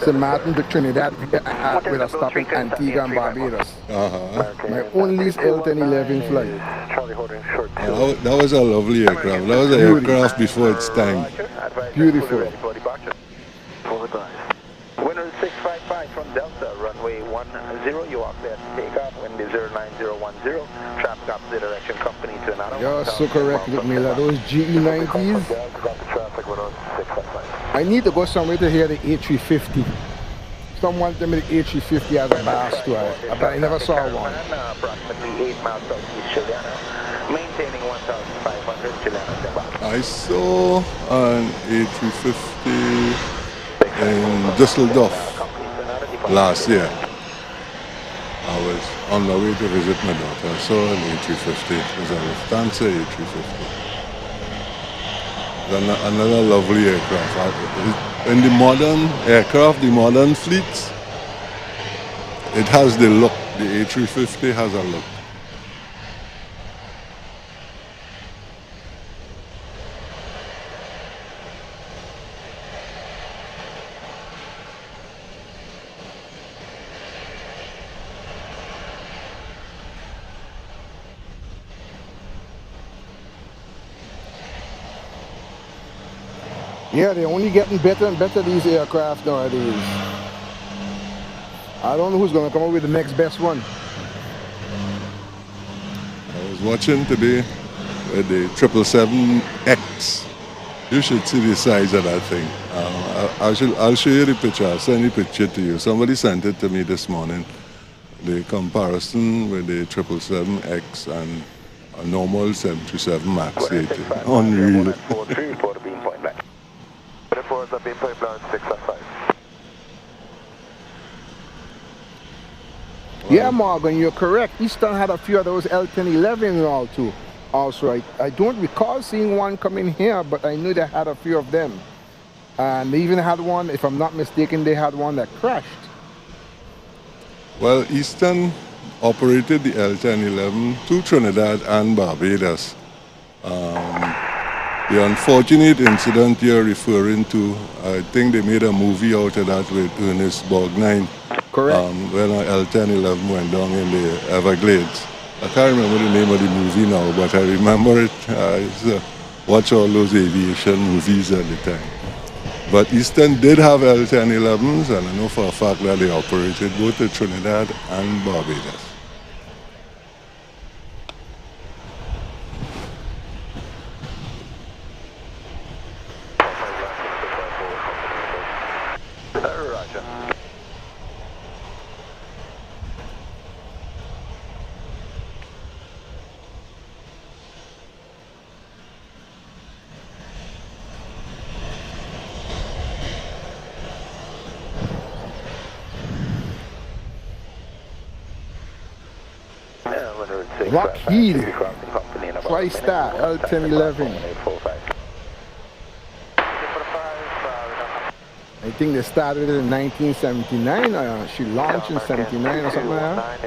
St. Martin to Trinidad with a stop in Antigua and Barbados. My only 𝐿1011 flight. That was a lovely aircraft. That was an aircraft before its time. Beautiful. Winner 655 from Delta, runway 10, you are clear to take off, wind is 09010, traffic opposite direction, company to another. You're so correct with me, like those GE90s. I need to go somewhere to hear the A350. Someone tell me the A350 has a bass to it, but I never saw one. Approximately 8 miles southeast Juliana, maintaining 1,500 Juliana. I saw an A350 in Düsseldorf last year. I was on my way to visit my daughter. I saw an A350. It was a Lufthansa A350. Another lovely aircraft. In the modern aircraft, the modern fleets, it has the look. The A350 has a look. Yeah, they're only getting better and better, these aircraft nowadays. I don't know who's going to come up with the next best one. I was watching today the 777X. You should see the size of that thing. I'll show you the picture. I'll send the picture to you. Somebody sent it to me this morning. The comparison with the 777X and a normal 737 MAX 80. Unreal. Yeah, Morgan, you're correct. Eastern had a few of those 𝐿1011s and all too. Also, I don't recall seeing one coming here, but I knew they had a few of them. And they even had one, if I'm not mistaken, they had one that crashed. Well, Eastern operated the 𝐿1011 to Trinidad and Barbados. The unfortunate incident you're referring to, I think they made a movie out of that with Ernest Borgnine. Correct. When our 𝐿1011 went down in the Everglades. I can't remember the name of the movie now, but I remember it. I used to watch all those aviation movies at the time. But Eastern did have 𝐿1011s, and I know for a fact that they operated both to Trinidad and Barbados. Lockheed, TriStar, 𝐿1011. I think they started in 1979, she launched in 79 or something like that.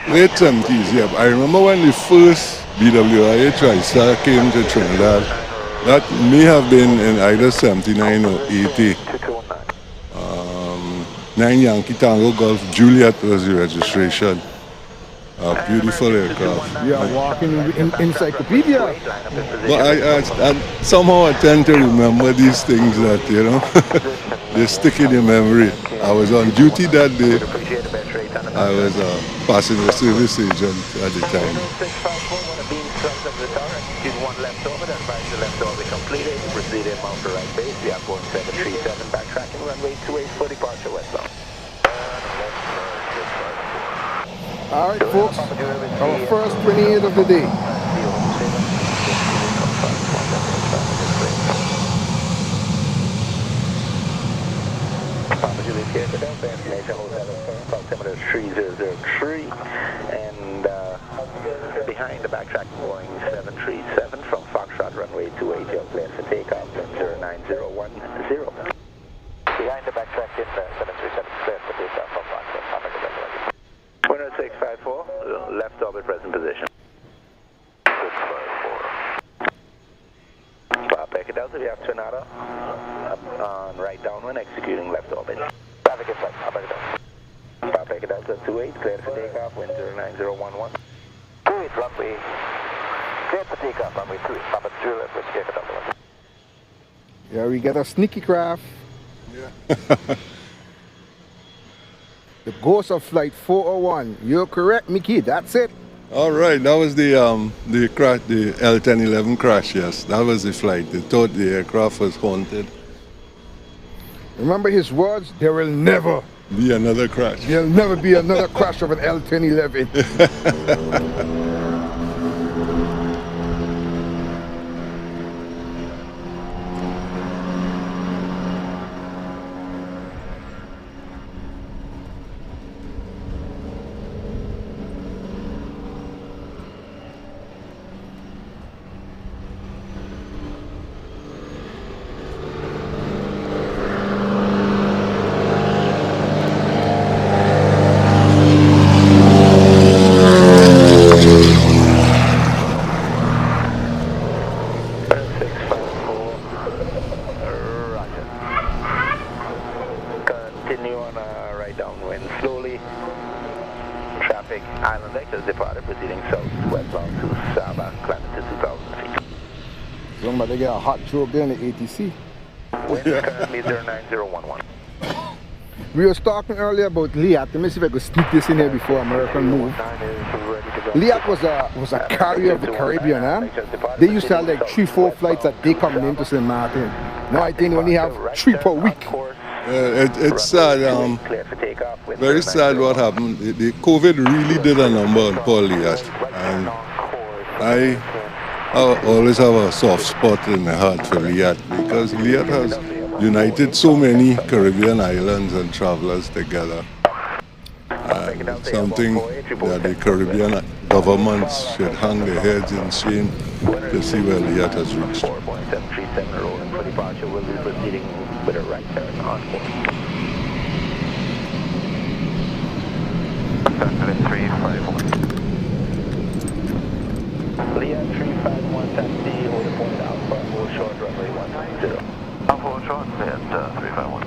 Late 70s, yeah. I remember when the first BWI TriStar came to Trinidad. That may have been in either 79 or 80. 9 Yankee Tango Golf Juliet was the registration. A beautiful aircraft. You are walking in encyclopedia. But I somehow I tend to remember these things that, you know, they stick in your memory. I was on duty that day. I was a passenger service agent at the time. completed. Proceed inbound for right base. We have Boeing 737 backtracking runway 28 for departure westbound. Alright folks, our first 28 of the day. Papa Juliet here, the Delta information altimeter 3003, and behind the backtracking Boeing 737 from Foxtrot runway 28, you're cleared for takeoff, wind 09010. Behind the backtracking 737, cleared for takeoff from Foxtrot, Papa Juliet. Winner 654, left orbit present position. 654. Papa Delta, we have Tornado on right downwind, executing left orbit. Traffic in flight, Papa Delta. Papa Delta 28, cleared for takeoff, wind 09011. 28, runway, cleared for takeoff, runway 28, Papa Juliet, Whiskey Echo Delta 1. Yeah, we got a sneaky craft. Yeah. The ghost of flight 401. You're correct, Mickey. That's it. All right, that was the crash, the L1011 crash. Yes, that was the flight. They thought the aircraft was haunted. Remember his words? There will never be another crash. There'll never be another crash of an L1011. They get a hot joke there in the ATC. Wind currently 09011. We were talking earlier about Liat. Let me see if I could sneak this in here before American move. Liat was a carrier of the Caribbean, huh? They used to have like 3-4 flights a day coming into St. Martin. Now I think they only have 3 per week. It's sad, very sad what happened. The COVID really did a number on Paul Liat. And I always have a soft spot in my heart for Liat because Liat has united so many Caribbean islands and travelers together. And it's something that the Caribbean governments should hang their heads in shame to see where Liat has reached. 4.737 rolling for departure. We'll be proceeding with a right turn on course. 351. Liat 351 taxi, hold a point Alpha, hold short runway 190. Alpha hold short, Liat 351.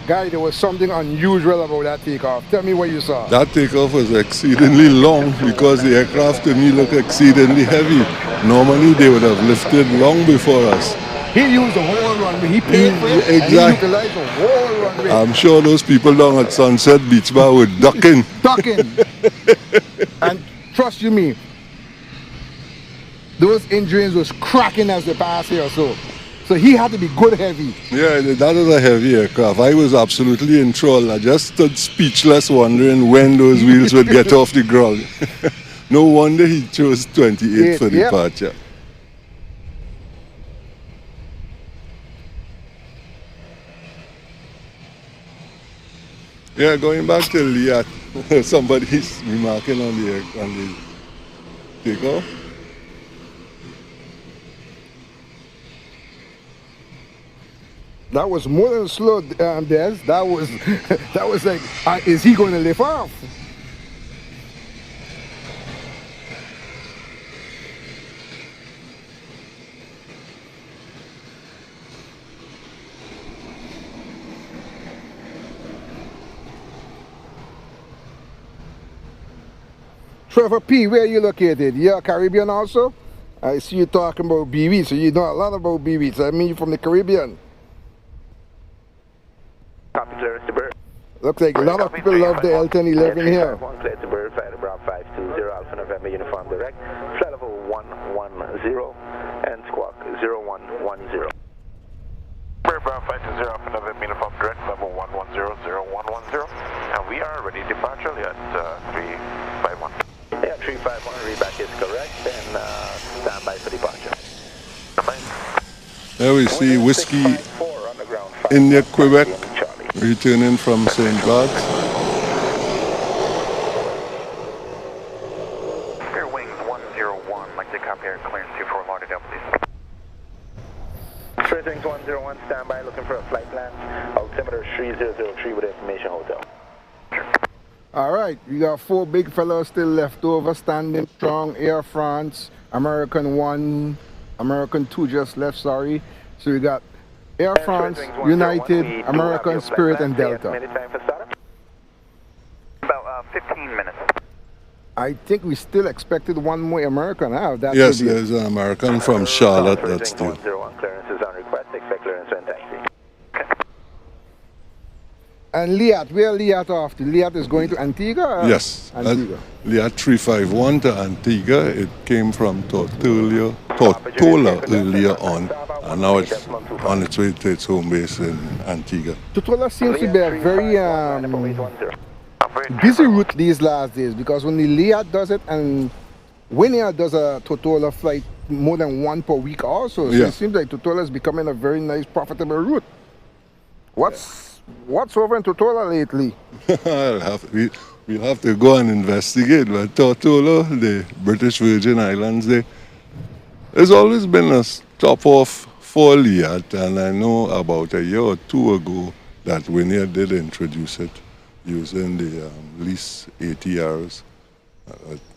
Guy, there was something unusual about that takeoff. Tell me what you saw. That takeoff was exceedingly long because the aircraft to me looked exceedingly heavy. Normally they would have lifted long before us. He used the whole runway. He paid for it. Exactly. And he utilized the whole runway. I'm sure those people down at Sunset Beach Bar were ducking. Ducking. And trust you me, those engines was cracking as they passed here. So he had to be good heavy. Yeah, that was a heavy aircraft. I was absolutely enthralled. I just stood speechless wondering when those wheels would get off the ground. No wonder he chose 28 for departure. Yeah, going back to Liat, somebody's remarking on the takeoff. That was more than slow, Des. That was like, is he going to lift off? Trevor P, where are you located? You're Caribbean also? I see you talking about BB, so you know a lot about BB. So I mean you from the Caribbean. Copy, clearance to bird. Looks like a lot of people love the L1011 here. 351, clear to bird, flight Bravo 520, Alpha November Uniform Direct, flight level 110, and squawk 0110. Bird Bravo 520, Alpha November Uniform Direct, level 110, and we are ready to departure at 351. Yeah, 351, readback is correct, and stand by for departure. There we see Whiskey India Quebec returning from St. Bart's. Air Wings 101, like to copy air clearance 24 Lauderdale, please. Air Wings 101, stand by, looking for a flight plan. Altimeter 3003 with information hotel. All right, we got 4 big fellows still left over, standing strong. Air France, American 1, American 2 just left, sorry. So we got Air France, United, American, Spirit, and Delta. About 15 minutes. I think we still expected one more American. That Yes, there's an American from Charlotte that's due. 101, clearance is on request, expect clearance when taxi. And Liat, where Liat off to? Liat is going to Antigua? Yes, Antigua. Liat 351 to Antigua. It came from Tortola earlier on, and now it's on its way to its home base in Antigua. Tortola seems to be a very busy route these last days, because when the Liat does it and Winia does a Tortola flight more than one per week also. So it seems like Tortola is becoming a very nice, profitable route. What's over in Tortola lately? We'll have to go and investigate. But Tortola, the British Virgin Islands, there's always been a stop-off for Liat, and I know about a year or 2 ago that Winia did introduce it using the lease ATRs,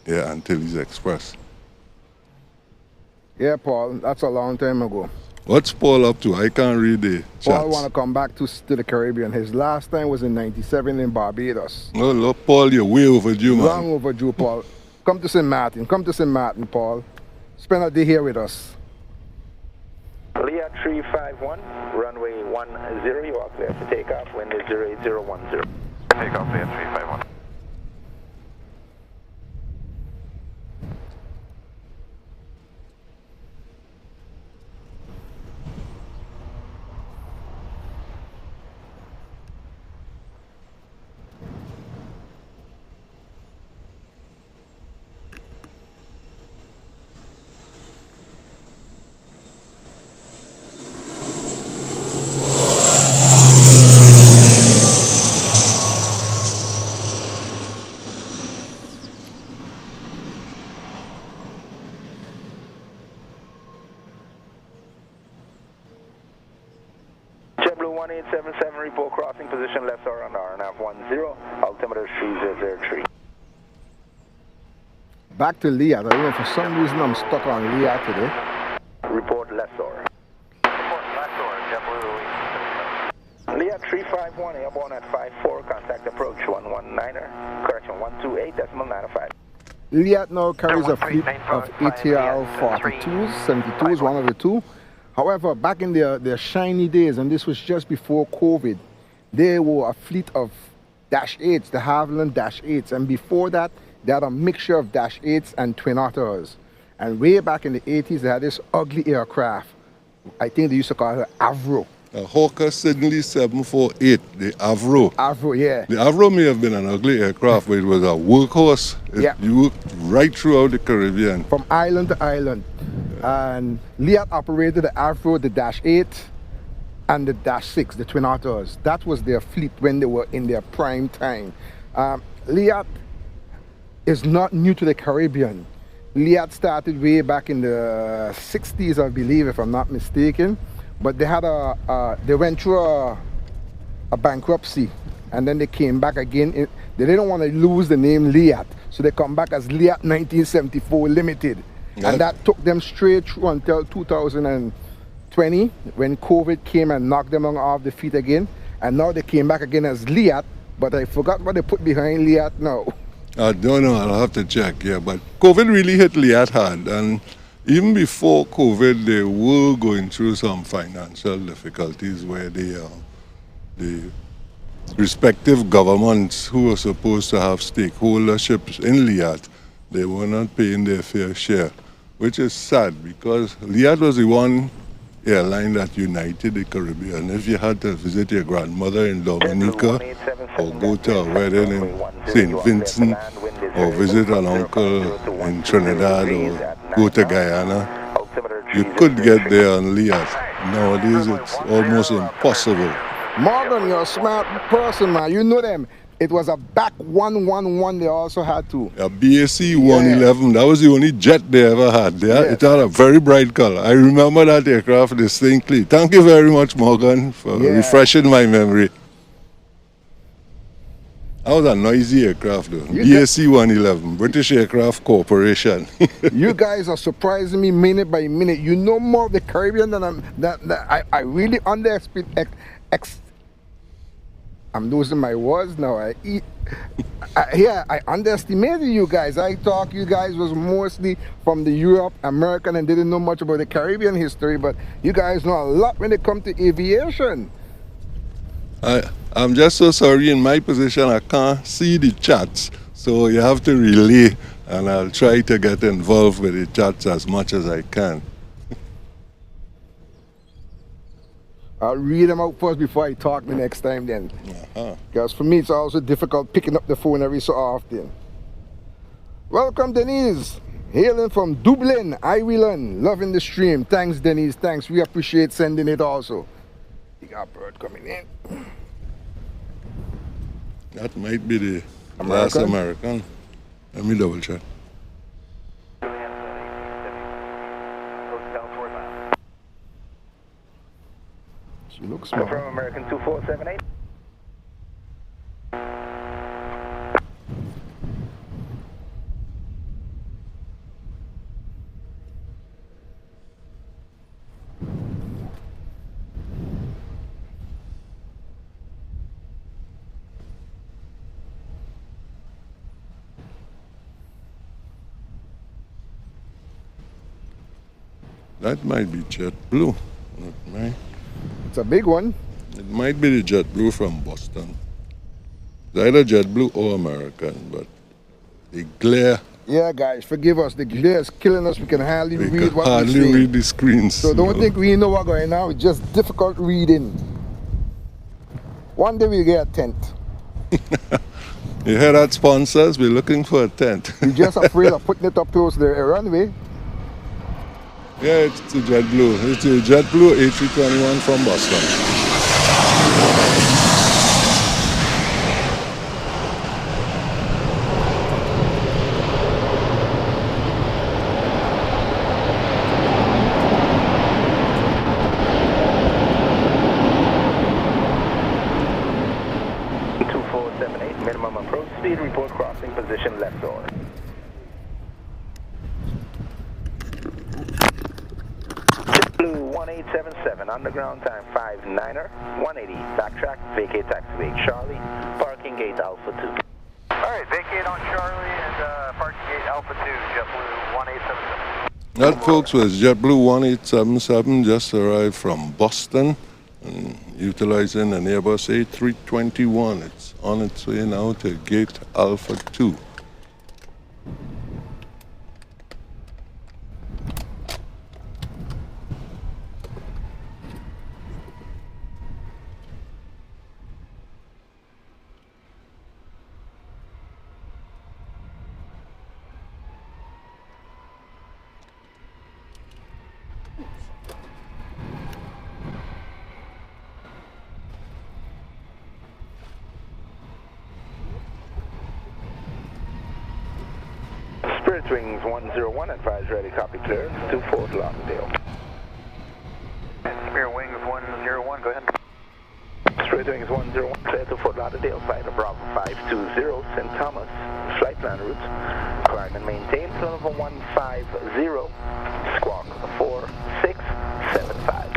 Air Antilles Express. Yeah, Paul, that's a long time ago. What's Paul up to? I can't read the chats. Paul want to come back to the Caribbean. His last time was in '97 in Barbados. Oh, look, Paul, you're way overdue, man. Long overdue, Paul. Come to St. Martin. Come to St. Martin, Paul. Spend a day here with us. Liat 351, runway 10, you are clear to take off, wind is 08010. Take off Liat 351. JetBlue 1877, report crossing position left or on RNAV 10, altimeter 3003. Back to Liat. I don't know, for some reason I'm stuck on Liat today. Report lessor. Report lessor, JetBlue. Liat 351, airborne at 54, contact approach 119er, correction 128.905. Liat now carries a fleet of ATR 42s, 72s, one of the two. However, back in their shiny days, and this was just before COVID, they were a fleet of Dash 8s, the Havilland Dash 8s. And before that, they had a mixture of Dash 8s and Twin Otters. And way back in the 80s, they had this ugly aircraft. I think they used to call it Avro. A Hawker Siddeley 748, the Avro. Avro, yeah. The Avro may have been an ugly aircraft, but it was a workhorse. You worked right throughout the Caribbean. From island to island. And Liat operated the Avro, the Dash 8, and the Dash 6, the Twin Otters. That was their fleet when they were in their prime time. Liat is not new to the Caribbean. Liat started way back in the 60s, I believe, if I'm not mistaken. But they had they went through a bankruptcy, and then they came back again. They didn't want to lose the name Liat, so they come back as Liat 1974 Limited. And that took them straight through until 2020, when COVID came and knocked them off the feet again. And now they came back again as Liat, but I forgot what they put behind Liat now. I don't know, I'll have to check, yeah. But COVID really hit Liat hard, and even before COVID, they were going through some financial difficulties where the respective governments who were supposed to have stakeholderships in Liat, they were not paying their fair share, which is sad because Liat was the one airline that united the Caribbean. If you had to visit your grandmother in Dominica, or go to a wedding in St. Vincent, or visit an uncle in Trinidad, or go to Guyana, you could get there on Liat. Nowadays, it's almost impossible. Morgan, you're a smart person, man. You know them. It was a back 111 they also had too. A BAC 111, that was the only jet they ever had. It had a very bright color. I remember that aircraft distinctly. Thank you very much, Morgan, for refreshing my memory. That was a noisy aircraft though. BAC 111, British Aircraft Corporation. You guys are surprising me minute by minute. You know more of the Caribbean than I really underestimate. I'm losing my words now. I underestimated you guys. I thought you guys was mostly from the Europe, American, and didn't know much about the Caribbean history, but you guys know a lot when it comes to aviation. I'm just so sorry, in my position I can't see the chats, so you have to relay, and I'll try to get involved with the chats as much as I can. I'll read them out first before I talk the next time then. Because for me it's also difficult picking up the phone every so often. Welcome Denise, hailing from Dublin, Ireland, loving the stream. Thanks Denise, thanks, we appreciate sending it also. You got bird coming in. That might be the last American. Let me double check. She looks smart. From American 2478. That might be JetBlue. It's a big one. It might be the JetBlue from Boston. It's either JetBlue or American, but the glare. Yeah, guys, forgive us. The glare is killing us. We can hardly read what we're saying. Hardly read the screens. So don't think we know what's going on. It's just difficult reading. One day we'll get a tent. You hear that, sponsors? We're looking for a tent. We're just afraid of putting it up close to the runway. Yeah, it's the JetBlue. It's a JetBlue A321 from Boston. Minimum approach speed, report crossing position left door. JetBlue 1877, underground time 59er, 180, backtrack, vacate taxiway Charlie, parking gate Alpha 2. Alright, vacate on Charlie and parking gate Alpha 2, JetBlue 1877. That, folks, was JetBlue 1877, just arrived from Boston, and utilizing an Airbus A321. It's on its way now to gate Alpha 2. Spirit Wings 101, advise ready, copy clear, to Fort Lauderdale. Spirit Wings 101, go ahead. Spirit Wings 101, clear to Fort Lauderdale, flight of Bravo 520, St. Thomas, flight plan route, climb and maintain, level 150, squawk 4675.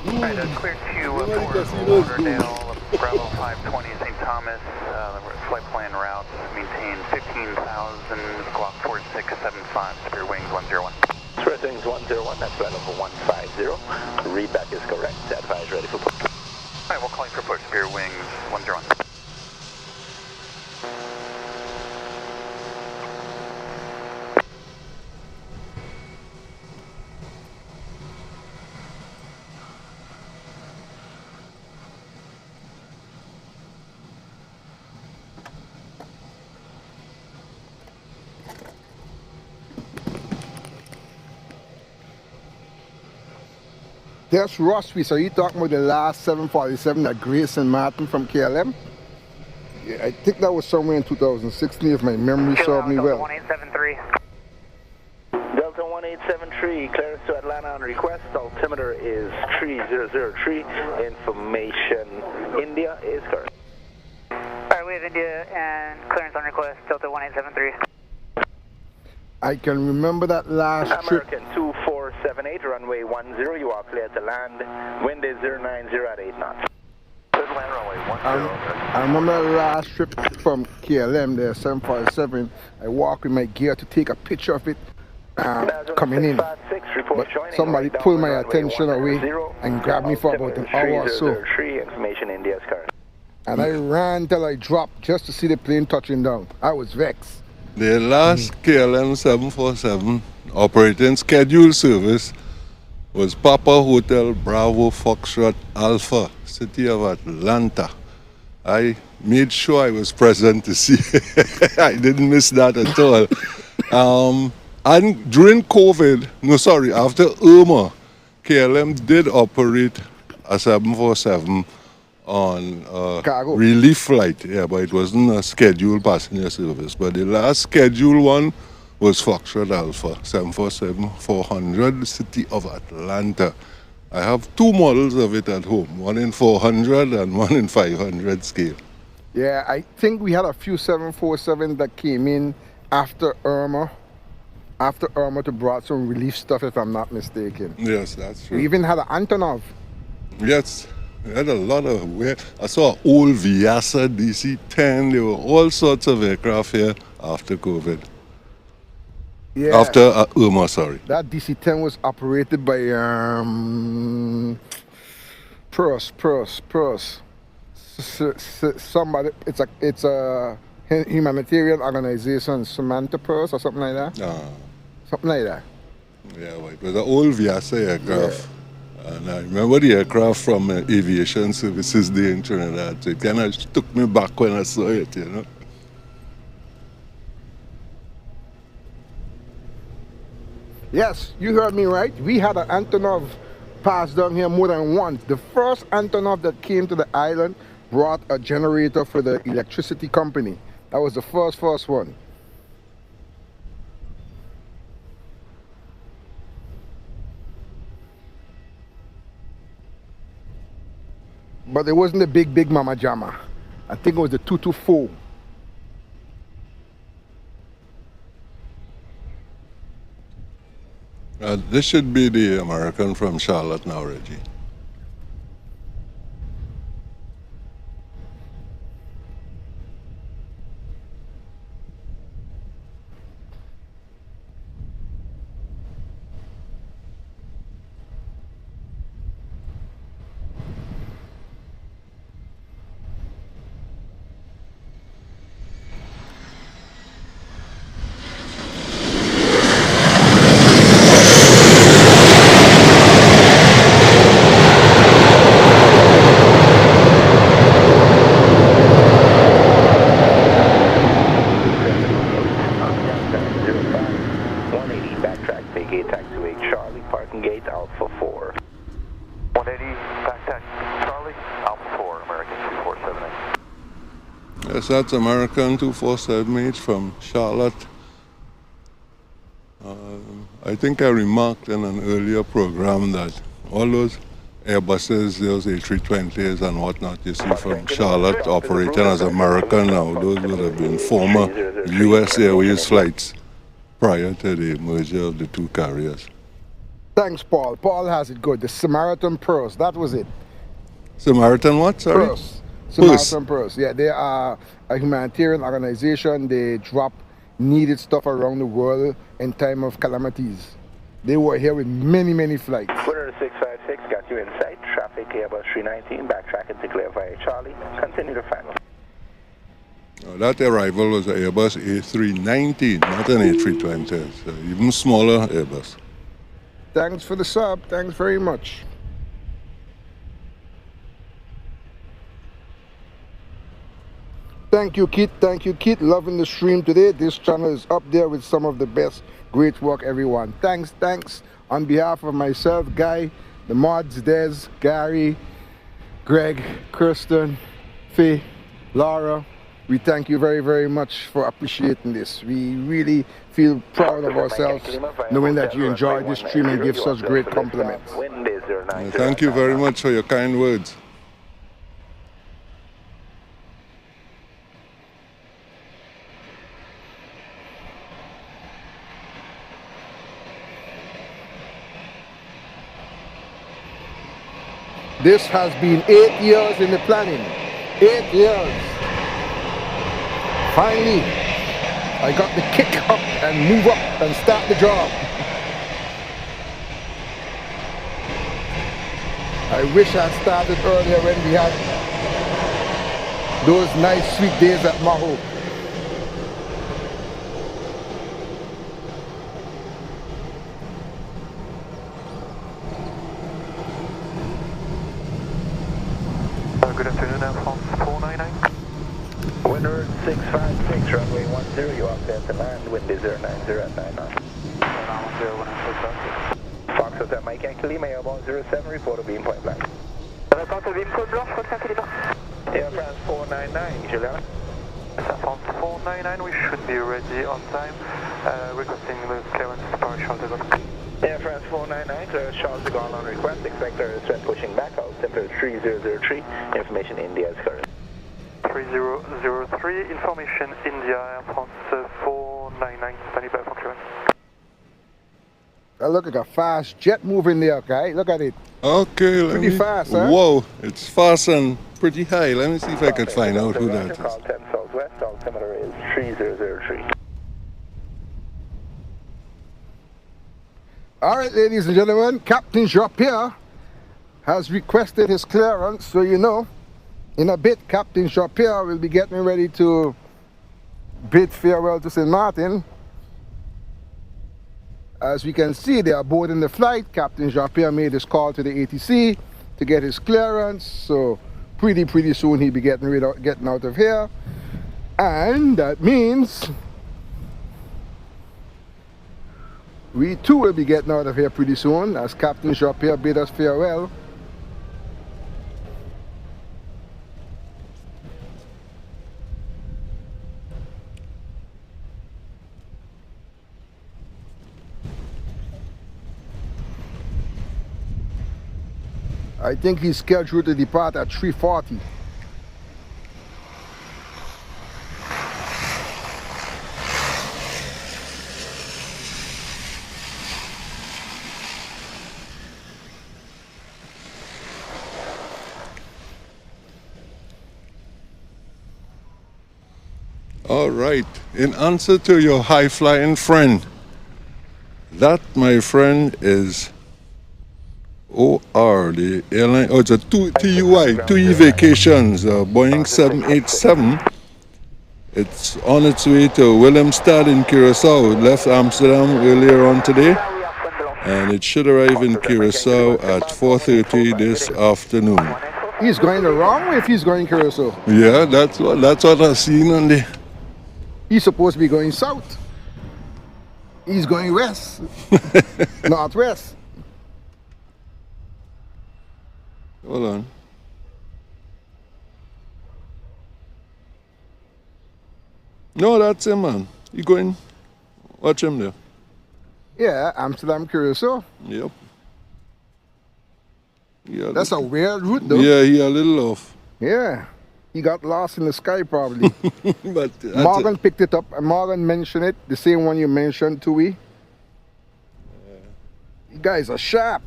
Alright, clear to Fort Lauderdale, Bravo 520, St. Thomas, flight plan route, maintain 15,000, squawk 4675, Spirit Wings 101. Spirit Wings 101, that's flight level 150. Readback is correct. Advise ready for push. Alright, we'll call you for push, Spirit Wings 101. That's Rossby, so you talking about the last 747 that Grace and Martin from KLM? Yeah, I think that was somewhere in 2016 if my memory serves me well. 1873. Delta 1873, clearance to Atlanta on request. Altimeter is 3003. Information India is correct. Alright, we have India and clearance on request, Delta 1873. I can remember that last trip. American 2478, runway 10, you are clear to land. Wind is 090 at 8 knots. I remember the last trip from KLM, there 747. I walked with my gear to take a picture of it coming in. But somebody pulled my attention away and grabbed me for about an hour or so. Information India is correct. And I ran till I dropped just to see the plane touching down. I was vexed. The last KLM 747 operating scheduled service was Papa Hotel Bravo Foxtrot Alpha, City of Atlanta. I made sure I was present to see. I didn't miss that at all. And during COVID, after Irma, KLM did operate a 747 on cargo relief flight, yeah, but it wasn't a scheduled passenger service. But the last scheduled one was Foxtrot Alpha 747-400, City of Atlanta. I have two models of it at home, one in 400 and one in 500 scale. Yeah, I think we had a few 747 that came in after Irma. After Irma to brought some relief stuff, if I'm not mistaken. Yes, that's true. We even had an Antonov. Yes. We had a lot of, I saw an old Vyasa DC-10, there were all sorts of aircraft here after COVID. Yeah. After Irma, sorry. That DC-10 was operated by PERS. Somebody, it's a humanitarian organization, Samantha PERS or something like that. Something like that. Yeah, well, it was an old Vyasa aircraft. Yeah. And I remember the aircraft from Aviation Services Day in Trinidad. So it kind of took me back when I saw it, you know. Yes, you heard me right. We had an Antonov pass down here more than once. The first Antonov that came to the island brought a generator for the electricity company. That was the first one. But it wasn't the big Mama Jama. I think it was the 224. This should be the American from Charlotte now, Reggie. Yes, that's American 247H from Charlotte. I think I remarked in an earlier program that all those Airbuses, those A320s and whatnot you see from Charlotte operating as American now, those would have been former US Airways flights prior to the merger of the two carriers. Thanks, Paul. Paul has it good. The Samaritan Pearls, that was it. Samaritan what, sorry? Pearls. 𝘾𝙤𝙛𝙛𝙚𝙚. Yeah, they are a humanitarian organization. They drop needed stuff around the world in time of calamities. They were here with many, many flights. Winner 656 got you in sight. Traffic Airbus 319, backtracking to clear via Charlie. Continue to final. That arrival was an Airbus A319, not an A320. It's an even smaller Airbus. Thanks for the sub. Thanks very much. Thank you, Kit. Thank you, Kit. Loving the stream today. This channel is up there with some of the best. Great work, everyone. Thanks. On behalf of myself, Guy, the mods, Des, Gary, Greg, Kirsten, Faye, Laura, we thank you very, very much for appreciating this. We really feel proud of ourselves knowing that you enjoy this stream and give such great compliments. Thank you very much for your kind words. This has been 8 years in the planning. 8 years. Finally, I got the kick up and move up and start the job. I wish I started earlier when we had those nice sweet days at Maho. Good afternoon, Air France 499. Winner 656, runway 10, you are clear to land, wind is 090 at 99. Fox Hotel Mike Yankee Lima, airborne 07, report a beam point blank. Report a beam code blanc, Fox Yankee Lima. Air France 499, Juliana. Air France 499, we should be ready on time. Requesting the clearance for Charles de Gaulle. Air France 499, clear Charles de Gaulle on request, expect clearance trend pushing back out, temperature 3003, information India is current. 3003, information India, Air France 499, standing by for clearance. Look at a fast jet moving there, okay? Look at it. Okay, pretty fast, huh? Whoa, it's fast and pretty high. Let me see if I can find out who that is. Call 10 Southwest, altimeter is 3003. All right, ladies and gentlemen, Captain Jean-Pierre has requested his clearance, so you know, in a bit, Captain Jean-Pierre will be getting ready to bid farewell to St. Martin. As we can see, they are boarding the flight. Captain Jean-Pierre made his call to the ATC to get his clearance, so pretty soon he'll be getting out of here. And that means we too will be getting out of here pretty soon, as Captain Jean-Pierre bid us farewell. I think he's scheduled to depart at 3:40. All right, in answer to your high-flying friend, that, my friend, is OR, the airline. Oh, it's a TUI Vacations, Boeing 787. It's on its way to Willemstad in Curaçao. It left Amsterdam earlier on today, and it should arrive in Curaçao at 4:30 this afternoon. He's going the wrong way if he's going Curaçao. Yeah, that's what I've seen on the... He's supposed to be going south. He's going west, northwest. Hold on. No, that's him, man. You going? Watch him there. Yeah, Amsterdam, Curaçao. Yep. Yeah, that's a weird route, though. Yeah, he a little off. Yeah. He got lost in the sky, probably. But Morgan picked it up, and Morgan mentioned it, the same one you mentioned, Tui. Yeah. You guys are sharp.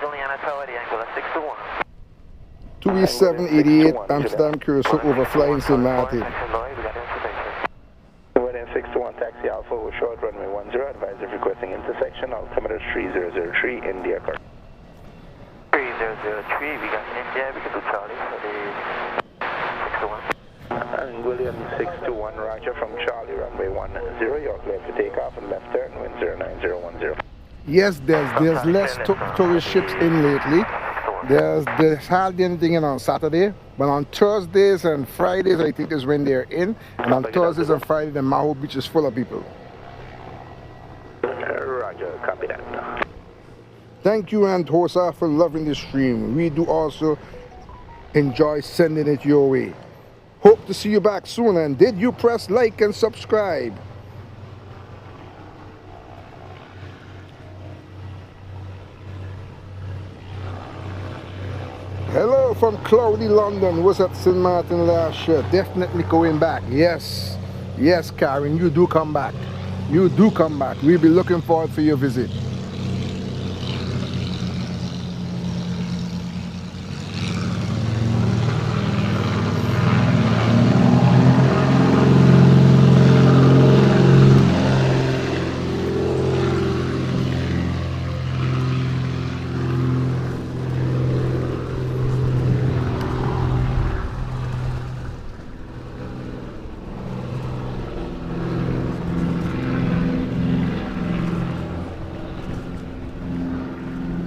Juliana Tower, the Angular 621. 28788 Amsterdam Curacao overflying St. Martin. William 621 taxi Alpha with short runway 10, advise of requesting intersection, altimeter 3003, India car. 3003, we got India, we can do Charlie for the 621. And William 621, Roger from Charlie, runway 10, you're clear for takeoff and left turn, wind 09010. Yes, there's less tourist ships in lately. There's hardly anything in on Saturday, but on Thursdays and Fridays I think is when they're in, and on Thursdays and Fridays the MahoBeach is full of people. Roger, copy that. Thank you, Anthosa, for loving the stream. We do also enjoy sending it your way. Hope to see you back soon, and did you press like and subscribe? Hello from cloudy London. Was at St. Martin last year. Definitely going back. Yes. Yes, Karen, you do come back. You do come back. We'll be looking forward for your visit.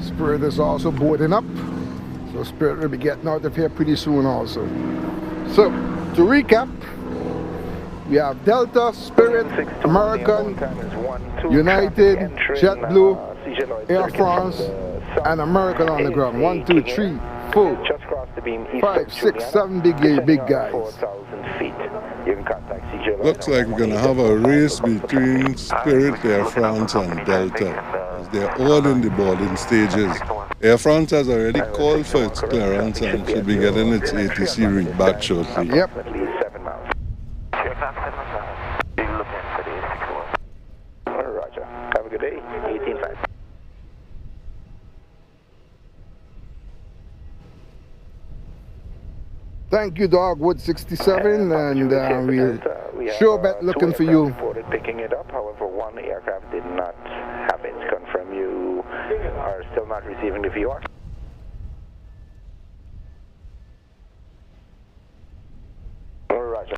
Spirit is also boarding up, so Spirit will be getting out of here pretty soon also. So to recap, we have Delta, Spirit, American, United, JetBlue, Air France, and American on the ground. 1, 2, 3, 4, 5, 6, 7 big guys. Looks like we're going to have a race between Spirit, Air France, and Delta. They're all in the boarding stages. Air France has already called for its clearance and should be getting its ATC read back shortly. Yep. Roger. Have a good day. 18.5. Thank you, Dogwood 67, and we'll sure bet looking for you. Picking it up, however, one aircraft did not have it. Confirm you are still not receiving the VR. Roger.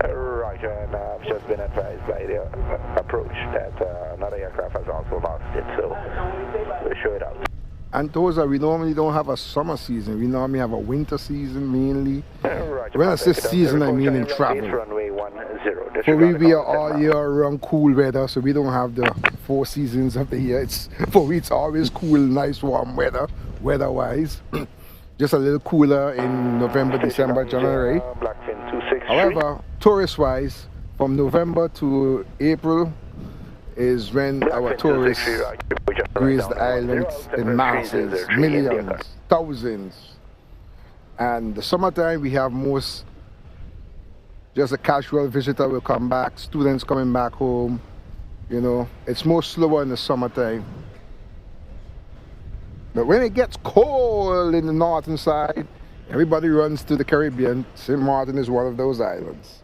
Roger, and I've just been advised by the approach that another aircraft has also lost it, so we'll show it out. And those are, we normally don't have a summer season, we normally have a winter season mainly. When I say season, I mean in travel. For we are all year round cool weather, so we don't have the 4 seasons of the year. It's always cool, nice warm weather, weather-wise. Just a little cooler in November, December, January. However, tourist-wise, from November to April is when our tourists graze the islands in masses, millions, thousands. And the summertime we have most, just a casual visitor will come back, students coming back home, you know, it's more slower in the summertime. But when it gets cold in the northern side, everybody runs to the Caribbean. St. Martin is one of those islands.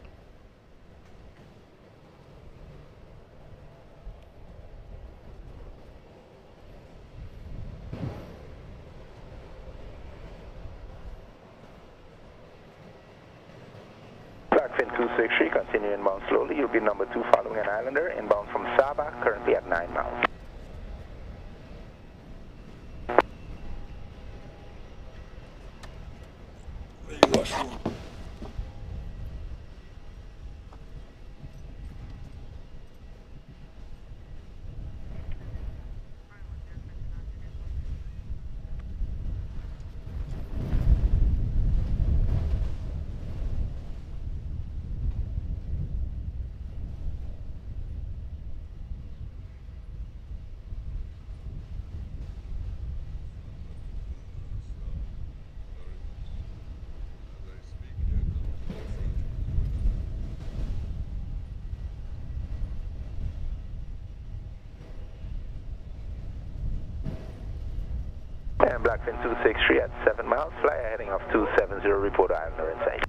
Blackfin 263, continue inbound slowly. You'll be number 2 following an islander, inbound from Sabah, currently at 9 miles. and Blackfin 263 at 7 miles, fly heading off 270, report Islander in sight.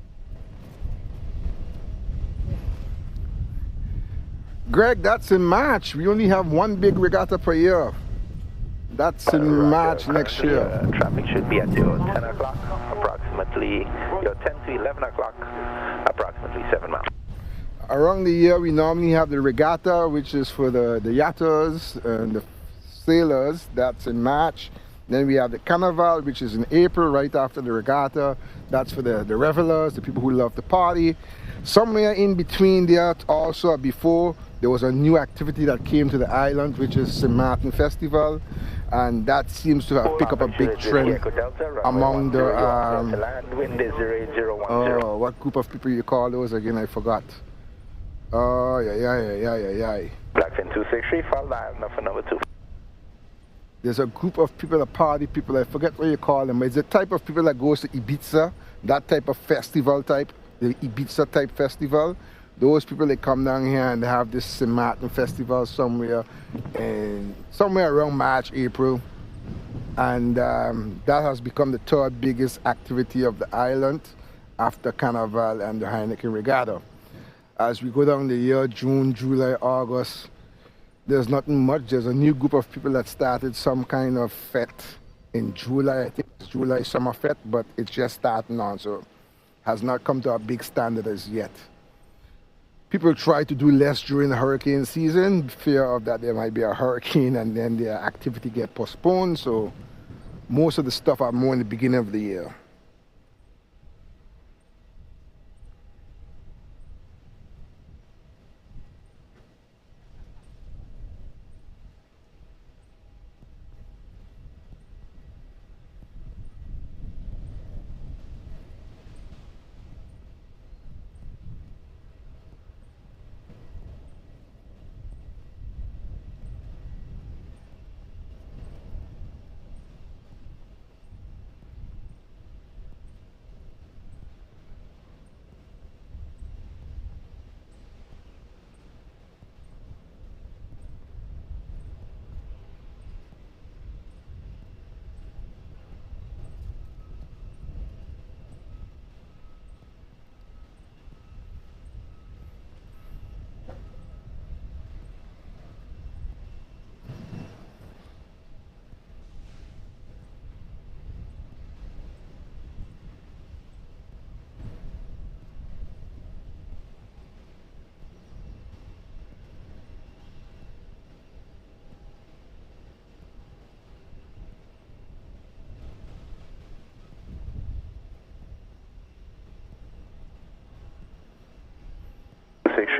Greg, that's in March. We only have one big regatta per year. That's in March next year. Traffic should be at your 10 o'clock, approximately, your 10 to 11 o'clock, approximately 7 miles. Around the year, we normally have the regatta, which is for the yachters and the sailors. That's in March. Then we have the carnival, which is in April, right after the regatta. That's for the revelers, the people who love to party. Somewhere in between there, also before, there was a new activity that came to the island, which is SxMAirport Festival, and that seems to have picked up a big trend among the what group of people you call those again? I forgot. Oh, yeah. Blackfin 263, follow Islander for number 2. There's a group of people, the party people, I forget what you call them, but it's the type of people that goes to Ibiza, that type of festival type, the Ibiza type festival. Those people, they come down here and they have this SxMAirport Festival somewhere around March, April. And that has become the third biggest activity of the island after Carnival and the Heineken Regatta. As we go down the year, June, July, August, there's nothing much. There's a new group of people that started some kind of fete in July. I think it's July Summer Fete, but it's just starting on, so has not come to a big standard as yet. People try to do less during the hurricane season, fear of that there might be a hurricane and then their activity get postponed, so most of the stuff are more in the beginning of the year.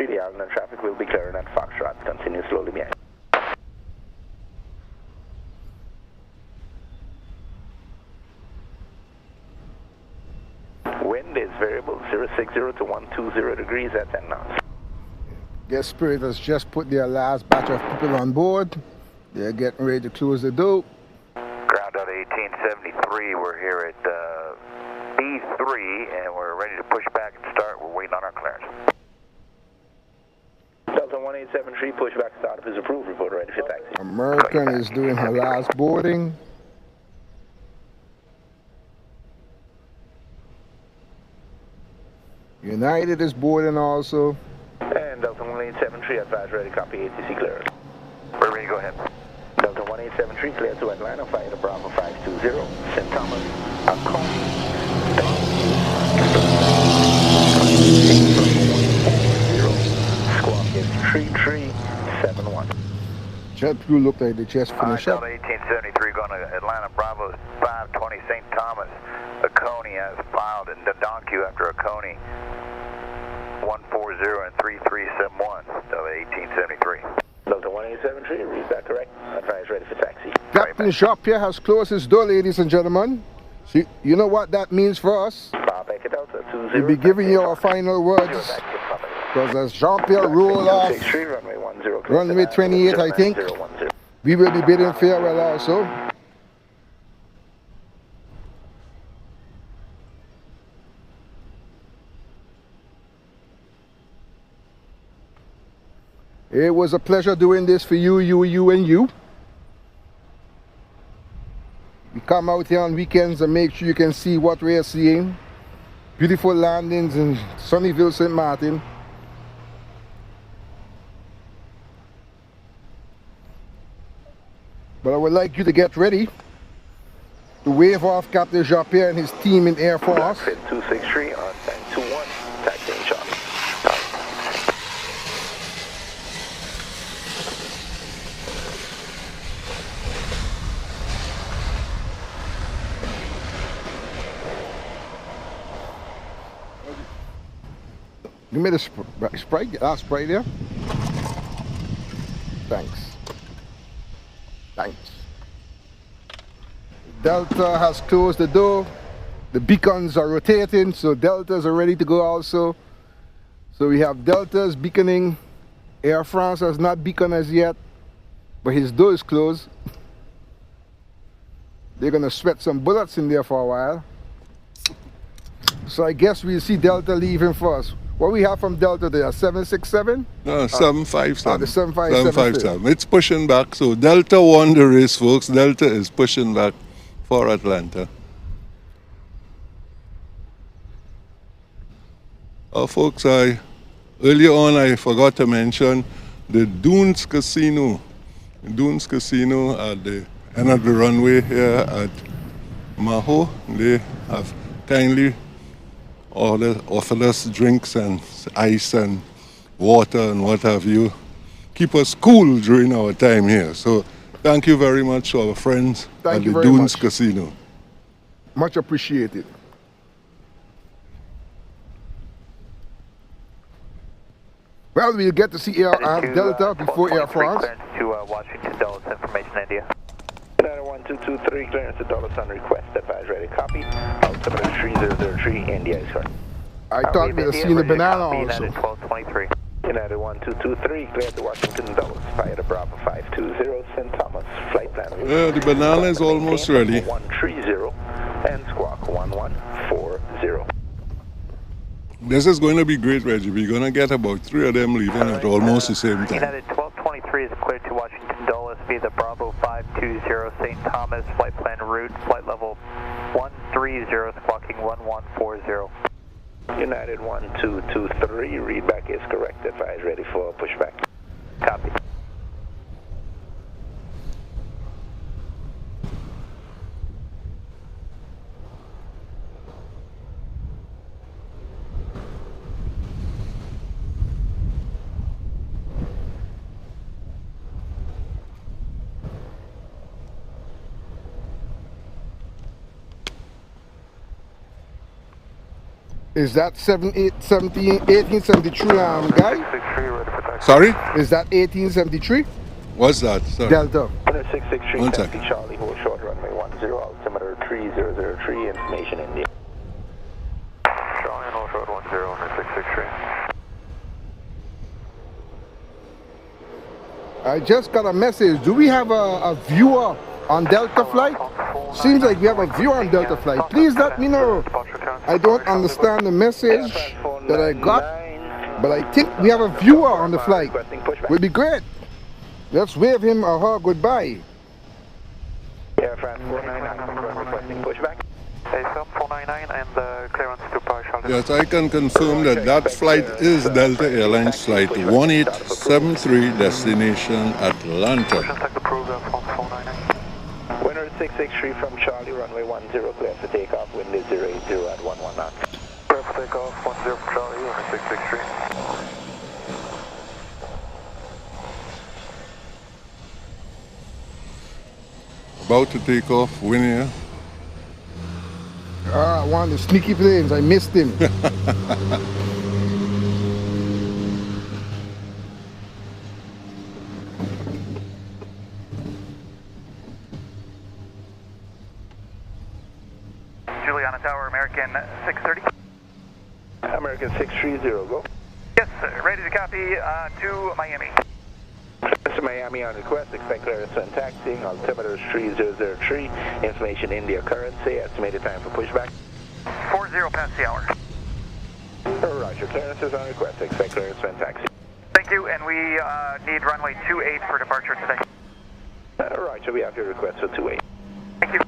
The island traffic will be clearing at Foxtrot. Continue slowly behind. Wind is variable 060 to 120 degrees at 10 knots. Guest Spirit has just put their last batch of people on board. They're getting ready to close the door. Ground out 1873, we're here at B3 and we're ready to push back and start. We're waiting on our clearance. Delta 1873, pushback startup is approved. Report ready for taxi. American is doing her last boarding. United is boarding also. And Delta 1873, advise ready, copy ATC clearance. We're ready to go ahead. Delta 1873, clear to Atlanta, flight to Bravo 520, St. Thomas, Squawk is 3371. JetBlue looked like they just finished up. Delta 1873 going to Atlanta, Bravo 520, St. Thomas. Oconee has filed in the Donku after Oconee. 140 and 3371, Delta 1873. Delta 1873, read that correct. Advise ready for taxi. Captain Shop here has closed his door, ladies and gentlemen. So you know what that means for us? We'll be giving you our final words. Because as Jean-Pierre roll off runway 28, I think, we will be bidding farewell also. It was a pleasure doing this for you, and you. We come out here on weekends and make sure you can see what we are seeing. Beautiful landings in Sunnyvale, St. Martin. But I would like you to get ready to wave off Captain Japierre and his team in Air Force. 263 on 1021, taxiing Charlie. Give me the Sprite. Sprite there. Thanks. Thanks. Delta has closed the door. The beacons are rotating, so Deltas are ready to go also. So we have Deltas beaconing. Air France has not beaconed as yet, but his door is closed. They're gonna sweat some bullets in there for a while. So I guess we'll see Delta leaving first. What we have from Delta there, 767? No, 757. The 757. 757. It's pushing back. So Delta won the race, folks. Delta is pushing back for Atlanta. Folks, earlier on I forgot to mention the Dunes Casino. Dunes Casino at the end of the runway here at Maho. They have kindly offered us drinks and ice and water and what have you. Keep us cool during our time here. So thank you very much to our friends at the Dunes Casino. Much appreciated. Well, we'll get to see Delta before Air France. To Washington Dulles, information India. United 1223, clearance to Dulles on request, advise ready, copy. Altimeter 3003, India is correct. I thought we'd have seen the banana also. United 1223. United 1223, cleared to Washington Dulles, via the Bravo 520, St. Thomas, flight plan. Yeah, the banana is almost ready. 130 and squawk 1140. This is going to be great, Reggie. We're going to get about 3 of them leaving at almost the same time. United 1223 is cleared to Washington Dulles via the Bravo 520 St. Thomas, flight plan route, flight level 130, squawking 1140. United 1223, readback is correct, advise ready for pushback. Copy. Is that 1873 guy? Sorry? Is that 1873? What's that? Sorry. Delta. 663, One taxi second. Charlie, hold short runway 10, altimeter 3003, information India. Charlie and hold short 10, 663. I just got a message. Do we have a viewer on Delta flight? Seems like we have a viewer on Delta flight. Please let me know. I don't understand the message that I got, but I think we have a viewer on the flight. Will be great. Let's wave him or her goodbye. Air France 499 requesting pushback. ASM 499 and clearance to partial. Yes, I can confirm that that flight is Delta Airlines flight 1873, destination Atlanta. Winner 663 from Charlie, runway 10, clear for takeoff, wind is 080 at 11 knots. Clear for takeoff, 10 from Charlie, runway 663. About to take off, Winnie. One of the sneaky planes. I missed him. Juliana Tower, American 630. American 630, go. Yes, ready to copy to Miami. Mr. Miami on request, expect clearance when taxiing, altimeter 3003, information India currency, estimated time for pushback. 40 past the hour. Roger, clearance is on request, expect clearance when taxiing. Thank you, and we need runway 28 for departure today. Roger, we have your request for 28. Thank you.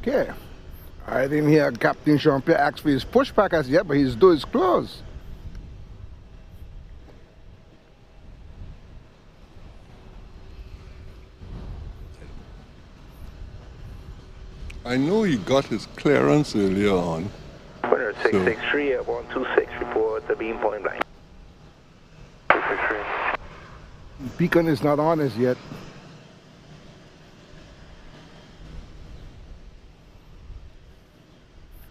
Okay. I didn't hear Captain Jean-Pierre ask for his pushback as yet, but his door is closed. I know he got his clearance earlier on. Winner 663, airborne 26, report the beam point blank. 663. Beacon is not on as yet.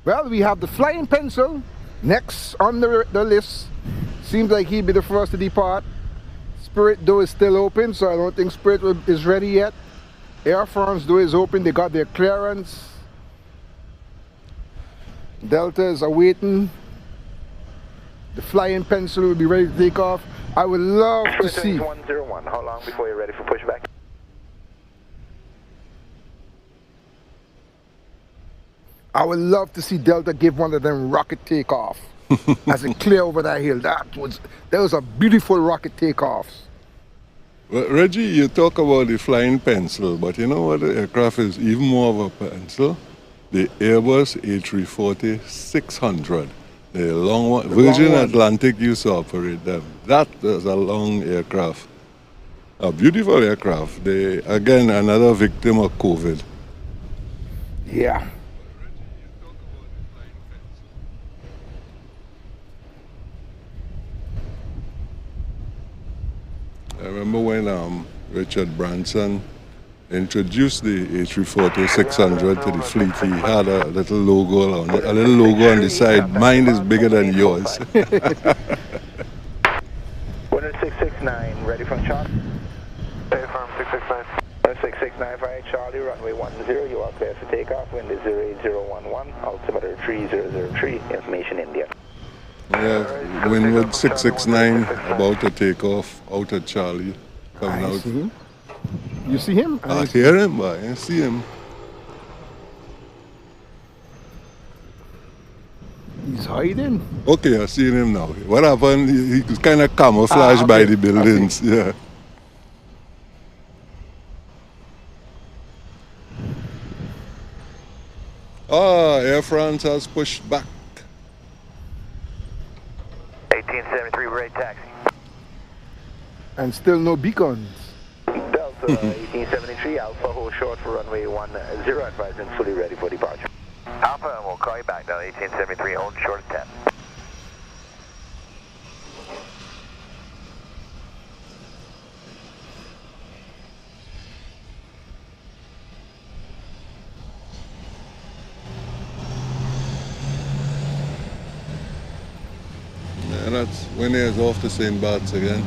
Well, we have the Flying Pencil next on the list. Seems like he'd be the first to depart. Spirit door is still open, so I don't think Spirit is ready yet. Air France door is open, they got their clearance. Delta is awaiting. The Flying Pencil will be ready to take off. I would love to see. 101, how long before you're ready for pushback? I would love to see Delta give one of them rocket takeoff as it clear over that hill. That was a beautiful rocket takeoffs. Well, Reggie, you talk about the Flying Pencil, but you know what the aircraft is even more of a pencil? The Airbus A340-600. The long one. Virgin Atlantic used to operate them. That is a long aircraft. A beautiful aircraft. They, again, another victim of COVID. Yeah. I remember when Richard Branson introduced the A340-600 to the fleet, he had a little logo on the side. Mine is bigger than yours. Winner 669, ready from Charlie? Hey, Farm 669. 669, fire Charlie, runway 10, you are clear for takeoff, wind is 08011, altimeter 3003, information India. Yeah, Windward 669 about to take off out of Charlie, coming out. See him? You see him? I hear him, but I didn't see him. He's hiding. Okay, I see him now. What happened? He was kind of camouflaged by the buildings. Yeah. Air France has pushed back. 1873, ready taxi. And still no beacons. Delta 1873, Alpha, hold short for runway 10, advised and fully ready for departure. Alpha, and we'll call you back now, 1873, hold short at 10. And that's when he's off to St. Bart's again.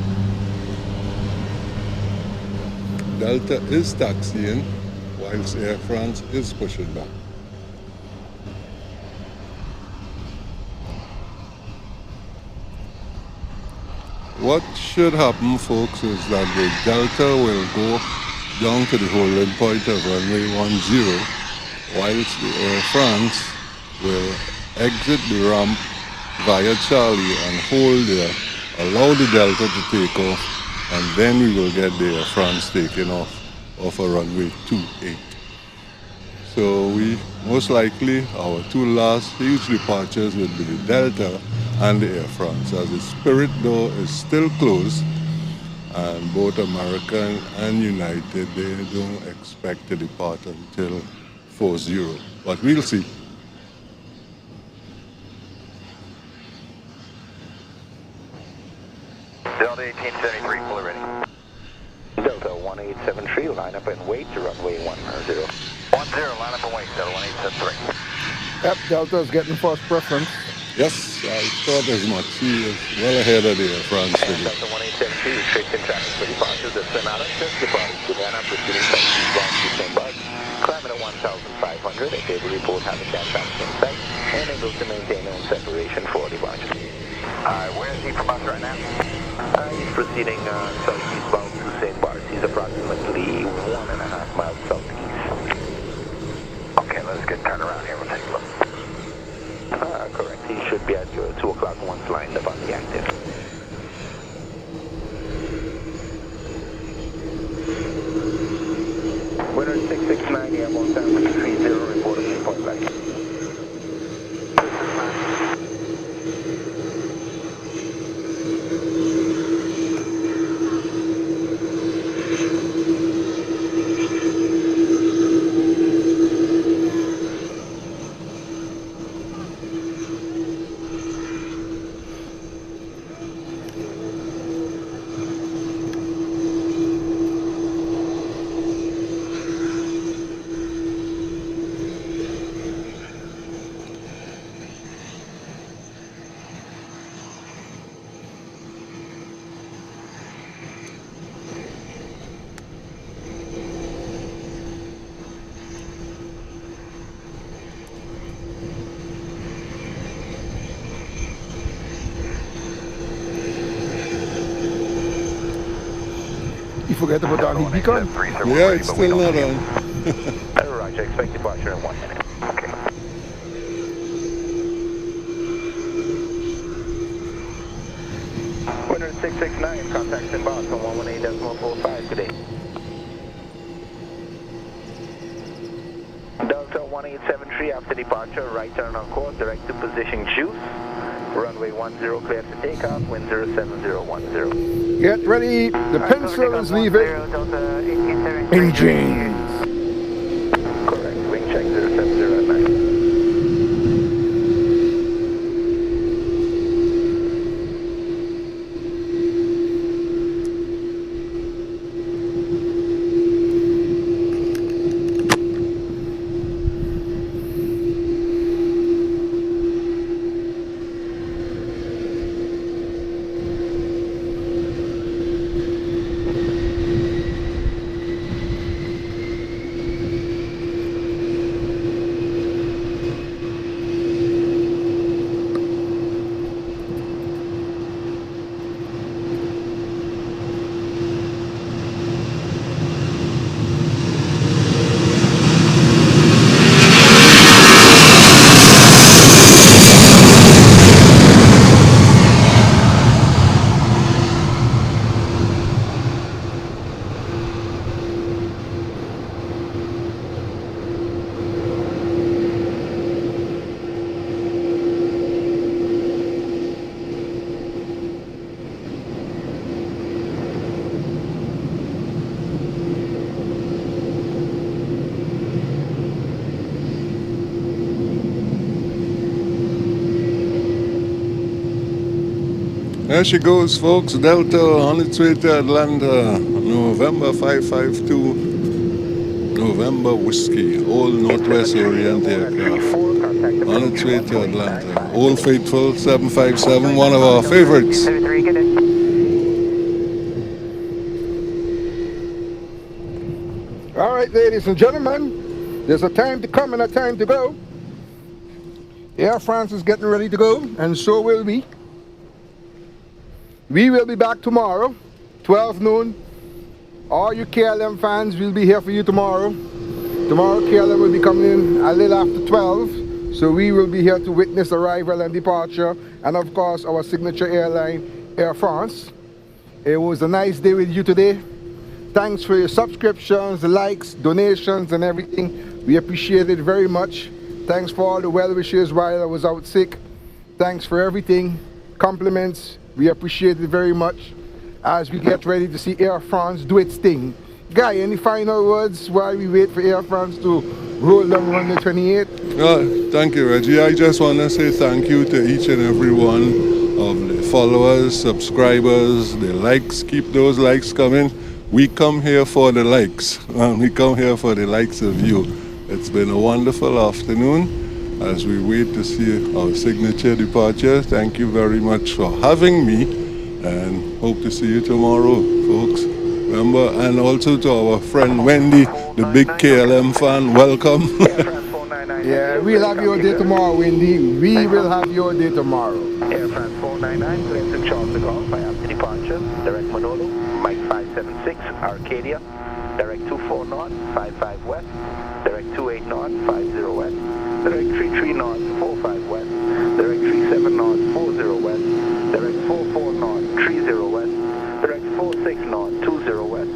Delta is taxiing, whilst Air France is pushing back. What should happen, folks, is that the Delta will go down to the holding point of runway 10, whilst the Air France will exit the ramp via Charlie and hold there, allow the Delta to take off, and then we will get the Air France taking off a runway 28. So we most likely, our two last huge departures will be the Delta and the Air France, as the Spirit door is still closed, and both American and United, they don't expect to depart until 40, but we'll see. Delta 1873, fully ready. Delta 1873, line up and wait to runway 10. 10, line up and wait, Delta 1873. Yep, Delta's getting first preference. Yes, I thought as much. He is well ahead of the Air France today. Delta 1873, restricting traffic for departures of Sonata, just departed Juliana, proceeding southeastbound to St. Bart's, climbing at 1,500, a cable report having that traffic in sight, and able to maintain on separation for departure. Where is he from us right now? He's proceeding southeastbound to St. Bart's. He's approximately 1.5 miles southeast. Okay, let's get turned around here. We'll take a look. Correct. He should be at your 2 o'clock once lined up on the active. Winner 669, airborne 3030, report forget to put on his beacon. Yeah, it's still not on. Roger, expect departure in 1 minute. Okay. Winner 669, contacts inbound from 118.45 today. Delta 1873 after departure, right turn on course, direct to position Juice. Runway 10 clear to takeoff, wind 07010. Get ready, the pencil is leaving. Engines. Correct, wing check 07009. There she goes, folks. Delta on its way to Atlanta. November 552. November Whiskey. Old Northwest Orient aircraft. On its way to Atlanta. Old Faithful 757, one of our favorites. All right, ladies and gentlemen, there's a time to come and a time to go. Air France is getting ready to go, and so will we. We will be back tomorrow, 12 noon. All you KLM fans will be here for you tomorrow. Tomorrow KLM will be coming in a little after 12. So we will be here to witness arrival and departure. And of course, our signature airline, Air France. It was a nice day with you today. Thanks for your subscriptions, the likes, donations, and everything. We appreciate it very much. Thanks for all the well wishes while I was out sick. Thanks for everything. Compliments. We appreciate it very much as we get ready to see Air France do its thing. Guy, any final words while we wait for Air France to roll down runway 28? Thank you, Reggie. I just want to say thank you to each and every one of the followers, subscribers, the likes. Keep those likes coming. We come here for the likes. We come here for the likes of you. It's been a wonderful afternoon. As we wait to see our signature departure, thank you very much for having me, and hope to see you tomorrow, folks. Remember, and also to our friend Wendy, the big KLM fan, welcome. Yeah, we'll have your day tomorrow, Wendy. We will have your day tomorrow. Air France 499, clear to Charles de Gaulle by after departure. Direct Manolo, Mike 576, Arcadia. Direct 24 north, 55 west. Direct 28 north, 50 west. Direct 33 north, 45 west. Direct 37 north, 40 west. Direct 44 north, 30 west. Direct 46 north, 20 west.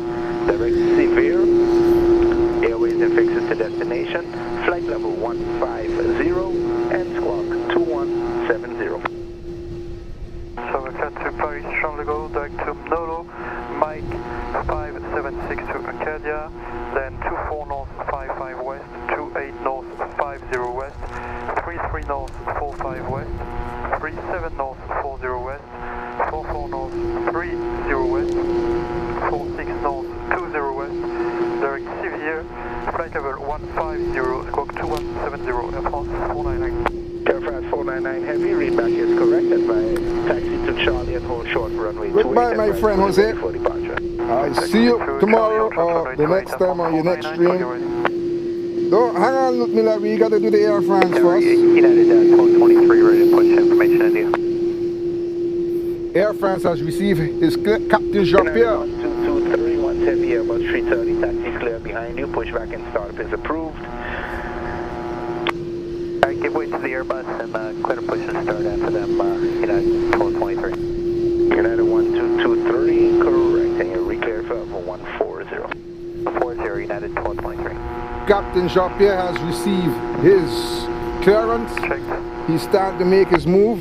Direct Severe. Airways and fixes to destination. Flight level 150 and squawk 2170. So we've got to Paris Charles de Gaulle, direct to Nolo, Mike 576 to Arcadia, then 24 north, 55 west, 28 north, 50 west, 33 north, 45 west, 37 north, 40 west, 44 north, 30 west, 46 north, 20 west, direct Sevier, flight level 150, squawk 2170, Air France 499. Air France 499 Heavy, read back is correct. Advise taxi to Charlie and hold short for runway 28. Goodbye, my friend Jose. For departure. I'll see you tomorrow or the next time on your next stream. Don't hang on, look, Miller. We got to do the Air France first. United 1223, ready to push information India. Air France has received his captain Jean-Pierre. 223, 110 Airbus 330 taxi clear behind you. Pushback and startup is approved. Alright, give way to the Airbus and clear to push and start after them, United 1223. United 1223, correct, and you're recleared for 140. 40, United 1223. Captain Jean-Pierre has received his clearance. Checked. He's starting to make his move.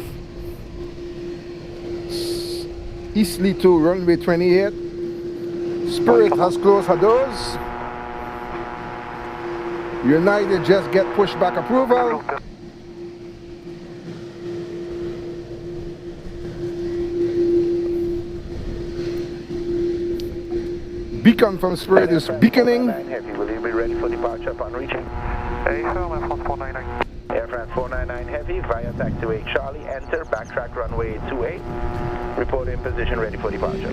Eastleigh to runway 28. Spirit has closed her doors. United just get pushback approval. Beacon from Spirit is beaconing. Heavy, will you be ready for departure upon reaching? Air France 499. Air France 499 Heavy, via taxiway Charlie, enter, backtrack runway 28. Report in position, ready for departure.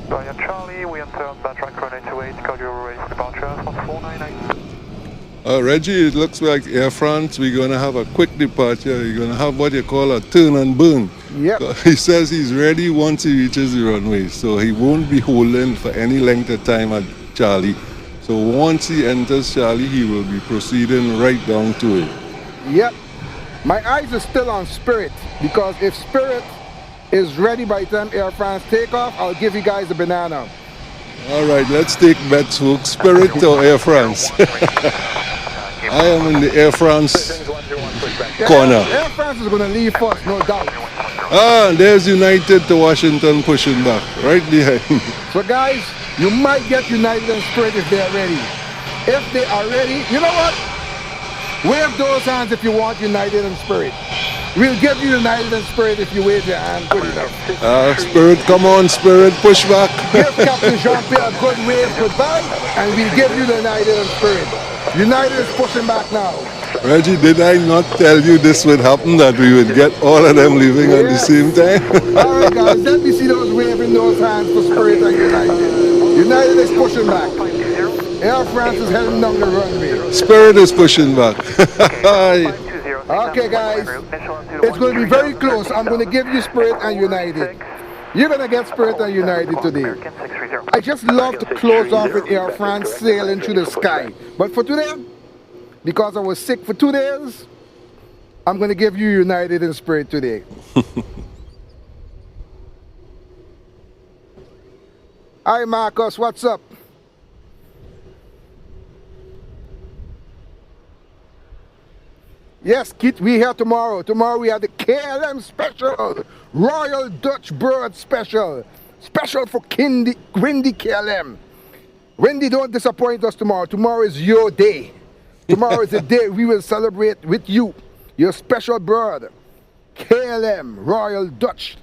Via Charlie, we enter backtrack runway 28, call you ready for departure, Air France 499. Reggie, it looks like Air France, we're going to have a quick departure. You're going to have what you call a turn and burn. Yep. He says he's ready once he reaches the runway, so he won't be holding for any length of time at Charlie. So once he enters Charlie, he will be proceeding right down to it. Yep. My eyes are still on Spirit, because if Spirit is ready by the time Air France take off, I'll give you guys a banana. All right, let's take bets, folks. Spirit or Air France? I am in the Air France corner. Air France is going to leave first, no doubt. Ah, there's United to Washington pushing back, right behind. So guys, you might get United and Spirit if they're ready. If they are ready, you know what? Wave those hands if you want United and Spirit. We'll give you United and Spirit if you wave your hand good enough. Spirit, come on, Spirit, push back. Give Captain Jean-Pierre a good wave goodbye, and we'll give you the United and Spirit. United is pushing back now. Reggie, did I not tell you this would happen, that we would get all of them leaving at the same time? Alright guys, let me see those waving those hands for Spirit and United. United is pushing back. Air France is heading down the runway. Spirit is pushing back. Okay guys, it's going to be very close. I'm going to give you Spirit and United. You're going to get Spirit and United today. I just love to close off with Air France sailing through the sky. But for today, because I was sick for 2 days, I'm going to give you United and Spirit today. Hi Marcus, what's up? Yes, Kit, we here tomorrow. Tomorrow we have the KLM special. Royal Dutch Bird special. Special for Wendy KLM. Wendy, don't disappoint us tomorrow. Tomorrow is your day. Tomorrow is the day we will celebrate with you. Your special bird. KLM, Royal Dutch.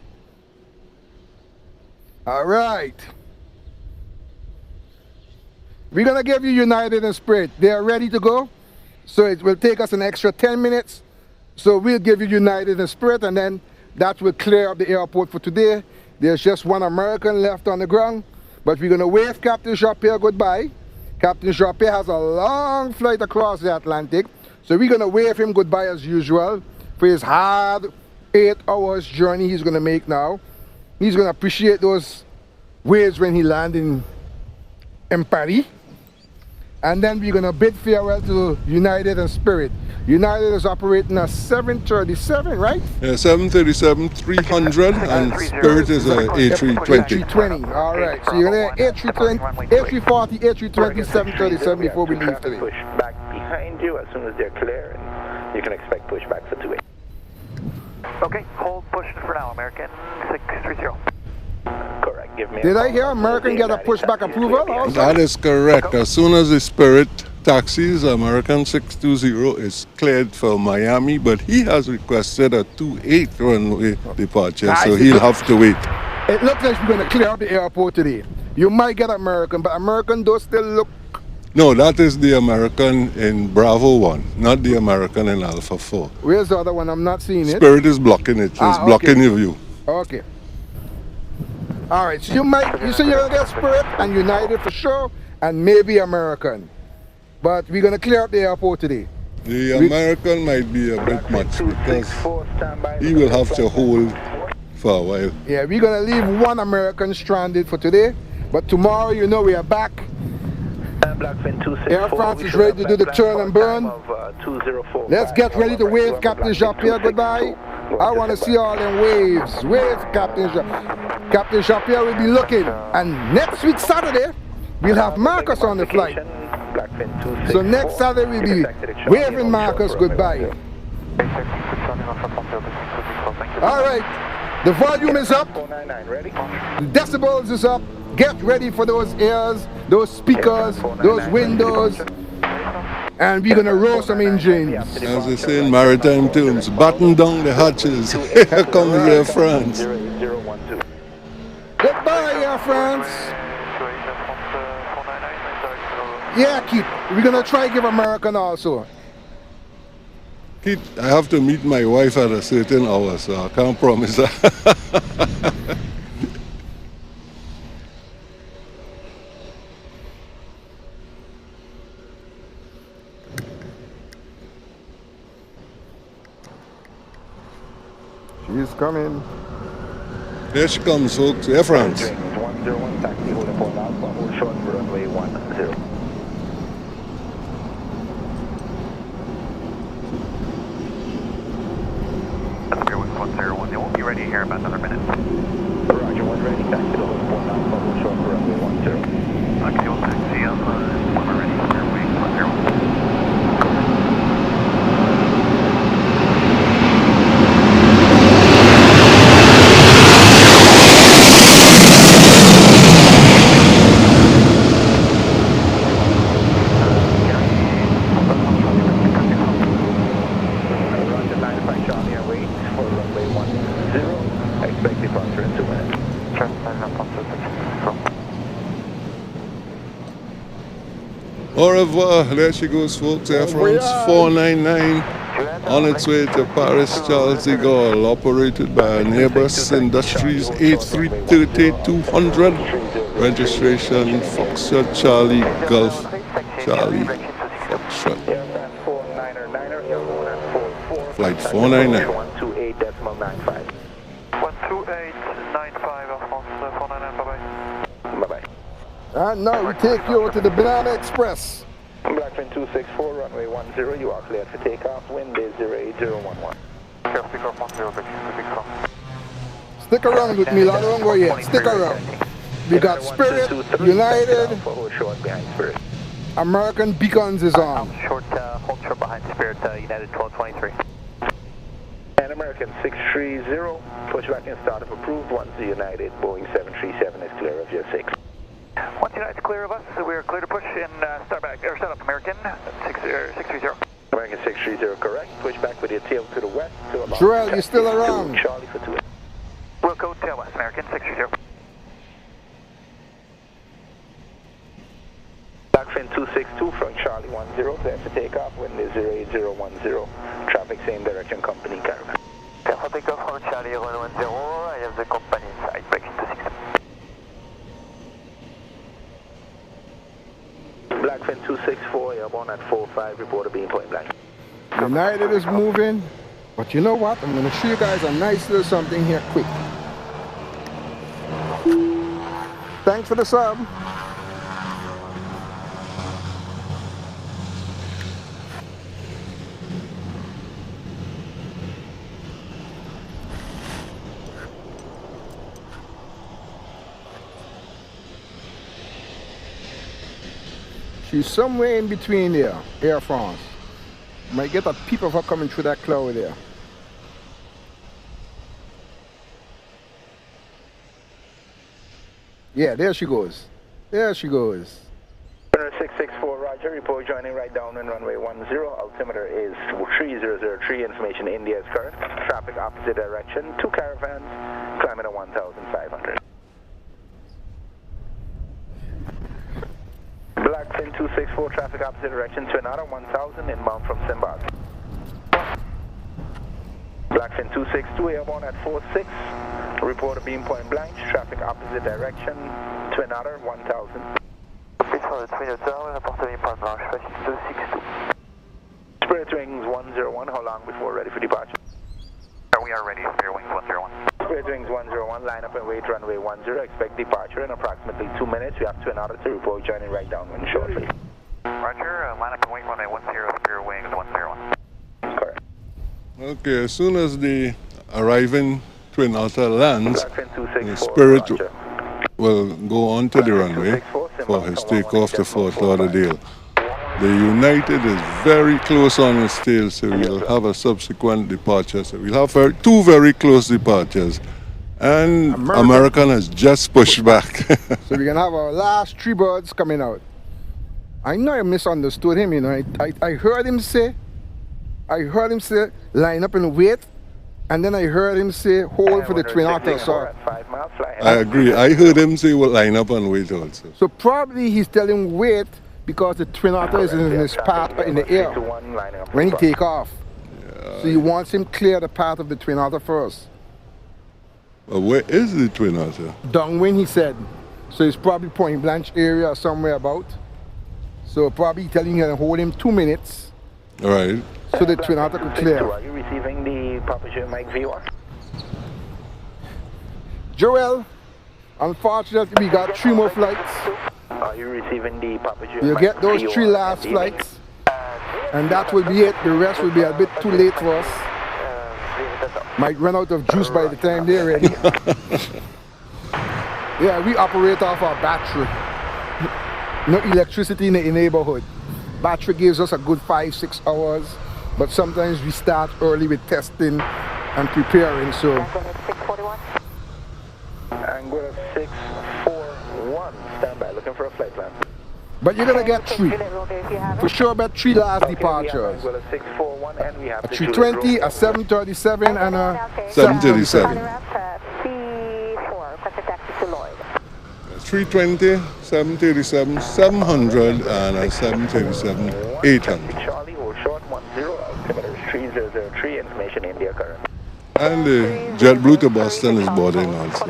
All right. We're going to give you United and Spirit. They are ready to go. So it will take us an extra 10 minutes. So we'll give you United and Spirit, and then that will clear up the airport for today. There's just one American left on the ground, but we're going to wave Captain Jean-Pierre goodbye. Captain Jean-Pierre has a long flight across the Atlantic, so we're going to wave him goodbye as usual for his hard 8 hours journey he's going to make now. He's going to appreciate those waves when he lands in Paris. And then we're going to bid farewell to United and Spirit. United is operating a 737, right? Yeah, 737-300, and Spirit is a A320. A320, all right. So you're going to have A320, A340, A320, 737 before we leave today. Push back behind you as soon as they're clear, and you can expect pushback for 2-8. Okay, hold push for now, American 630. Correct. Give me Did I hear American get a pushback approval also? That is correct. As soon as the Spirit taxis, American 620 is cleared for Miami, but he has requested a 28 runway departure, so he'll have to wait. It looks like we're going to clear up the airport today. You might get American, but American does still look... No, that is the American in Bravo 1, not the American in Alpha 4. Where's the other one? I'm not seeing it. Spirit is blocking it. It's blocking your view. Okay. All right, so you say you're going to get Spirit and United for sure, and maybe American. But we're going to clear up the airport today. The American might be a bit much because he will have to hold for a while. Yeah, we're going to leave one American stranded for today. But tomorrow, you know, we are back Air France is ready to do the turn and burn. Let's get ready to wave Captain Jean-Pierre goodbye. I want to see all them waves. Wave Captain Jean-Pierre. Captain Jean-Pierre will be looking. And next week Saturday, we'll have Marcus on the flight. So next Saturday we'll be waving Marcus goodbye. Alright, the volume is up. The decibels is up. Get ready for those ears, those speakers, those windows, and we're gonna roll some engines. As they say in maritime terms, batten down the hatches. Here comes Air France. Goodbye, Air France. Yeah, Keith, we're gonna try to give American also. Keith, I have to meet my wife at a certain hour, so I can't promise that. She's coming. Here she comes, folks. Air France. 101 taxi, hold up on Alpha, hold short for runway 10. That's 101, they won't be ready here in about another minute. Roger, 1 ready, taxi to hold up on Alpha, hold short for runway 10. Okay, we'll taxi Alpha, when we're ready, runway 10. Au revoir, there she goes, folks. Air France 499 on its way to Paris Charles de Gaulle, operated by Airbus Industries A330-200. Registration Foxtrot Charlie Golf Charlie Foxtrot. Flight 499. 128.95. 128.95 Air France 499, bye-bye. Bye-bye. And now we take you to the Banana Express. Blackfin 264, runway 10, you are cleared for takeoff, wind is 08011. Stick around with me, I don't go yet. Stick around. We got Spirit, United, American Beacons is on. Hold short behind Spirit, United 1223. And American 630, pushback and startup approved, 10 United, Boeing 737 is clear of your 6. 1 United clear of us, so we are clear to push in start up American 630. American 630, correct. Push back with your tail to the west. To about Joel, you still around? Charlie for 2. We'll go tail west, American 630. Blackfin 262 from Charlie 10, clear for takeoff, wind is 08010. Traffic same direction, company caravan. Clear for takeoff from Charlie 10, I have the company side, Blackfin 262. Blackfin 264, airborne at 45, reporter being point blank. United is moving, but you know what? I'm going to show you guys a nice little something here quick. Thanks for the sub. She's somewhere in between there, Air France. Might get a peep of her coming through that cloud there. Yeah, there she goes. There she goes. 664, roger, report joining right down on runway 10, altimeter is 3003, information India is current, traffic opposite direction, 2 caravans, climbing at 1,500. Blackfin 264, traffic opposite direction, Twin Otter 1000, inbound from Zimbabwe. Blackfin 262, airborne at 46, report a beam point blank, traffic opposite direction, Twin Otter 1000. Spirit Wings 101, how long before ready for departure? We are ready, Spirit Wings 101. Spirit Wings 101, line up and wait runway 10, expect departure in approximately 2 minutes. We have Twin Otter to report joining right downwind shortly. Roger, line up and wait runway 10, clear wings 101. Correct. Okay, as soon as the arriving Twin Otter lands, Blackfin the 264, Spirit Roger. will go on to the runway for his takeoff to Fort Lauderdale. The United is very close on its tail, so we'll have a subsequent departure. So we'll have two very close departures. And American has just pushed back. So we're going to have our last 3 birds coming out. I know I misunderstood him, you know. I heard him say, line up and wait. And then I heard him say, hold for the Twin Otter. So I agree. I heard him say, well, line up and wait also. So probably he's telling wait because the Twin Otter is in his path in the air when he take off. Yeah. So he wants him clear the path of the Twin Otter first. Well, where is the Twin Otter? Downwind, he said. So it's probably Point Blanche area or somewhere about. So probably telling him to hold him 2 minutes. All right. So the Twin Otter could clear. Are you receiving the Papa Joe Mike V1? Joel, unfortunately we got 3 more flights. Are you receiving the Papa Joe You Mike get those V1 3 last flights. And that will be it. The rest will be a bit too late for us. Might run out of juice by the time they're ready. Yeah, we operate off our battery. No electricity in the neighborhood. Battery gives us a good 5-6 hours, but sometimes we start early with testing and preparing. So Anguilla 641, standby, looking for a flight plan. But you're gonna get 3. For sure, about 3 last departures. Anguilla 641, and we have A 320, a 737, and a 737. 320, 737, 700, and a 737, 800. Charlie, hold short 10, altimeter 3003, information India current. And the JetBlue to Boston is boarding also.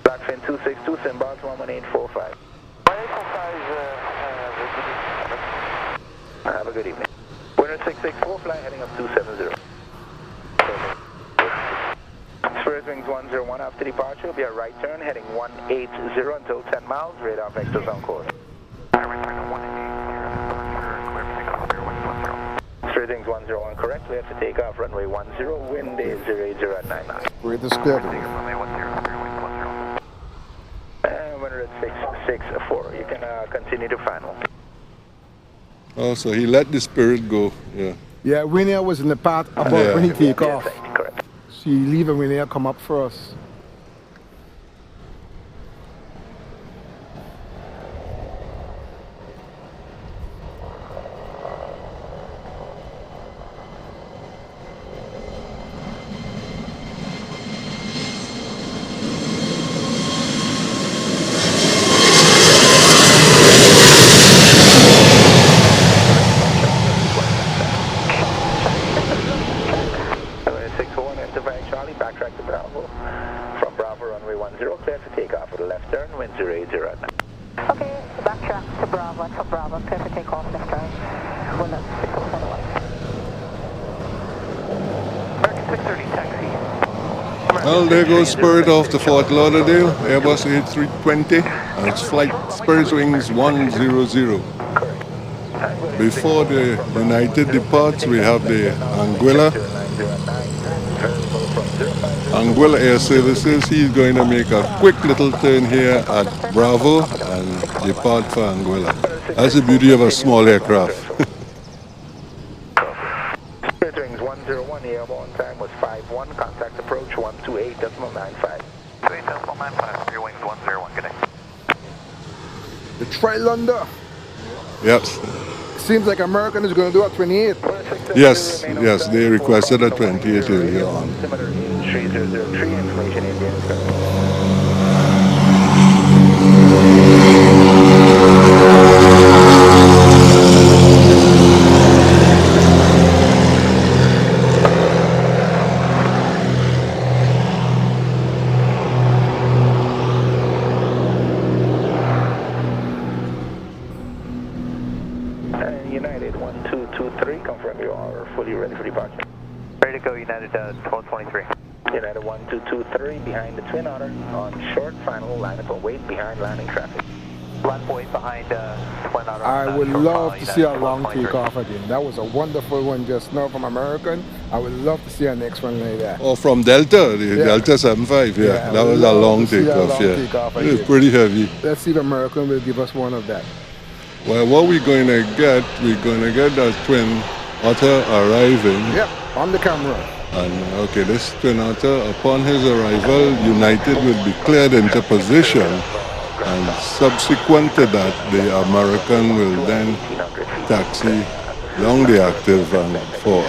Blackfin 262, Simba 11845. Have a good evening. Winner 664, fly heading up 270. Spirit wings 101 after departure will be a right turn heading 180 until 10 miles, radar vectors on course. Spirit wings 101 correct, we have to take off runway 10, wind is 080 at 9 knots. We're at the schedule. And winner at 664, you can continue to final. Oh, so he let the Spirit go, yeah. Yeah, Winnie was in the path about when he take off. Correct. So you leave and Winnie come up first. Well, there goes Spirit off to Fort Lauderdale, Airbus A320, and it's flight Spirit wings 100. Before the United departs, we have the Anguilla Air Services. He's going to make a quick little turn here at Bravo and depart for Anguilla. That's the beauty of a small aircraft. Spirit wings 101, airborne time was 51, contact approach 128.95. 28.95, Spirit wings 101, good day. The Trilander. Yes. Seems like American is going to do a 28. Yes, yes, they requested a 28 earlier on. United 1223, confirm you are fully ready for departure. Ready to go, United 1223. United 1223, behind the Twin Otter, on short final, line up and wait behind landing traffic. Line 148 behind Twin Otter. I would love to see a long takeoff again. That was a wonderful one just now from American. I would love to see our next one like that. Oh, from Delta, the Delta 75, yeah. That was a long takeoff, yeah. It was pretty heavy. Let's see if American will give us one of that. Well, what we're going to get that Twin Otter arriving. Yep, on the camera. And okay, this Twin Otter, upon his arrival, United will be cleared into position, and subsequent to that, the American will then taxi along the active and for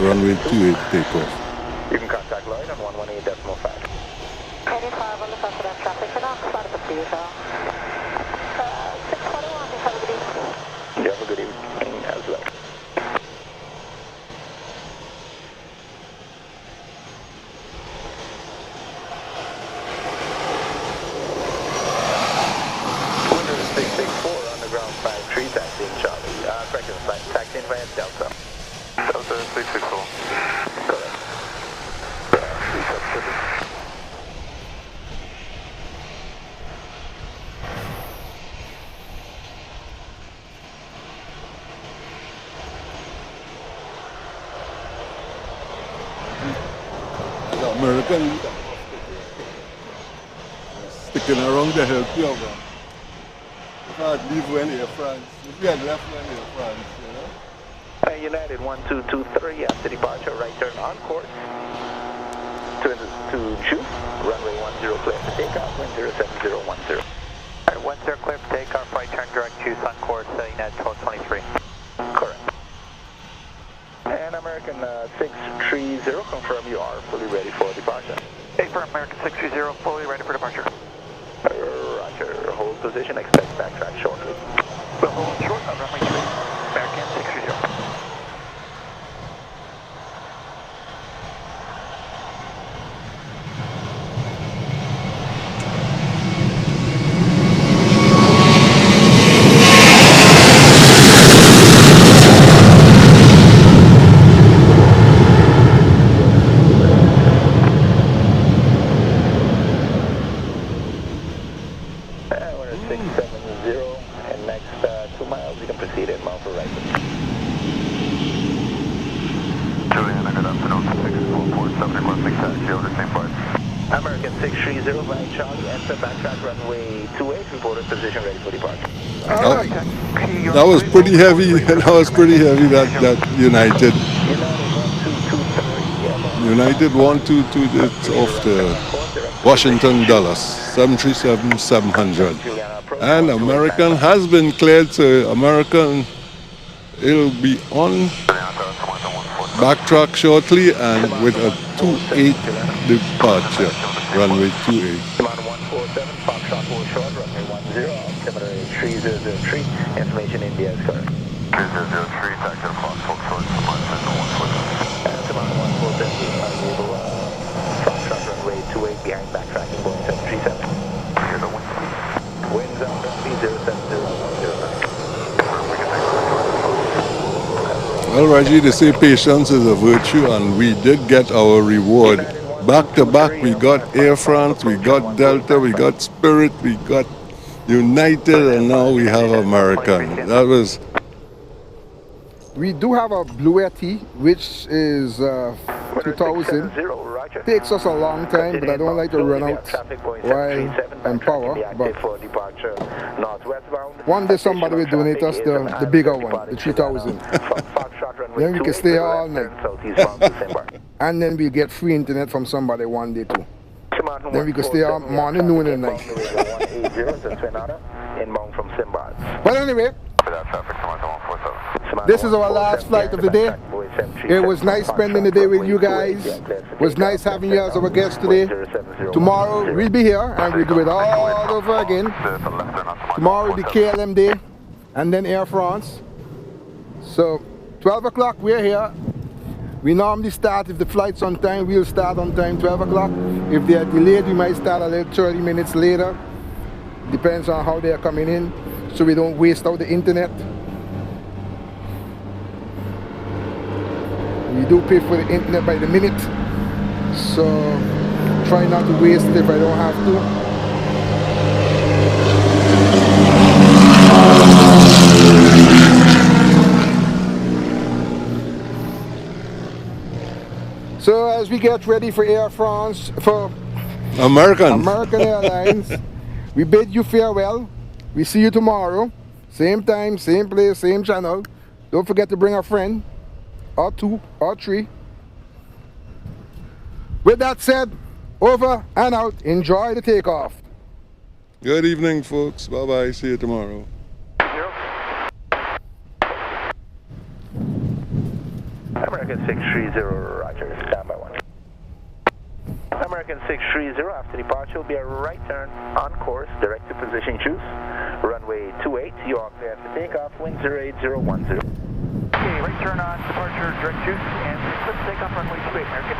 runway 28 takeoff. You can contact Lloyd on 118.5. 85 on the top of that traffic, and I'll start the usual. 641, you have a good evening. You have a good evening as well. Delta. Delta 664. Correct. The American sticking around the help you over. If I had leave when Air France, if we had left when Air France, you know? United 1223 after departure, right turn on course to Ju, runway 10 clear for takeoff, wind 07010. Alright, 10 clear for takeoff, right turn direct Juice on course, United 1223. Correct. And American 630, confirm you are fully ready for departure. Hey, for American 630, fully ready for departure. Roger, hold position, expect backtrack shortly. We'll hold short on runway 3, American 630. Juliana, good afternoon. 647 requesting taxi over the same flight. American 630 by Charlie, enter backtrack runway 28, reported position ready for departure. That was pretty heavy. That was pretty heavy. That United. United 122. It's off the Washington Dulles 737-700, and American has been cleared. So American, it'll be on backtrack shortly and with a 28 departure, runway 28. Command 147, Foxtrot hold short, runway 10, altimeter 3003, information India is correct. 3003, taxi to Fox, short, command 147. Command 147, unable, Foxtrot runway 28 behind backtracking, Boeing 737. Winds out, runway 07010. Well, Raji, they say patience is a virtue, and we did get our reward. Back to back, we got Air France, we got Delta, we got Spirit, we got United, and now we have American. That was... We do have a Blue Air T, which is 2000. Takes us a long time, but I don't like to run out while in power. But one day somebody will donate us the bigger one, the 3000. Then we can stay all night. And then we get free internet from somebody one day too. Then we can stay all morning, noon, and night. But anyway, this is our last flight of the day. It was nice spending the day with you guys. It was nice having you as our guest today. Tomorrow we'll be here and we'll do it all over again. Tomorrow will be KLM day and then Air France. So 12 o'clock we're here. We normally start, if the flight's on time, we'll start on time, 12 o'clock. If they are delayed, we might start a little 30 minutes later. Depends on how they are coming in, so we don't waste out the internet. We do pay for the internet by the minute, so try not to waste it if I don't have to. get ready for Air France, for American Airlines. We bid you farewell. We see you tomorrow. Same time, same place, same channel. Don't forget to bring a friend, or two, or three. With that said, over and out. Enjoy the takeoff. Good evening, folks. Bye-bye. See you tomorrow. American 630, roger, standby 1. American 630, after departure will be a right turn on course, direct to position choose. Runway 28, you are clear for takeoff, wind 08010. Okay, right turn on departure, direct choose, and let's take off runway 28, American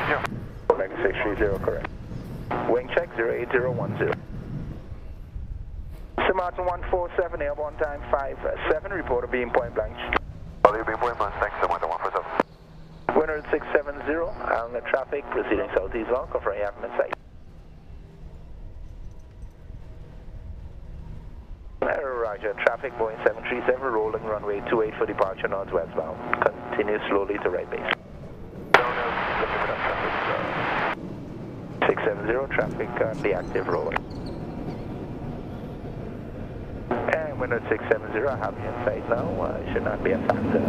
630. American 630, correct. Wing check 08010. St. Martin 147, airborne time 57, report of beam point blank. Beam point blank, thanks, St. Martin 147. Winner 670, Island traffic proceeding southeast long, confirming you have them in sight. Roger, traffic Boeing 737, rolling runway 28 for departure northwestbound. Continue slowly to right base. 670, traffic currently active, rolling. And winner 670, I have you in sight now, should not be a factor.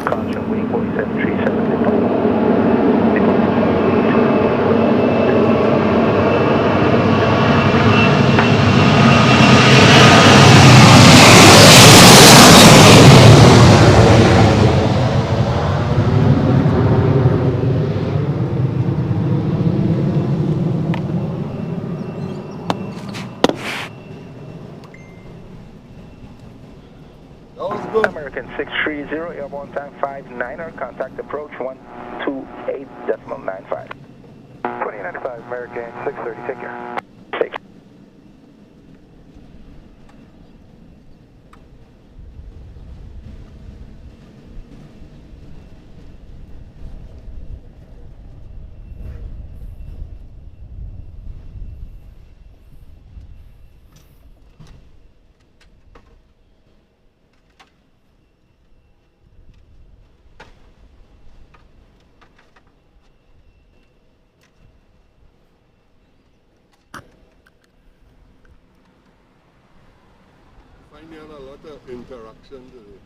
Caution, wing Boeing 737 depart. American 630, airborne time 59er, contact approach 128.95. 2095, American 630, take care. Take care. Finding a lot of interaction today.